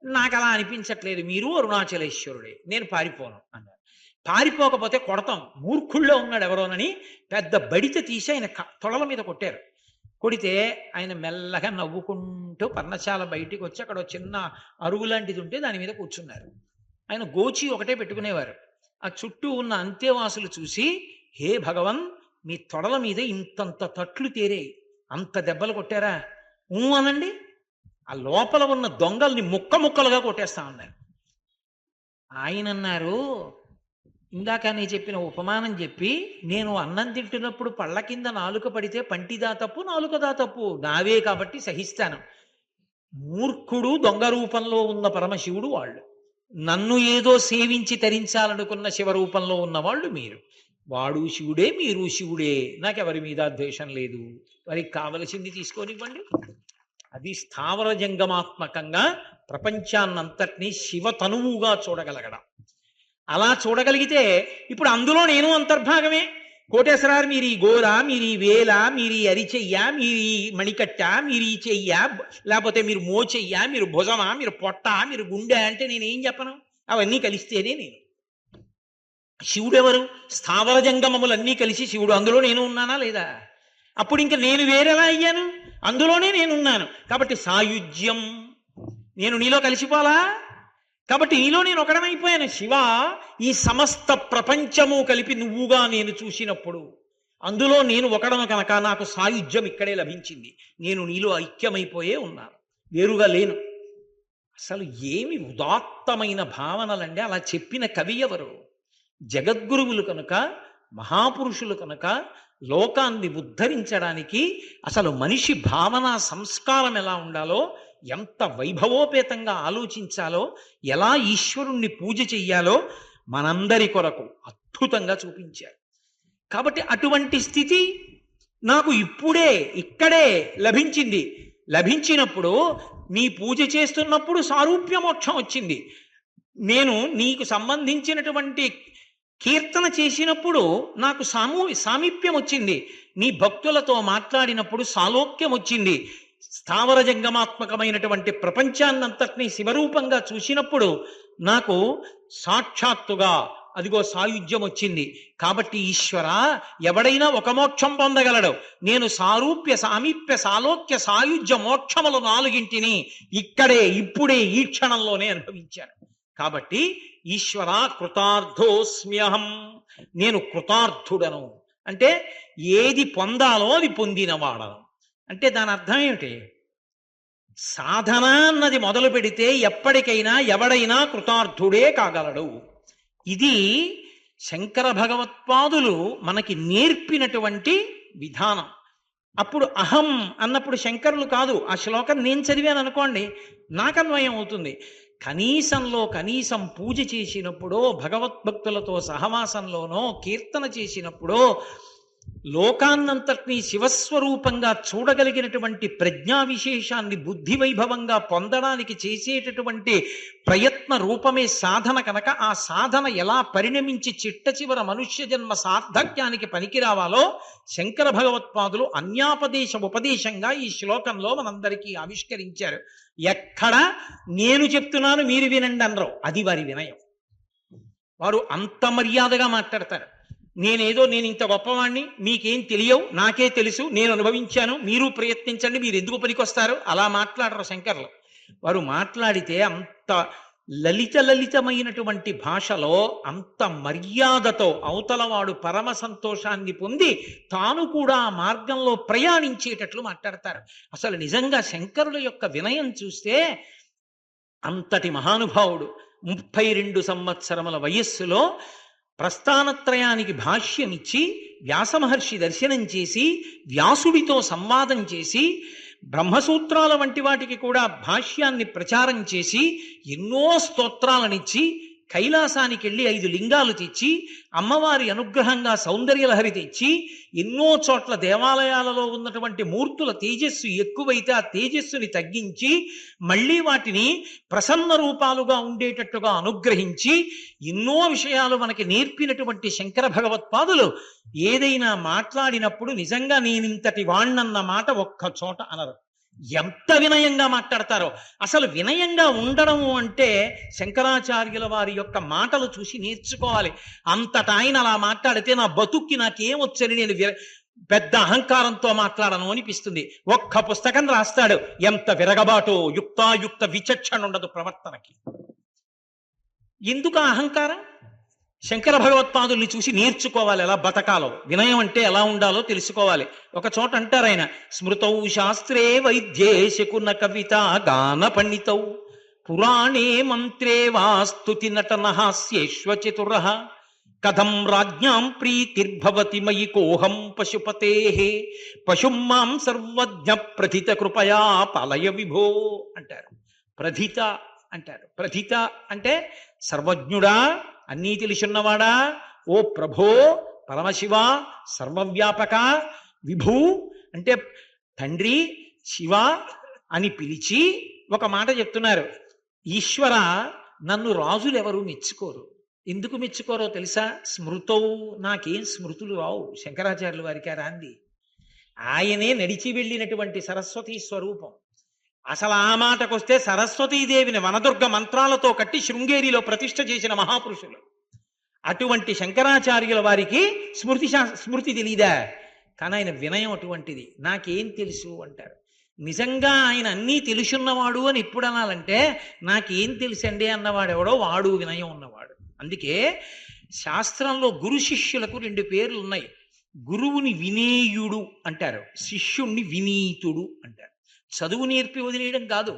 నాకు అలా అనిపించట్లేదు, మీరు అరుణాచలేశ్వరుడే, నేను పారిపోను అన్నారు. పారిపోకపోతే కొడతాం, మూర్ఖుల్లో ఉన్నాడు ఎవరోనని పెద్ద బడిత తీసి ఆయన తొడల మీద కొట్టారు. కొడితే ఆయన మెల్లగా నవ్వుకుంటూ పర్ణశాల బయటికి వచ్చి అక్కడ చిన్న అరుగు లాంటిది ఉంటే దాని మీద కూర్చున్నారు. ఆయన గోచి ఒకటే పెట్టుకునేవారు. ఆ చుట్టూ ఉన్న అంతేవాసులు చూసి, హే భగవన్, మీ తొడల మీద ఇంతంత తట్లు తేరే, అంత దెబ్బలు కొట్టారా, అనండి, ఆ లోపల ఉన్న దొంగల్ని ముక్క ముక్కలుగా కొట్టేస్తా ఉన్నారు. ఆయన అన్నారు, ఇందాక నేను చెప్పిన ఉపమానం చెప్పి, నేను అన్నం తింటున్నప్పుడు పళ్ళ కింద నాలుక పడితే పంటిదా తప్పు నాలుకదా తప్పు, నావే కాబట్టి సహిస్తాను. మూర్ఖుడు దొంగ రూపంలో ఉన్న పరమశివుడు వాళ్ళు, నన్ను ఏదో సేవించి తరించాలనుకున్న శివరూపంలో ఉన్నవాళ్ళు మీరు. వాడు శివుడే, మీరు శివుడే, నాకెవరి మీద ద్వేషం లేదు, వారికి కావలసింది తీసుకొనివ్వండి. అది స్థావర జంగమాత్మకంగా ప్రపంచాన్నంతటినీ శివతనువుగా చూడగలగడం. అలా చూడగలిగితే ఇప్పుడు అందులో నేను అంతర్భాగమే. కోటేశ్వరారు, మీరు ఈ గోర, మీరు ఈ వేల, మీరు ఈ అరిచెయ్య, మీరు ఈ మణికట్ట, మీరు ఈ చెయ్య, లేకపోతే మీరు మోచెయ్య, మీరు భుజమా, మీరు పొట్ట, మీరు గుండె అంటే నేనేం చెప్పను? అవన్నీ కలిస్తేనే నేను. శివుడెవరు? స్థావర జంగమములన్నీ కలిసి శివుడు. అందులో నేను ఉన్నానా లేదా? అప్పుడు ఇంక నేను వేరేలా అయ్యాను? అందులోనే నేనున్నాను. కాబట్టి సాయుజ్యం, నేను నీలో కలిసిపోలా. కాబట్టి నీలో నేను ఒకడమైపోయాను. శివ, ఈ సమస్త ప్రపంచము కలిపి నువ్వుగా నేను చూసినప్పుడు అందులో నేను ఒకడను కనుక నాకు సాయుధ్యం ఇక్కడే లభించింది. నేను నీలో ఐక్యమైపోయే ఉన్నాను, వేరుగా లేను. అసలు ఏమి ఉదాత్తమైన భావనలండి. అలా చెప్పిన కవి ఎవరు? జగద్గురువులు కనుక, మహాపురుషులు కనుక, లోకాన్ని ఉద్ధరించడానికి అసలు మనిషి భావన సంస్కారం ఎలా ఉండాలో, ఎంత వైభవోపేతంగా ఆలోచించాలో, ఎలా ఈశ్వరుణ్ణి పూజ చెయ్యాలో మనందరి కొరకు అద్భుతంగా చూపించారు. కాబట్టి అటువంటి స్థితి నాకు ఇప్పుడే ఇక్కడే లభించింది. లభించినప్పుడు నీ పూజ చేస్తున్నప్పుడు సారూప్య మోక్షం వచ్చింది. నేను నీకు సంబంధించినటువంటి కీర్తన చేసినప్పుడు నాకు సామీప్యం వచ్చింది. నీ భక్తులతో మాట్లాడినప్పుడు సాలోక్యం వచ్చింది. స్థావర జంగమాత్మకమైనటువంటి ప్రపంచాన్నంతటినీ శివరూపంగా చూసినప్పుడు నాకు సాక్షాత్తుగా అదిగో సాయుధ్యం వచ్చింది. కాబట్టి ఈశ్వర, ఎవడైనా ఒక మోక్షం పొందగలడు. నేను సారూప్య, సామీప్య, సాలోక్య, సాయుధ్య మోక్షములు 4 ఇక్కడే ఇప్పుడే ఈ క్షణంలోనే అనుభవించాను. కాబట్టి ఈశ్వర, కృతార్థోస్మ్యహం, నేను కృతార్థుడను. అంటే ఏది పొందాలో అది పొందినవాడను. అంటే దాని అర్థం ఏమిటి? సాధన అన్నది మొదలు పెడితే ఎప్పటికైనా ఎవడైనా కృతార్థుడే కాగలడు. ఇది శంకర భగవత్పాదులు మనకి నేర్పినటువంటి విధానం. అప్పుడు అహం అన్నప్పుడు శంకరులు కాదు, ఆ శ్లోకం నేను చదివాను అనుకోండి, నాకు అన్వయం అవుతుంది. కనీసంలో కనీసం పూజ చేసినప్పుడో, భగవద్భక్తులతో సహవాసంలోనో, కీర్తన చేసినప్పుడో, లోకాన్నంతటినీ శివస్వరూపంగా చూడగలిగినటువంటి ప్రజ్ఞా విశేషాన్ని బుద్ధి వైభవంగా పొందడానికి చేసేటటువంటి ప్రయత్న రూపమే సాధన కనుక, ఆ సాధన ఎలా పరిణమించి చిట్ట చివర మనుష్య జన్మ సార్థక్యానికి పనికి రావాలో శంకర భగవత్పాదులు ఉపదేశంగా ఈ శ్లోకంలో మనందరికీ ఆవిష్కరించారు. ఎక్కడ నేను చెప్తున్నాను మీరు వినండి అనరు, అది వారి వినయం. వారు అంత మర్యాదగా మాట్లాడతారు. నేను ఇంత గొప్పవాణ్ణి, మీకేం తెలియవు, నాకే తెలుసు, నేను అనుభవించాను, మీరు ప్రయత్నించండి, మీరు ఎందుకు పనికొస్తారు, అలా మాట్లాడరు శంకర్లు. వారు మాట్లాడితే అంత లలితమైనటువంటి భాషలో, అంత మర్యాదతో అవతలవాడు పరమ సంతోషాన్ని పొంది తాను కూడా ఆ మార్గంలో ప్రయాణించేటట్లు మాట్లాడతారు. అసలు నిజంగా శంకరుల యొక్క వినయం చూస్తే, అంతటి మహానుభావుడు 32 సంవత్సరముల వయస్సులో ప్రస్థానత్రయానికి భాష్యమిచ్చి, వ్యాసమహర్షి దర్శనం చేసి, వ్యాసుడితో సంవాదం చేసి, బ్రహ్మసూత్రాల వంటి వాటికి కూడా భాష్యాన్ని ప్రచారం చేసి ఎన్నో స్తోత్రాలనిచ్చి కైలాసానికి వెళ్ళి 5 లింగాలు తెచ్చి అమ్మవారి అనుగ్రహంగా సౌందర్యలహరి తెచ్చి ఎన్నో చోట్ల దేవాలయాలలో ఉన్నటువంటి మూర్తుల తేజస్సు ఎక్కువైతే ఆ తేజస్సుని తగ్గించి మళ్ళీ వాటిని ప్రసన్న రూపాలుగా ఉండేటట్టుగా అనుగ్రహించి ఎన్నో విషయాలు మనకి నేర్పినటువంటి శంకర భగవత్పాదులు ఏదైనా మాట్లాడినప్పుడు నిజంగా నేనింతటి వాణ్ణన్న మాట ఒక్క చోట అనరు. ఎంత వినయంగా మాట్లాడతారో. అసలు వినయంగా ఉండడము అంటే శంకరాచార్యుల వారి యొక్క మాటలు చూసి నేర్చుకోవాలి. అంతటా ఆయన అలా మాట్లాడితే నా బతుక్కి నాకేమొచ్చని నేను పెద్ద అహంకారంతో మాట్లాడను అనిపిస్తుంది. ఒక్క పుస్తకం రాస్తాడు, ఎంత విరగబాటు, యుక్తాయుక్త విచక్షణ ఉండదు ప్రవర్తనకి. ఎందుకు ఆ అహంకారం? శంకర భగవత్పాదుల్ని చూసి నేర్చుకోవాలి ఎలా బతకాలో, వినయం అంటే ఎలా ఉండాలో తెలుసుకోవాలి. ఒక చోట అంటారు ఆయన, స్మృతౌ శాస్త్రే వైద్యే శకున కవిత గాన పండితౌ పురాణే మంత్రే వా స్తుతి నటన హాస్యేష్వ చతుర కథం రాజ్ఞాం ప్రీతిర్భవతి మయి కోహం పశుపతే పశుం మాం సర్వజ్ఞ ప్రథిత కృపయా పాలయ విభో అంటారు. ప్రథిత అంటారు. ప్రథిత అంటే సర్వజ్ఞుడా, అన్నీ తెలిసిన్నవాడా, ఓ ప్రభో, పరమశివ, సర్వవ్యాపక, విభూ అంటే తండ్రి, శివ అని పిలిచి ఒక మాట చెప్తున్నారు. ఈశ్వర, నన్ను రాజులు ఎవరు మెచ్చుకోరు. ఎందుకు మెచ్చుకోరో తెలుసా? స్మృతౌ, నాకేం స్మృతులు రావు. శంకరాచార్యుల వారికి రాంది. ఆయనే నడిచి వెళ్ళినటువంటి సరస్వతీ స్వరూపం. అసలు ఆ మాటకొస్తే సరస్వతీదేవిని వనదుర్గ మంత్రాలతో కట్టి శృంగేరిలో ప్రతిష్ఠ చేసిన మహాపురుషులు. అటువంటి శంకరాచార్యుల వారికి స్మృతి తెలీదా? కానీ ఆయన వినయం అటువంటిది. నాకేం తెలుసు అంటారు. నిజంగా ఆయన అన్నీ తెలుసున్నవాడు అని ఎప్పుడు అనాలంటే, నాకేం తెలుసండి అన్నవాడెవడో వాడు వినయం ఉన్నవాడు. అందుకే శాస్త్రంలో గురు శిష్యులకు 2 పేర్లు ఉన్నాయి. గురువుని వినేయుడు అంటారు, శిష్యుణ్ణి వినీతుడు అంటారు. చదువు నేర్పి వదిలేయడం కాదు,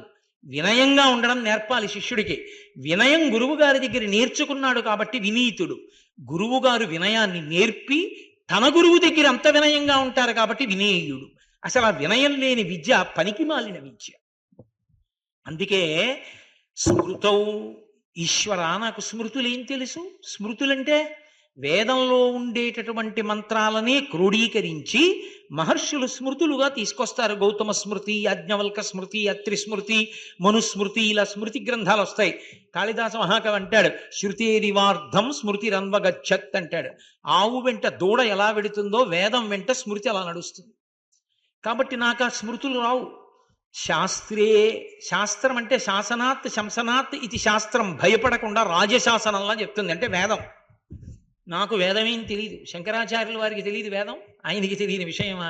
వినయంగా ఉండడం నేర్పాలి శిష్యుడికి. వినయం గురువు గారి దగ్గర నేర్చుకున్నాడు కాబట్టి వినీతుడు. గురువు గారు వినయాన్ని నేర్పి తన గురువు దగ్గర అంత వినయంగా ఉంటారు కాబట్టి వినేయుడు. అసలు ఆ వినయం లేని విద్య పనికి మాలిన విద్య. అందుకే స్మృతౌ, ఈశ్వర నాకు స్మృతులేం తెలుసు. స్మృతులంటే వేదంలో ఉండేటటువంటి మంత్రాలనే క్రోడీకరించి మహర్షులు స్మృతులుగా తీసుకొస్తారు. గౌతమ స్మృతి, యాజ్ఞవల్క స్మృతి, అత్రి స్మృతి, మనుస్మృతి, ఇలా స్మృతి గ్రంథాలు వస్తాయి. కాళిదాస మహాకవి అంటాడు, శృతేరివార్ధం స్మృతిరన్వగచ్చత్ అంటాడు. ఆవు వెంట దూడ ఎలా వెడుతుందో వేదం వెంట స్మృతి అలా నడుస్తుంది. కాబట్టి నాకు ఆ స్మృతులు రావు. శాస్త్రే, శాస్త్రం అంటే శాసనాత్ శంసనాత్ ఇది శాస్త్రం, భయపడకుండా రాజశాసనంలా చెప్తుంది. అంటే వేదం. నాకు వేదమేం తెలియదు. శంకరాచార్యుల వారికి తెలియదు వేదం, ఆయనకి తెలియని విషయమా?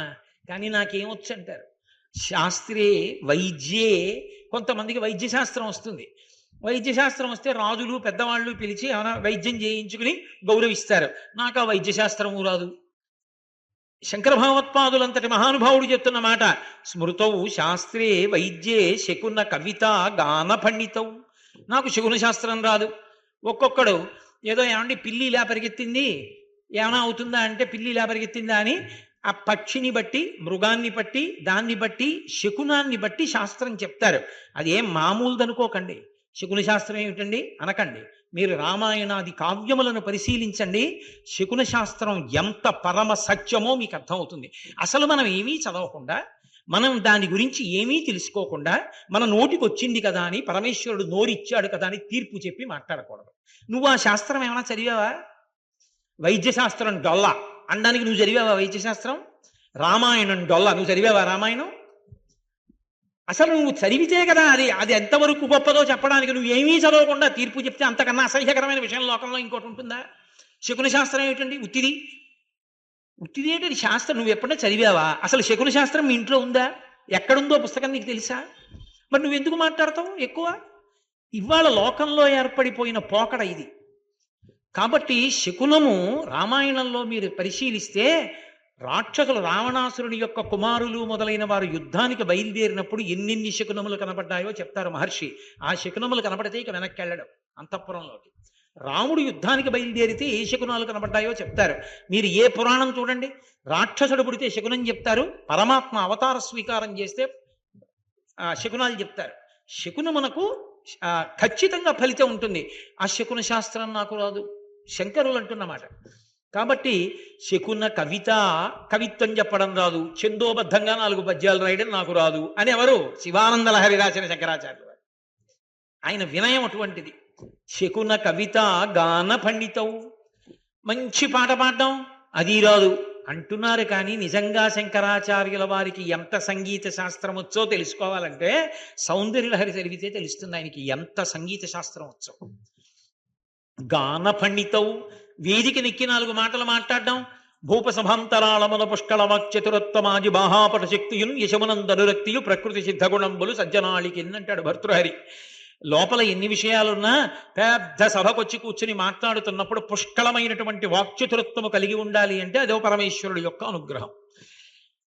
కానీ నాకేమొచ్చు అంటారు. శాస్త్రే వైద్యే, కొంతమందికి వైద్యశాస్త్రం వస్తుంది. వైద్యశాస్త్రం వస్తే రాజులు పెద్దవాళ్ళు పిలిచి ఏమైనా వైద్యం చేయించుకుని గౌరవిస్తారు. నాకు ఆ వైద్యశాస్త్రము రాదు. శంకర భగవత్పాదులంతటి మహానుభావుడు చెప్తున్న మాట, స్మృతౌ శాస్త్రే వైద్యే శకున కవిత గాన పండితౌ. నాకు శకున శాస్త్రం రాదు. ఒక్కొక్కడు ఏదో ఏమండి పిల్లి ఇలా పరిగెత్తింది, ఏమైనా అవుతుందా అంటే పిల్లి ఇలా పరిగెత్తిందా అని ఆ పక్షిని బట్టి, మృగాన్ని బట్టి, దాన్ని బట్టి, శకునాన్ని బట్టి శాస్త్రం చెప్తారు. అది ఏం మామూలుదనుకోకండి. శకున శాస్త్రం ఏమిటండి అనకండి. మీరు రామాయణాది కావ్యములను పరిశీలించండి. శకున శాస్త్రం ఎంత పరమ సత్యమో మీకు అర్థమవుతుంది. అసలు మనం ఏమీ చదవకుండా, మనం దాని గురించి ఏమీ తెలుసుకోకుండా, మన నోటికి వచ్చింది కదా అని, పరమేశ్వరుడు నోరిచ్చాడు కదా అని తీర్పు చెప్పి మాట్లాడకూడదు. నువ్వు ఆ శాస్త్రం ఏమైనా చదివావా? వైద్యశాస్త్రం డొల్ల అనడానికి నువ్వు చదివావా వైద్యశాస్త్రం? రామాయణం డొల్ల, నువ్వు చదివావా రామాయణం? అసలు నువ్వు చదివితే కదా అది అది ఎంతవరకు గొప్పదో చెప్పడానికి. నువ్వు ఏమీ చదవకుండా తీర్పు చెప్తే అంతకన్నా అసహ్యకరమైన విషయం లోకంలో ఇంకోటి ఉంటుందా? శకున శాస్త్రం ఏమిటండి? ఉత్తిది. ఉత్తిది ఏంటంటే శాస్త్రం నువ్వు ఎప్పుడైనా చదివావా? అసలు శకున శాస్త్రం మీ ఇంట్లో ఉందా? ఎక్కడుందో పుస్తకం నీకు తెలుసా? మరి నువ్వు ఎందుకు మాట్లాడతావు ఎక్కువ? ఇవాళ లోకంలో ఏర్పడిపోయిన పోకడ ఇది. కాబట్టి శకునము రామాయణంలో మీరు పరిశీలిస్తే, రాక్షసులు రావణాసురుని యొక్క కుమారులు మొదలైన వారు యుద్ధానికి బయలుదేరినప్పుడు ఎన్నెన్ని శకునములు కనబడ్డాయో చెప్తారు మహర్షి. ఆ శకునములు కనబడితే ఇక వెనక్కి వెళ్ళడం అంతఃపురంలోకి. రాముడు యుద్ధానికి బయలుదేరితే ఏ శకునాలు కనబడ్డాయో చెప్తారు. మీరు ఏ పురాణం చూడండి, రాక్షసుడు పుడితే శకునం చెప్తారు, పరమాత్మ అవతార స్వీకారం చేస్తే శకునాలు చెప్తారు. శకునమునకు ఖచ్చితంగా ఫలితం ఉంటుంది. ఆ శకున శాస్త్రం నాకు రాదు, శంకరులు అంటున్నమాట. కాబట్టి శకున కవిత, కవిత్వం చెప్పడం రాదు, ఛందోబద్ధంగా 4 పద్యాలు రాయడం నాకు రాదు అని ఎవరు? శివానంద లహరి రాసిన శంకరాచార్యులు వారు. ఆయన వినయం అటువంటిది. శకున కవిత గాన పండితం, మంచి పాట పాడడం అది రాదు అంటున్నారు. కానీ నిజంగా శంకరాచార్యుల వారికి ఎంత సంగీత శాస్త్రం వచ్చో తెలుసుకోవాలంటే సౌందర్యలహరి చదివితే తెలుస్తుంది ఆయనకి ఎంత సంగీత శాస్త్రం వచ్చో. గాన పండితం, వేదిక నెక్కి 4 మాటలు మాట్లాడడం, భూపసభాంతరాళమున పుష్కళ వాక్చతురత్వమాజి బాహాపట శక్తియున్ యశమునందనురక్తియు ప్రకృతి సిద్ధగుణంబులు సజ్జనాళికిన్నంటాడు భర్తృహరి. లోపల ఎన్ని విషయాలున్నా పెద్ద సభకొచ్చి కూర్చుని మాట్లాడుతున్నప్పుడు పుష్కళమైనటువంటి వాక్చతురత్వము కలిగి ఉండాలి అంటే అదో పరమేశ్వరుడు యొక్క అనుగ్రహం.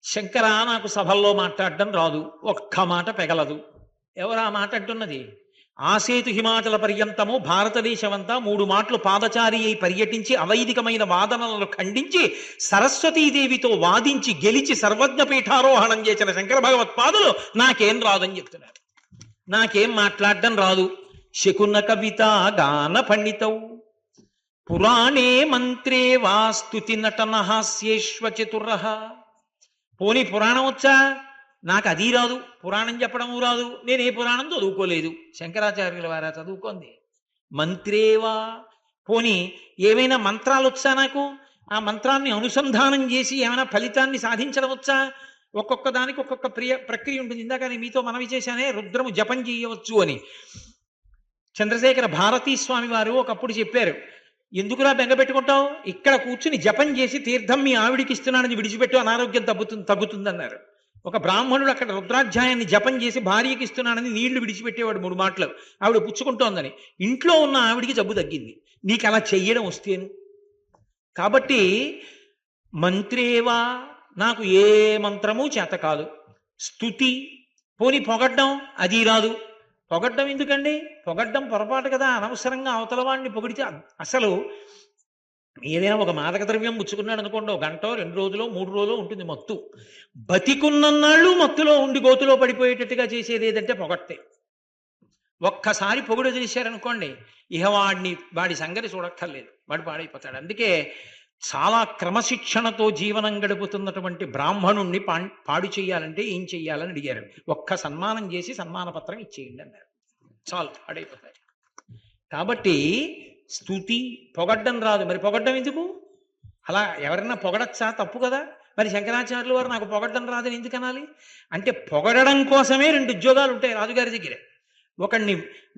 శంకర నాకు సభల్లో మాట్లాడడం రాదు, ఒక్క మాట పెగలదు. ఎవరు ఆ మాట అంటున్నది? ఆసేతు హిమాచల పర్యంతము భారతదేశమంతా 3 మాటలు పాదచారి అయి పర్యటించి అవైదికమైన వాదనలను ఖండించి సరస్వతీదేవితో వాదించి గెలిచి సర్వజ్ఞ పీఠారోహణం చేసిన శంకర భగవత్పాదులు నాకేం రాదని చెప్తున్నారు. నాకేం మాట్లాడడం రాదు. శకున కవిత గాన పండితౌ పురాణే మంత్రే వాస్తుతి నటన హాస్యేష్వ చతుర్రః. పోనీ పురాణం వచ్చా? నాకు అది రాదు, పురాణం చెప్పడము రాదు, నేను ఏ పురాణం చదువుకోలేదు. శంకరాచార్యుల వారా చదువుకోండి. మంత్రేవా, పోనీ ఏమైనా మంత్రాలు వచ్చా నాకు? ఆ మంత్రాన్ని అనుసంధానం చేసి ఏమైనా ఫలితాన్ని సాధించడం వచ్చా? ఒక్కొక్క దానికి ఒక్కొక్క ప్రక్రియ ఉంటుంది. ఇందాక నేను మీతో మనవి చేశానే, రుద్రము జపం చేయవచ్చు అని. చంద్రశేఖర భారతీ స్వామి వారు ఒకప్పుడు చెప్పారు, ఎందుకురా బెంగ పెట్టుకుంటావు, ఇక్కడ కూర్చుని జపం చేసి తీర్థం మీ ఆవిడికి ఇస్తున్నానని విడిచిపెట్టు, అనారోగ్యం తగ్గుతుందన్నారు. ఒక బ్రాహ్మణుడు అక్కడ రుద్రాధ్యాయాన్ని జపం చేసి భార్యకి ఇస్తున్నానని నీళ్లు విడిచిపెట్టేవాడు 3 మాటలు. ఆవిడ పుచ్చుకుంటోందని ఇంట్లో ఉన్న ఆవిడికి జబ్బు తగ్గింది. నీకు అలా చెయ్యడం వస్తేను. కాబట్టి మంత్రేవా, నాకు ఏ మంత్రము చేత కాదు. స్తుతి, పోని పొగడ్డం అది రాదు. పొగడ్డం ఎందుకండి? పొగడ్డం పొరపాటు కదా, అనవసరంగా అవతల వాడిని పొగిడితే అసలు ఏదైనా ఒక మాదక ద్రవ్యం పుచ్చుకున్నాడు అనుకోండి, 1 గంట 2 రోజులో 3 రోజులో ఉంటుంది మత్తు. బతికున్నన్నాళ్ళు మత్తులో ఉండి గోతులో పడిపోయేటట్టుగా చేసేది ఏదంటే పొగట్టే. ఒక్కసారి పొగుడు చేశారనుకోండి, ఇహ వాడి సంగతి చూడక్కర్లేదు, వాడు పాడైపోతాడు. అందుకే చాలా క్రమశిక్షణతో జీవనం గడుపుతున్నటువంటి బ్రాహ్మణుణ్ణి పాడు చేయాలంటే ఏం చెయ్యాలని అడిగారు. ఒక్క సన్మానం చేసి సన్మాన పత్రం ఇచ్చేయండి అన్నారు, చాలు, పాడైపోతారు. కాబట్టి స్తుతి, పొగడ్డం రాదు. మరి పొగడ్డం ఎందుకు? అలా ఎవరైనా పొగడచ్చా? తప్పు కదా. మరి శంకరాచార్యుల వారు నాకు పొగడ్డం రాదని ఎందుకు అనాలి? అంటే పొగడడం కోసమే 2 ఉద్యోగాలు ఉంటాయి రాజుగారి దగ్గర. ఒకడిని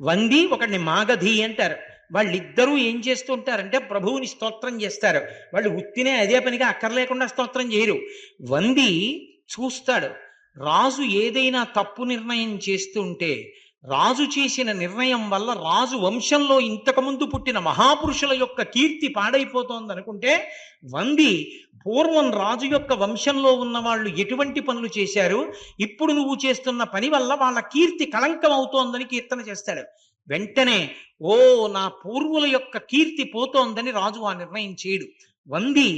వంది, ఒకడిని మాగధి అంటారు. వాళ్ళిద్దరూ ఏం చేస్తూ ఉంటారంటే ప్రభువుని స్తోత్రం చేస్తారు. వాళ్ళు ఉత్తినే అదే పనిగా అక్కర్లేకుండా స్తోత్రం చేయరు. వంది చూస్తాడు, రాజు ఏదైనా తప్పు నిర్ణయం చేస్తుంటే రాజు చేసిన నిర్ణయం వల్ల రాజు వంశంలో ఇంతకుముందు పుట్టిన మహాపురుషుల యొక్క కీర్తి పాడైపోతోంది అనుకుంటే, వంది పూర్వం రాజు యొక్క వంశంలో ఉన్న వాళ్ళు ఎటువంటి పనులు చేశారు, ఇప్పుడు నువ్వు చేస్తున్న పని వల్ల వాళ్ళ కీర్తి కళంకం అవుతోందని కీర్తన చేస్తాడు. వెంటనే ఓ నా పూర్వుల యొక్క కీర్తి పోతోందని రాజు ఆ నిర్ణయం చేయడు. వంది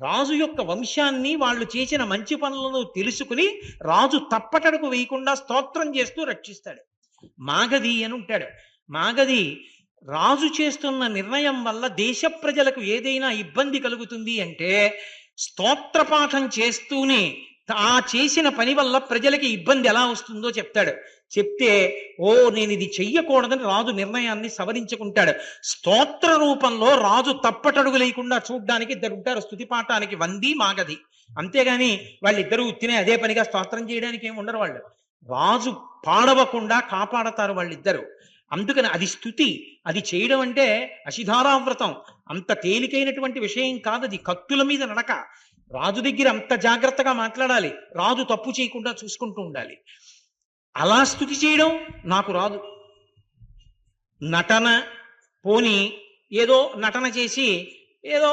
రాజు యొక్క వంశాన్ని వాళ్ళు చేసిన మంచి పనులను తెలుసుకుని రాజు తప్పటడుగు వేయకుండా స్తోత్రం చేస్తూ రక్షిస్తాడు. మాగధి అని ఉంటాడు. మాగధి రాజు చేస్తున్న నిర్ణయం వల్ల దేశ ప్రజలకు ఏదైనా ఇబ్బంది కలుగుతుంది అంటే స్తోత్రపాఠం చేస్తూనే ఆ చేసిన పని వల్ల ప్రజలకి ఇబ్బంది ఎలా వస్తుందో చెప్తాడు. చెప్తే ఓ నేను ఇది చెయ్యకూడదని రాజు నిర్ణయాన్ని సవరించుకుంటాడు. స్తోత్ర రూపంలో రాజు తప్పటడుగు లేకుండా చూడ్డానికి 2 ఉంటారు స్తుతిపాఠానికి, వంది మాగధి. అంతేగాని వాళ్ళిద్దరూ ఉత్తినే అదే పనిగా స్తోత్రం చేయడానికి ఏమి ఉండరు. వాళ్ళు రాజు పాడవకుండా కాపాడతారు వాళ్ళిద్దరు. అందుకని అది స్తుతి. అది చేయడం అంటే అశిధారావ్రతం అంత తేలికైనటువంటి విషయం కాదు. అది కత్తుల మీద నడక. రాజు దగ్గర అంత జాగ్రత్తగా మాట్లాడాలి, రాజు తప్పు చేయకుండా చూసుకుంటూ ఉండాలి. అలా స్తుతి చేయడం నాకు రాదు. నటన, పోని ఏదో నటన చేసి ఏదో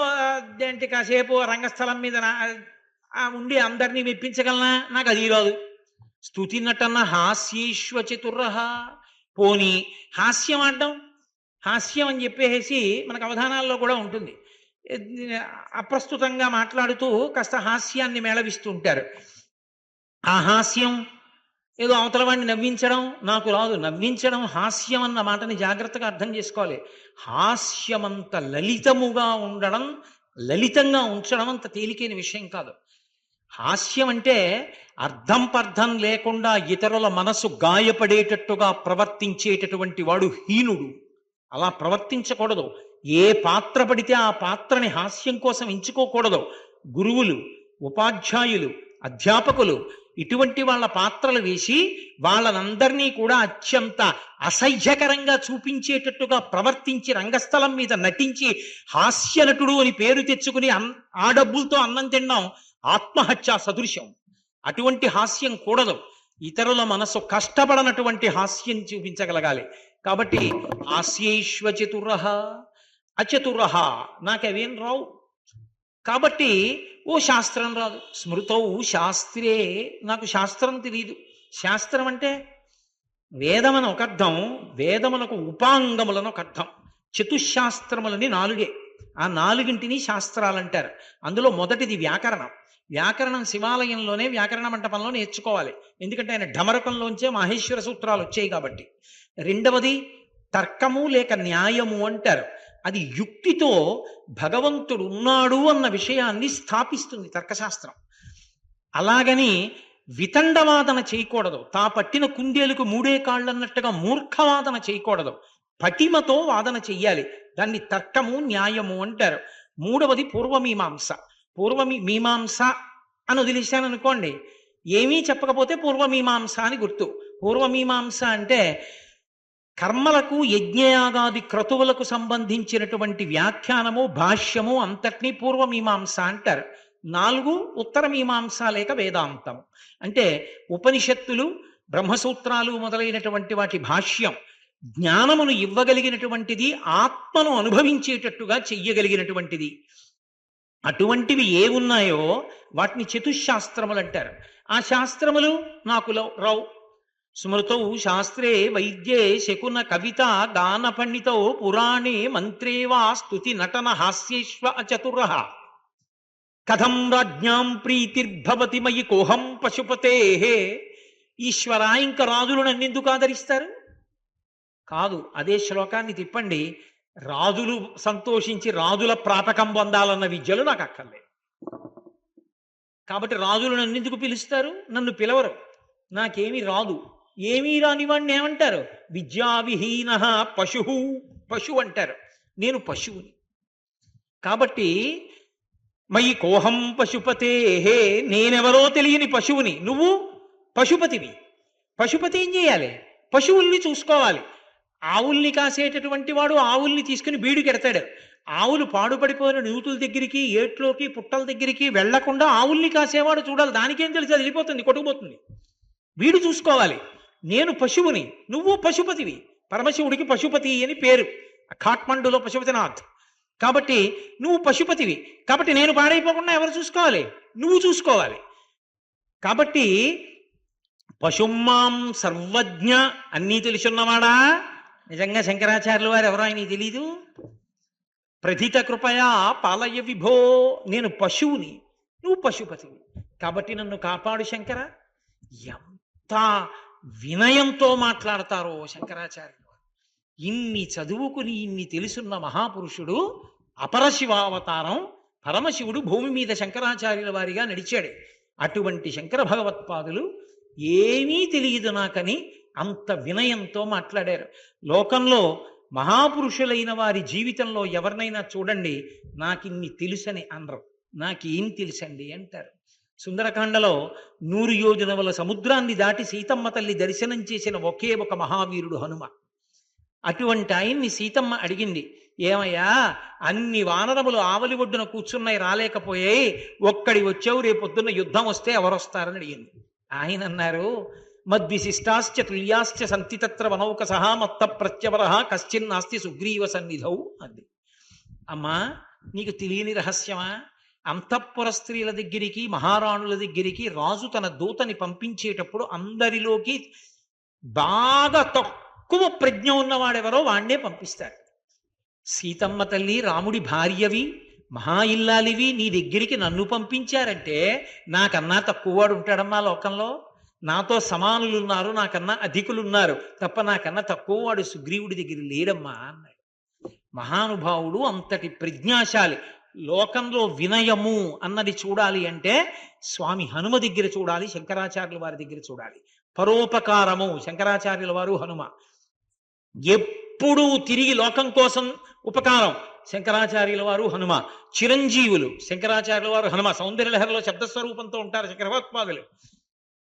ఏంటి కాసేపు రంగస్థలం మీద ఉండి అందరినీ మెప్పించగలనా? నాకు అది రాదు. స్తుతి నటన హాస్యేష్వ చతుర్రః, పోని హాస్యం ఆడడం. హాస్యం అని చెప్పేసి మనకు అవధానాల్లో కూడా ఉంటుంది. అప్రస్తుతంగా మాట్లాడుతూ కాస్త హాస్యాన్ని మేళవిస్తూ ఉంటారు. ఆ హాస్యం ఏదో అవతల వాడిని నవ్వించడం నాకు రాదు. నవ్వించడం హాస్యం అన్న మాటని జాగ్రత్తగా అర్థం చేసుకోవాలి. హాస్యమంత లలితముగా ఉండడం, లలితంగా ఉంచడం అంత తేలికైన విషయం కాదు. హాస్యం అంటే అర్థం పర్థం లేకుండా ఇతరుల మనసు గాయపడేటట్టుగా ప్రవర్తించేటటువంటి వాడు హీనుడు. అలా ప్రవర్తించకూడదు. ఏ పాత్ర పడితే ఆ పాత్రని హాస్యం కోసం ఎంచుకోకూడదు. గురువులు, ఉపాధ్యాయులు, అధ్యాపకులు ఇటువంటి వాళ్ళ పాత్రలు వేసి వాళ్ళనందరినీ కూడా అత్యంత అసహ్యకరంగా చూపించేటట్టుగా ప్రవర్తించి రంగస్థలం మీద నటించి హాస్యనటుడు అని పేరు తెచ్చుకుని ఆ డబ్బులతో అన్నం తినడం ఆత్మహత్యా సదృశ్యం. అటువంటి హాస్యం కూడదు. ఇతరుల మనసు కష్టపడనటువంటి హాస్యం చూపించగలగాలి. కాబట్టి హాస్యేష్వ చతురః అచతురః, నాకవేం రావు. కాబట్టి ఓ శాస్త్రం రాదు. స్మృతౌ శాస్త్రే, నాకు శాస్త్రం తెలియదు. శాస్త్రం అంటే వేదమని ఒక అర్థం, వేదములకు ఉపాంగములను ఒక అర్థం. చతుశాస్త్రములని 4. ఆ 4ంటిని శాస్త్రాలంటారు. అందులో మొదటిది వ్యాకరణం. వ్యాకరణం శివాలయంలోనే వ్యాకరణ మంటపంలో నేర్చుకోవాలి. ఎందుకంటే ఆయన ఢమరకంలోంచే మాహేశ్వర సూత్రాలు వచ్చాయి కాబట్టి. రెండవది తర్కము లేక న్యాయము అంటారు. అది యుక్తితో భగవంతుడు ఉన్నాడు అన్న విషయాన్ని స్థాపిస్తుంది తర్కశాస్త్రం. అలాగని వితండవాదన చేయకూడదు. తా పట్టిన కుందేలుకు 3 కాళ్ళు అన్నట్టుగా మూర్ఖవాదన చేయకూడదు. పటిమతో వాదన చెయ్యాలి. దాన్ని తర్కము న్యాయము అంటారు. మూడవది పూర్వమీమాంస. మీమాంస అని వదిలేశాను అనుకోండి, ఏమీ చెప్పకపోతే పూర్వమీమాంస అని గుర్తు. పూర్వమీమాంస అంటే కర్మలకు యజ్ఞయాగాది క్రతువులకు సంబంధించినటువంటి వ్యాఖ్యానము, భాష్యము అంతటినీ పూర్వమీమాంస అంటారు. 4 ఉత్తర మీమాంస లేక వేదాంతం. అంటే ఉపనిషత్తులు, బ్రహ్మసూత్రాలు మొదలైనటువంటి వాటి భాష్యం జ్ఞానమును ఇవ్వగలిగినటువంటిది, ఆత్మను అనుభవించేటట్టుగా చెయ్యగలిగినటువంటిది. అటువంటివి ఏ ఉన్నాయో వాటిని చతుశాస్త్రములు అంటారు. ఆ శాస్త్రములు నాకు రావు. స్మృతౌ శాస్త్రే వైద్యే శకున కవిత గాన పండితౌ పురాణే మంత్రే వా స్తుతి నటన హాస్యేష్వ అచతురః. కథం రాజ్ఞాం ప్రీతిర్భవతి మయి కోహం పశుపతే. ఈశ్వర, ఇంకా రాజులు నన్నెందుకు ఆదరిస్తారు? కాదు. అదే శ్లోకాన్ని తిప్పండి. రాజులు సంతోషించి రాజుల ప్రాపకం పొందాలన్న విద్యలు నాకు అక్కర్లేదు. కాబట్టి రాజులు నన్ను ఎందుకు పిలుస్తారు? నన్ను పిలవరు. నాకేమీ రాదు. ఏమీ రాని వాడిని ఏమంటారు? విద్యావిహీన పశువు. పశువు అంటారు. నేను పశువుని. కాబట్టి మయి కోహం పశుపతే, నేనెవరో తెలియని పశువుని. నువ్వు పశుపతివి. పశుపతి ఏం చేయాలి? పశువుల్ని చూసుకోవాలి. ఆవుల్ని కాసేటటువంటి వాడు ఆవుల్ని తీసుకుని బీడుకెడతాడు. ఆవులు పాడుపడిపోయిన నూతుల దగ్గరికి, ఏట్లోకి, పుట్టల దగ్గరికి వెళ్లకుండా ఆవుల్ని కాసేవాడు చూడాలి. దానికేం తెలుసు? అది వెళ్ళిపోతుంది, కొట్టుకుపోతుంది. వీడు చూసుకోవాలి. నేను పశువుని, నువ్వు పశుపతివి. పరమశివుడికి పశుపతి అని పేరు, ఖాట్మండులో పశుపతినాథ్. కాబట్టి నువ్వు పశుపతివి. కాబట్టి నేను పాడైపోకుండా ఎవరు చూసుకోవాలి? నువ్వు చూసుకోవాలి. కాబట్టి పశుమాం సర్వజ్ఞ, అన్నీ తెలుసున్నవాడా. నిజంగా శంకరాచార్యుల వారు ఎవరో ఆయన తెలీదు. ప్రథిత కృపయా పాలయ విభో, నేను పశువుని, నువ్వు పశుపతివి. కాబట్టి నన్ను కాపాడు శంకర. ఎంత వినయంతో మాట్లాడతారో శంకరాచార్యులు. ఇన్ని చదువుకుని ఇన్ని తెలుసున్న మహాపురుషుడు, అపరశివావతారం, పరమశివుడు భూమి మీద శంకరాచార్యుల వారిగా నడిచాడు. అటువంటి శంకర భగవత్పాదులు ఏమీ తెలియదు నాకని అంత వినయంతో మాట్లాడారు. లోకంలో మహాపురుషులైన వారి జీవితంలో ఎవరినైనా చూడండి, నాకిన్ని తెలుసని అనరు. నాకేం తెలుసండి అంటారు. సుందరకాండలో 100 యోజనముల సముద్రాన్ని దాటి సీతమ్మ తల్లి దర్శనం చేసిన ఒకే ఒక మహావీరుడు హనుమ. అటువంటి ఆయన్ని సీతమ్మ అడిగింది, ఏమయ్యా, అన్ని వానరములు ఆవలి ఒడ్డున కూర్చున్నాయి, రాలేకపోయాయి, ఒక్కడి వచ్చావు, రేపొద్దున్న యుద్ధం వస్తే ఎవరొస్తారని అడిగింది. ఆయన అన్నారు, మద్విశిష్టాశ్చ తుల్యాశ్చ సంతి తత్ర వనౌక సహా మత్త ప్రత్యవర కశ్చిన్నాస్తి సుగ్రీవ సన్నిధౌ అంది. అమ్మా, నీకు తెలియని రహస్యమా? అంతఃపుర స్త్రీల దగ్గరికి, మహారాణుల దగ్గరికి రాజు తన దూతని పంపించేటప్పుడు అందరిలోకి బాగా తక్కువ ప్రజ్ఞ ఉన్నవాడెవరో వాణ్ణే పంపిస్తారు. సీతమ్మ తల్లి రాముడి భార్యవి, మహా ఇల్లాలివి, నీ దగ్గరికి నన్ను పంపించారంటే నాకన్నా తక్కువవాడు ఉంటాడమ్మా లోకంలో. నాతో సమానులు ఉన్నారు, నాకన్నా అధికులు ఉన్నారు, తప్ప నాకన్నా తక్కువ వాడు సుగ్రీవుడి దగ్గర లేడమ్మా అన్నాడు. మహానుభావుడు అంతటి ప్రజ్ఞాశాలి. లోకంలో వినయము అన్నది చూడాలి అంటే స్వామి హనుమ దగ్గర చూడాలి, శంకరాచార్యుల వారి దగ్గర చూడాలి. పరోపకారము శంకరాచార్యుల వారు, హనుమ. ఎప్పుడూ తిరిగి లోకం కోసం ఉపకారం శంకరాచార్యుల వారు, హనుమ. చిరంజీవులు శంకరాచార్యుల వారు, హనుమ. సౌందర్యలహరిలో శబ్దస్వరూపంతో ఉంటారు శంకరభగవత్పాదులు.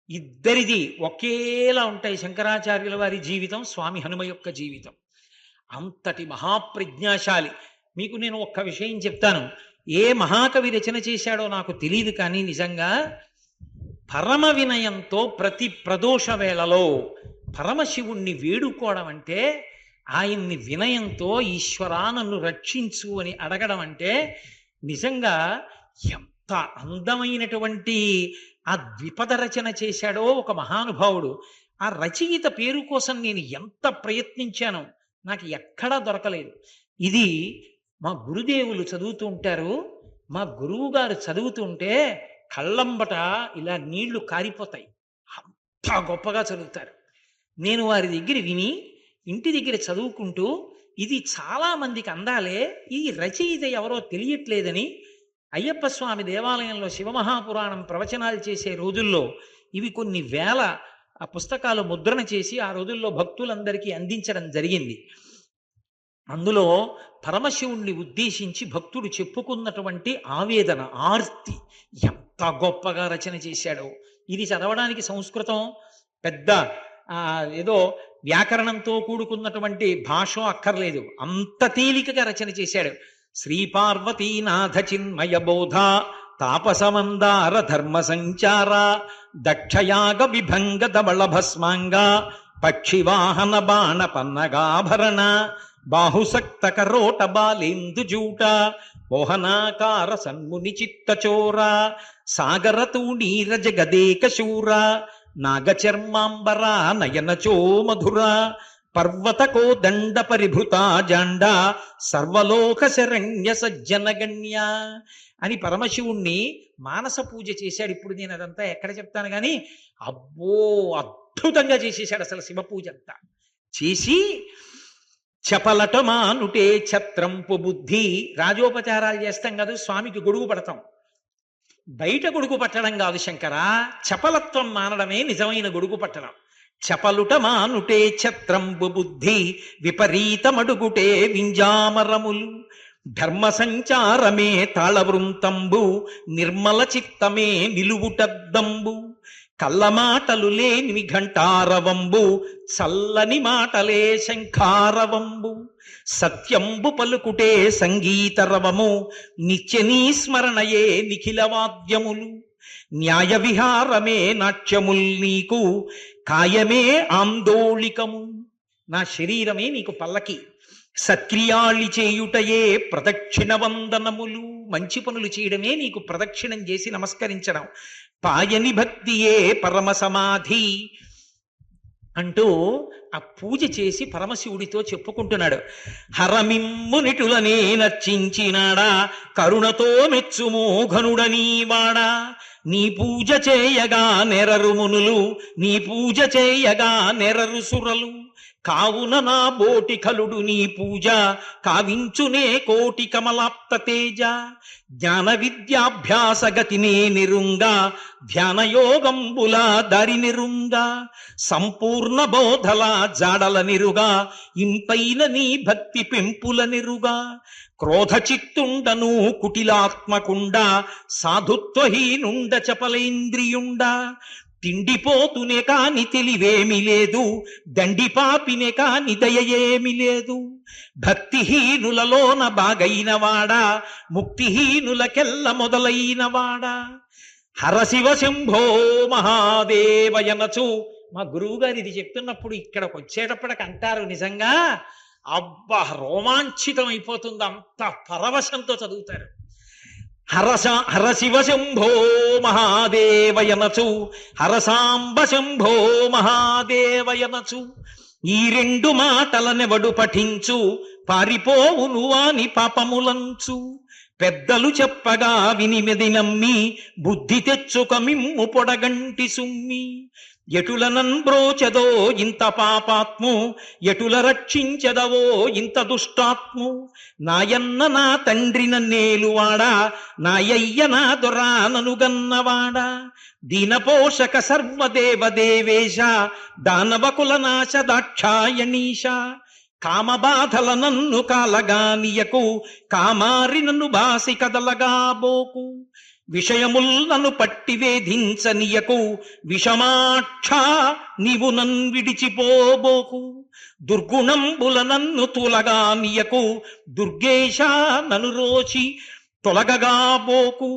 ఇద్దరిది ఒకేలా ఉంటాయి శంకరాచార్యుల వారి జీవితం, స్వామి హనుమ యొక్క జీవితం. అంతటి మహాప్రజ్ఞాశాలి. మీకు నేను ఒక్క విషయం చెప్తాను. ఏ మహాకవి రచన చేశాడో నాకు తెలియదు, కానీ నిజంగా పరమ వినయంతో ప్రతి ప్రదోష వేళలో పరమశివుణ్ణి వేడుకోవడం అంటే, ఆయన్ని వినయంతో ఈశ్వరా నన్ను రక్షించు అని అడగడం అంటే, నిజంగా ఎంత అందమైనటువంటి ఆ ద్విపద రచన చేశాడో ఒక మహానుభావుడు. ఆ రచయిత పేరు కోసం నేను ఎంత ప్రయత్నించానో నాకు ఎక్కడా దొరకలేదు. ఇది మా గురుదేవులు చదువుతూ ఉంటారు. మా గురువు గారు చదువుతుంటే కళ్ళంబట ఇలా నీళ్లు కారిపోతాయి. అంత గొప్పగా చదువుతారు. నేను వారి దగ్గర విని ఇంటి దగ్గర చదువుకుంటూ, ఇది చాలా మందికి అందాలే, ఈ రచయిత ఎవరో తెలియట్లేదని అయ్యప్ప స్వామి దేవాలయంలో శివమహాపురాణం ప్రవచనాలు చేసే రోజుల్లో ఇవి కొన్ని వేల ఆ పుస్తకాలు ముద్రణ చేసి ఆ రోజుల్లో భక్తులందరికీ అందించడం జరిగింది. అందులో పరమశివుణ్ణి ఉద్దేశించి భక్తుడు చెప్పుకున్నటువంటి ఆవేదన, ఆర్తి ఎంత గొప్పగా రచన చేశాడో. ఇది చదవడానికి సంస్కృతం పెద్ద ఏదో వ్యాకరణంతో కూడుకున్నటువంటి భాష అక్కర్లేదు, అంత తేలికగా రచన చేశాడు. శ్రీపార్వతీనాథ చిన్మయ బోధ తాపసమందార ధర్మ సంచార దక్షయాగ విభంగ ధవళ భస్మాంగ పక్షివాహన బాణ పన్నగాభరణ బాహుసక్త కరోట బాలేందు జూట మోహనాకార సన్ముని చిత్తచోర సాగరతూ నీర జగదేక శూర నాగచర్మాంబర నయనచో మధుర పర్వతకో దండ పరిభృత జాండ సర్వలోక శరణ్య సజ్జనగణ్య అని పరమశివుణ్ణి మానస పూజ చేశాడు. ఇప్పుడు నేను అదంతా ఎక్కడ చెప్తాను కానీ, అబ్బో అద్భుతంగా చేసేశాడు అసలు శివ పూజ అంతా చేసి. చపలట మానుటే ఛత్రంపు బుద్ధి, రాజోపచారాలు చేస్తాం కాదు, స్వామికి గొడుగు పడతాం. బయట గొడుగు పట్టడం కాదు శంకరా, చపలత్వం మానడమే నిజమైన గొడుగు పట్టడం. చపలుట మానుటే ఛత్రంబు బుద్ధి విపరీతమడుగుటే వింజామరములు ధర్మ సంచారమే తాళవృంతంబు నిర్మల చిత్తమే నిలువుటద్దంబు కళ్ళమాటలు లేని ఘంటారవంబు చల్లని మాటలే శంఖారవంబు సత్యంబు పలుకుటే సంగీతరవము నిత్యనీ స్మరణయే నిఖిల వాద్యములు న్యాయ విహారమే నాట్యముల్ నీకు కాయమే ఆందోళికము, నా శరీరమే నీకు పల్లకి. సత్క్రియాళి చేయుటయే ప్రదక్షిణ వందనములు, మంచి పనులు చేయడమే నీకు ప్రదక్షిణం చేసి నమస్కరించడం. పాయని భక్తియే పరమ సమాధి అంటూ ఆ పూజ చేసి పరమశివుడితో చెప్పుకుంటున్నాడు. హరమిమ్మునిటులనే నర్చించినాడా కరుణతో మెచ్చుమో ఘనుడనీవాడా నీ పూజ చేయగా నెరరు మునులు నీ పూజ చేయగా నెరరు సురలు కావున నా బోటి కలుడు నీ పూజ కావించునే కోటి కమలాప్త తేజ జ్ఞాన విద్యాభ్యాస గతినే నిరుంగా ధ్యానయోగంబుల దారి నిరుంగా సంపూర్ణ బోధల జాడల నిరుగా ఇంపైన నీ భక్తి పెంపుల నిరుగా క్రోధ చిత్తుండను కుటిలాత్మకుండ సాధుత్వహీనుండ చపలేంద్రియుండ తిండిపోతునే కాని తెలివేమి లేదు దండిపాపినే కాని దయయేమి లేదు భక్తిహీనులలోన బాగైన వాడా ముక్తిహీనులకెల్ల మొదలైన వాడా హరశివ శంభో మహాదేవయనచు. మా గురువు గారు ఇది చెప్తున్నప్పుడు ఇక్కడికి వచ్చేటప్పటికి అంటారు, నిజంగా అబ్బా రోమాంచితం అయిపోతుంది, అంత పరవశంతో చదువుతారు. హరశివ శంభో మహాదేవయనచు హరసాంబ శంభో మహాదేవయనచు ఈ రెండు మాటలనెవడు పఠించు పారిపోవును వాని పాపములంచు పెద్దలు చెప్పగా వినిమెది నమ్మి బుద్ధి తెచ్చుక మిమ్ము పొడగంటి సుమ్మి ఎటులనన్ బ్రోచెదో ఇంత పాపాత్ము, ఎటుల రక్షించెదవో ఇంత దుష్టాత్ము. నాయన్న నా తండ్రి నన్నేలువాడా, నాయయ్య నా దొరా ననుగన్నవాడా. దీనపోషక సర్వదేవదేవేశ, దానవకుల నాశ దాక్షాయణీశ. కామబాధల నన్ను కాలగానియకు, కామారి నన్ను బాసి కదలగాబోకు. విషయముల్ నన్ను పట్టి వేధించనియకు, విషమాక్ష నీవు నన్ విడిచిపోబోకు. దుర్గుణంబుల నన్ను తూలగానియకు, దుర్గేశ నను రోచి తొలగగాబోకు.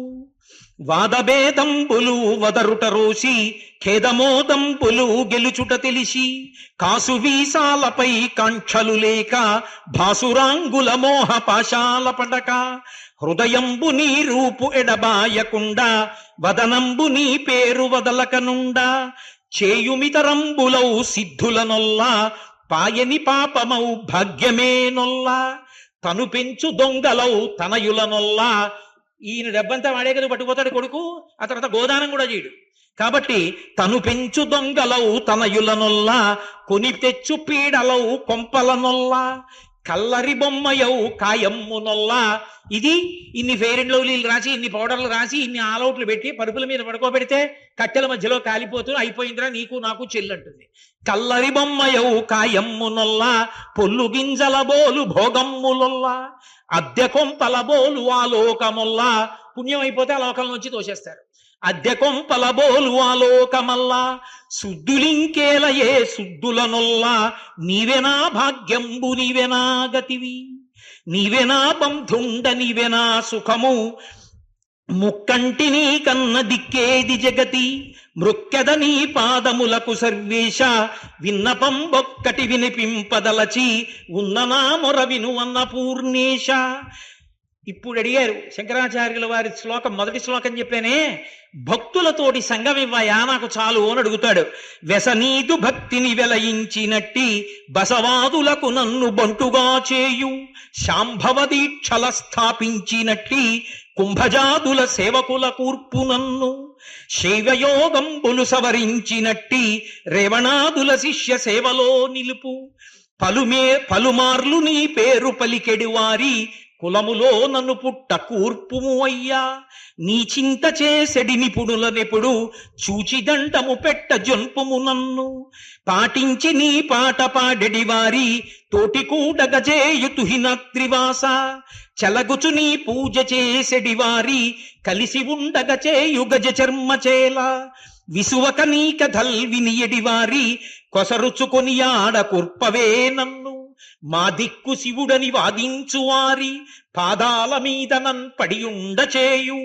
వాదభేదంబులు వదరుట రోసి, ఖేదమోదంబులు గెలుచుట తెలిసి. కాసు వీసాలపై కాంక్షలు లేక, భాసురాంగుల మోహ పాశాల పడక. హృదయంబు నీ రూపు ఎడబాయకుండా, వదనంబు నీ పేరు వదలకనుండా. చేయుమితరంబులౌ సిద్ధులనొల్లా, పాయని పాపమౌ భాగ్యమేనొల్లా. తను పెంచు దొంగలౌ తనయులనొల్లా. ఈయన డబ్బంతా వాడే కదా పట్టుకుపోతాడు కొడుకు, ఆ తర్వాత గోదానం కూడా చేయడు. కాబట్టి తను పెంచు దొంగలౌ తనయులనొల్లా, కొని తెచ్చు పీడలౌ కొంపలనొల్లా. కల్లరి బొమ్మయౌ కాయమ్మునొల్లా. ఇది ఇన్ని ఫెయిర్ అండ్ లవ్లీలు రాసి, ఇన్ని పౌడర్లు రాసి, ఇన్ని ఆల్అవుట్లు పెట్టి పరుపుల మీద పడుకోబెడితే కట్టెల మధ్యలో కాలిపోతూ అయిపోయిందిరా నీకు నాకు చెల్లంటుంది. కల్లరి బొమ్మయౌ కాయమ్మునొల్లా, పొల్లు గింజల బోలు భోగమ్ములొల్లా. అద్దె కొంపల బోలు ఆలోకమొల్లా. పుణ్యం అయిపోతే ఆ లోకం నుంచి తోసేస్తారు. అద్దె కొంపల బోలు ఆలోకమల్లా. శుద్ధులింకేల ఏ శుద్ధులనొల్లా. నీవెనా భాగ్యంబు నీవెనా గతివి, నీవెనా బంధుండ నీవెనా సుఖము. ముక్కంటిని కన్న దిక్కేది జగతి, మృక్కెద నీ పాదములకు సర్వేశ. విన్నపం ఒక్కటి వినిపింపదలచి, ఉన్ననా మొర విను అన్నపూర్ణేశ. ఇప్పుడు అడిగారు శంకరాచార్యుల వారి శ్లోకం, మొదటి శ్లోకం చెప్పానే, భక్తులతోటి సంగం ఇవ్వయా నాకు చాలు అని అడుగుతాడు. వ్యసనీదు భక్తిని వెలయించినట్టి, బసవాదులకు నన్ను బంటుగా చేయు. శాంభవ దీక్షల స్థాపించినట్టి, కుంభజాదుల సేవకుల కూర్పు నన్ను. శైవయోగంబులు సవరించినట్టి, రేవణాదుల శిష్య సేవలో నిలుపు. పలుమార్లు నీ పేరు పలికెడి వారి, కులములో నన్ను పుట్ట కూర్పుము అయ్యా. నీ చింత చేసెడి నిపుణులనెప్పుడు, చూచిదండము పెట్ట జొంపుము నన్ను. పాటించి నీ పాట పాడెడి వారి, తోటి కూడగజేయు తుహిన త్రివాస. చలగుచు నీ పూజ చేసెడి వారి, కలిసి ఉండగ చేయు గజ చర్మచేల. విసువక నీ కథల్ వినియడి వారి, కొసరుచుకొని ఆడ కుర్పవే నన్ను. మా దిక్కు శివుడని వాదించువారి, పాదాల మీద నన్ పడియుండ చేయు.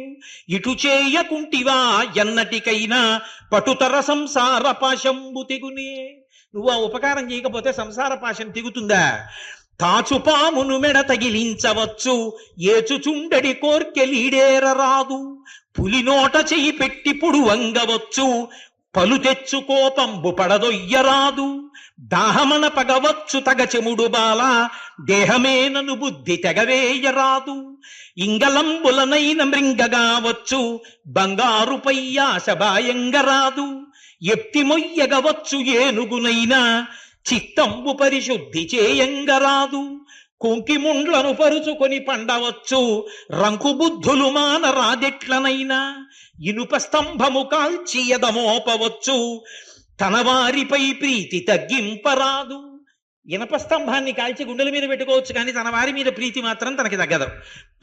ఇటు చేయకుంటివా ఎన్నటికైనా, పటుతర సంసార పాశంబు తెగునే. నువ్వు ఆ ఉపకారం చేయకపోతే సంసార పాశం తెగుతుందా? తాచుపామును మెడ తగిలించవచ్చు, ఏచుచుండడి కోర్కెలీడేరరాదు. పులినోట చెయ్యి పెట్టి పుడు వంగవచ్చు, పలు తెచ్చు కోపంబు పడదొయ్యరాదు. దాహమన పగవచ్చు తగచెముడు బాల, దేహమేనను బుద్ధి తెగవేయరాదు. ఇంగలంబులనైన మృంగగావచ్చు, బంగారుపై ఆశభాయంగరాదు. ఎప్తి మొయ్యగవచ్చు ఏనుగునైనా, చిత్తంబు పరిశుద్ధి చేయంగరాదు. కుంకిముండ్లను పరుచుకొని పండవచ్చు, రంకు బుద్ధులు మాన రాదెట్లనైనా. ఇనుప స్తంభము కాల్చి ఎదమోపవచ్చు, తన వారిపై ప్రీతి తగ్గింపరాదు. ఇనప స్తంభాన్ని కాల్చి గుండెల మీద పెట్టుకోవచ్చు, కానీ తన వారి మీద ప్రీతి మాత్రం తనకి తగ్గదు.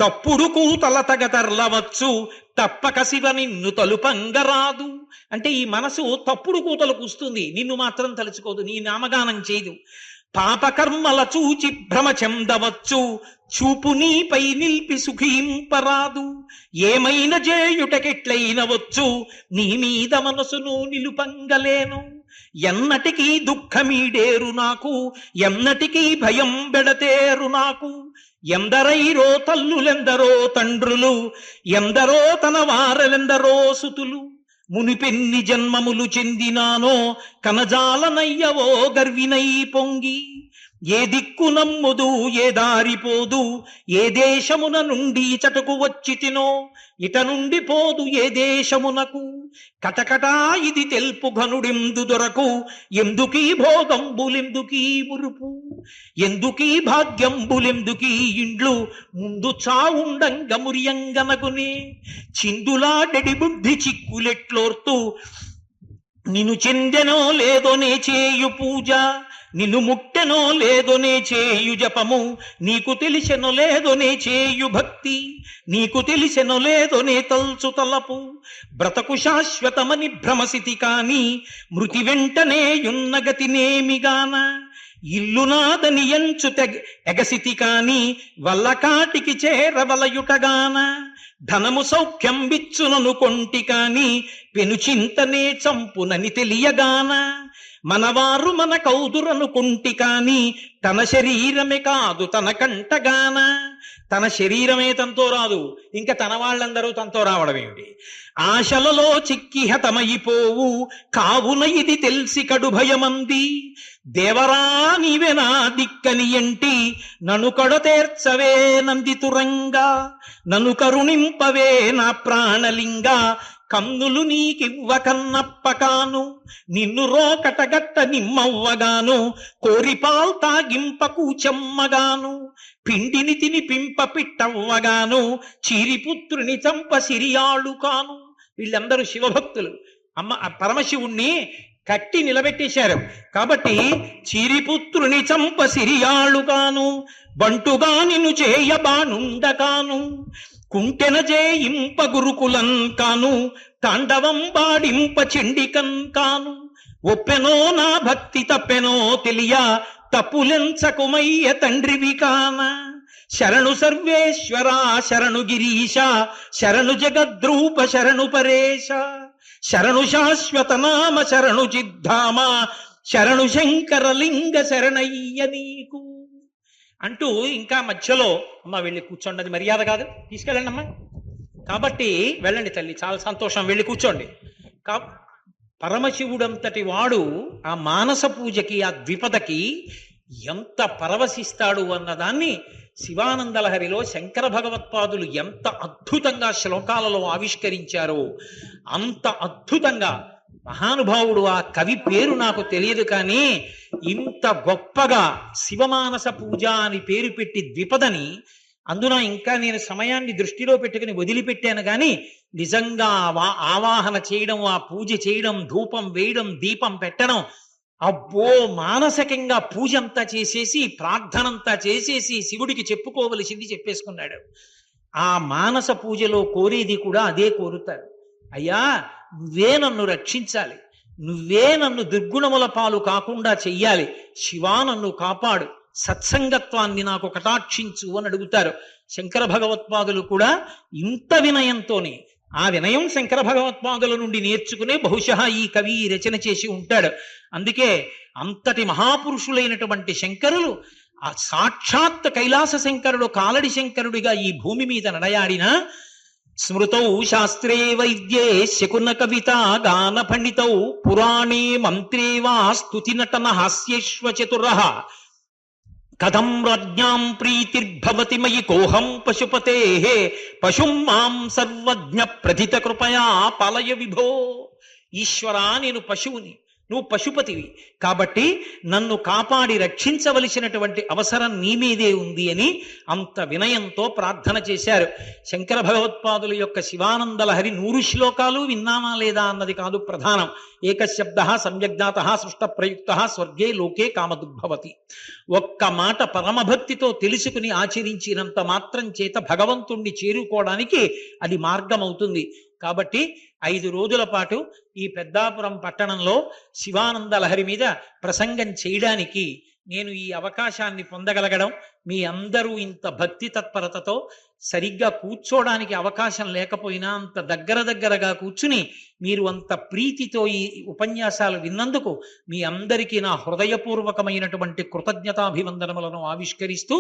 తప్పుడు కూతల తగతర్లవచ్చు, తప్పక శివ నిన్ను తలుపంగరాదు. అంటే ఈ మనసు తప్పుడు కూతలు కూస్తుంది, నిన్ను మాత్రం తలుచుకోదు, నీ నామగానం చేయదు. పాపకర్మల చూచి భ్రమ చెందవచ్చు, చూపు నీపై నిలిపి సుఖింపరాదు. ఏమైనా చేయుటకెట్లయినవచ్చు, నీ మీద మనసును నిలుపంగలేను. ఎన్నటికీ దుఃఖమీడేరు నాకు, ఎన్నటికీ భయం బెడతేరు నాకు. ఎందరైరో తల్లులెందరో తండ్రులు, ఎందరో తన వారలెందరో సుతులు. మునిపెన్ని జన్మములు చెందినానో, కనజాలనయ్యవో గర్వినై పొంగి. ఏ దిక్కు నమ్ముదు ఏ దారిపోదు, ఏ దేశమున నుండి చటుకు వచ్చి తినో ఇట నుండి పోదు ఏ దేశమునకు. కటకటా ఇది తెల్పు ఘనుడెందు దొరకు, ఎందుకీ భోగంబులెందుకీ మురుపు, ఎందుకీ భాగ్యంబులెందుకీ ఇండ్లు, ముందు చావుండంగ మురియంగనగునే. చిందులాడెడి బుద్ధి చిక్కులెట్లోర్తు, నిన్ను చెందెనో లేదోనే చేయు పూజ, నిన్ను ముట్టెనో లేదోనే చేయు జపము, నీకు తెలిసెనో లేదోనే చేయు భక్తి, నీకు తెలిసెనో లేదోనే తల్చు తలపు. బ్రతకు శాశ్వతమని భ్రమసితి కాని, మృతి వెంటనే యున్న గతినేమిగాన. ఇల్లునాదని ఎంచు ఎగసితి కాని, వల్ల కాటికి చేరవలయుటగాన. ధనము సౌఖ్యం విచ్చునను కొంటి కాని, పెనుచింతనే చంపునని తెలియగాన. మనవారు మన కౌదురనుకుంటి కాని, తన శరీరమే కాదు తన కంటగాన. తన శరీరమే తనతో రాదు, ఇంకా తన వాళ్ళందరూ తనతో రావడం ఏమిటి? ఆశలలో చిక్కి హతమైపోవు, కావున ఇది తెలిసి కడు భయమంది. దేవరా నీవే నా దిక్కని ఎంటి, నన్ను కడతేర్చవే నందితురంగా, నన్ను కరుణింపవే నా ప్రాణలింగ. కన్నులు నీకివ్వ కన్నప్పకాను, నిన్ను రోకటగట్ట నిమ్మవ్వగాను. కోరిపాల్ తాగింప కూచెమ్మగాను, పిండిని తిని పింప పిట్టవ్వగాను. చీరిపుత్రుని చంప సిరియాళ్ళు కాను. వీళ్ళందరూ శివభక్తులు. పరమశివుణ్ణి కట్టి నిలబెట్టేశారు కాబట్టి చీరిపుత్రుని చంప సిరియాళ్ళు కాను. బంటుగా నిన్ను చేయబానుండకాను, కుంటెన జేయింప గురుకులన్ కాను. తాండవం బాడింప చెండికన్ కాను. ఒప్పెనో నా భక్తి తప్పెనో తెలియ, తప్పులెంచకుమయ్య తండ్రివి కాన. శరణు సర్వేశ్వర శరణు గిరీశ, శరణు జగద్రూప శరణు పరేశ. శరణు శాశ్వత నామ శరణు చిద్ధామ, శరణు శంకరలింగ శరణయ్య నీకు అంటూ ఇంకా మధ్యలో అమ్మ వెళ్ళి కూర్చోండి, అది మర్యాద కాదు, తీసుకెళ్ళండి అమ్మా. కాబట్టి వెళ్ళండి తల్లి, చాలా సంతోషం, వెళ్ళి కూర్చోండి. పరమశివుడంతటి వాడు ఆ మానస పూజకి ఆ ద్విపదకి ఎంత పరవశిస్తాడు అన్నదాన్ని శివానందలహరిలో శంకర భగవత్పాదులు ఎంత అద్భుతంగా శ్లోకాలలో ఆవిష్కరించారో అంత అద్భుతంగా మహానుభావుడు. ఆ కవి పేరు నాకు తెలియదు, కానీ ఇంత గొప్పగా శివమానస పూజ అని పేరు పెట్టి ద్విపదని, అందున ఇంకా నేను సమయాన్ని దృష్టిలో పెట్టుకుని వదిలిపెట్టాను, కానీ నిజంగా ఆవాహన చేయడం, ఆ పూజ చేయడం, ధూపం వేయడం, దీపం పెట్టడం, అబ్బో మానసికంగా పూజ అంతా చేసేసి ప్రార్థనంతా చేసేసి శివుడికి చెప్పుకోవలసింది చెప్పేసుకున్నాడు. ఆ మానస పూజలో కోరేది కూడా అదే కోరుతారు. అయ్యా నువ్వే నన్ను రక్షించాలి, నువ్వే నన్ను దుర్గుణముల పాలు కాకుండా చెయ్యాలి, శివా నన్ను కాపాడు, సత్సంగత్వాన్ని నాకు కటాక్షించు అని అడుగుతారు. శంకర భగవత్పాదులు కూడా ఇంత వినయంతోనే, ఆ వినయం శంకర భగవత్పాదుల నుండి నేర్చుకునే బహుశా ఈ కవి రచన చేసి ఉంటాడు. అందుకే అంతటి మహాపురుషులైనటువంటి శంకరులు, ఆ సాక్షాత్ కైలాస శంకరుడు కాలడి శంకరుడిగా ఈ భూమి మీద నడయాడిన స్మృతౌ శాస్త్రే వైద్యే శకున కవిత గాన పండితౌ పురాణే మంత్రే వా స్తుతి నటన హాస్యేష్వ చతురః కథం రాజ్ఞాం ప్రీతిర్భవతి మయి కోహం పశుపతే పశుం మాం సర్వజ్ఞ ప్రథిత కృపయా పాలయ విభో. ఈశ్వరా నేను పశువుని, నువ్వు పశుపతివి, కాబట్టి నన్ను కాపాడి రక్షించవలసినటువంటి అవసరం నీ మీదే ఉంది అని అంత వినయంతో ప్రార్థన చేశారు. శంకర భగవత్పాదుల యొక్క శివానందలహరి 100 శ్లోకాలు విన్నామా లేదా అన్నది కాదు ప్రధానం. ఏకశబ్ద సమ్యగ్నాత సృష్ట ప్రయుక్త స్వర్గే లోకే కామదుగ్భవతి. ఒక్క మాట పరమభక్తితో తెలుసుకుని ఆచరించినంత మాత్రం చేత భగవంతుణ్ణి చేరుకోవడానికి అది మార్గం అవుతుంది. కాబట్టి 5 రోజుల పాటు ఈ పెద్దాపురం పట్టణంలో శివానందలహరి మీద ప్రసంగం చేయడానికి నేను ఈ అవకాశాన్ని పొందగలగడం, మీ అందరూ ఇంత భక్తి తత్పరతతో సరిగ్గా కూర్చోడానికి అవకాశం లేకపోయినా అంత దగ్గరగా కూర్చుని మీరు అంత ప్రీతితో ఈ ఉపన్యాసాలు విన్నందుకు మీ అందరికీ నా హృదయపూర్వకమైనటువంటి కృతజ్ఞతాభివందనములను ఆవిష్కరిస్తూ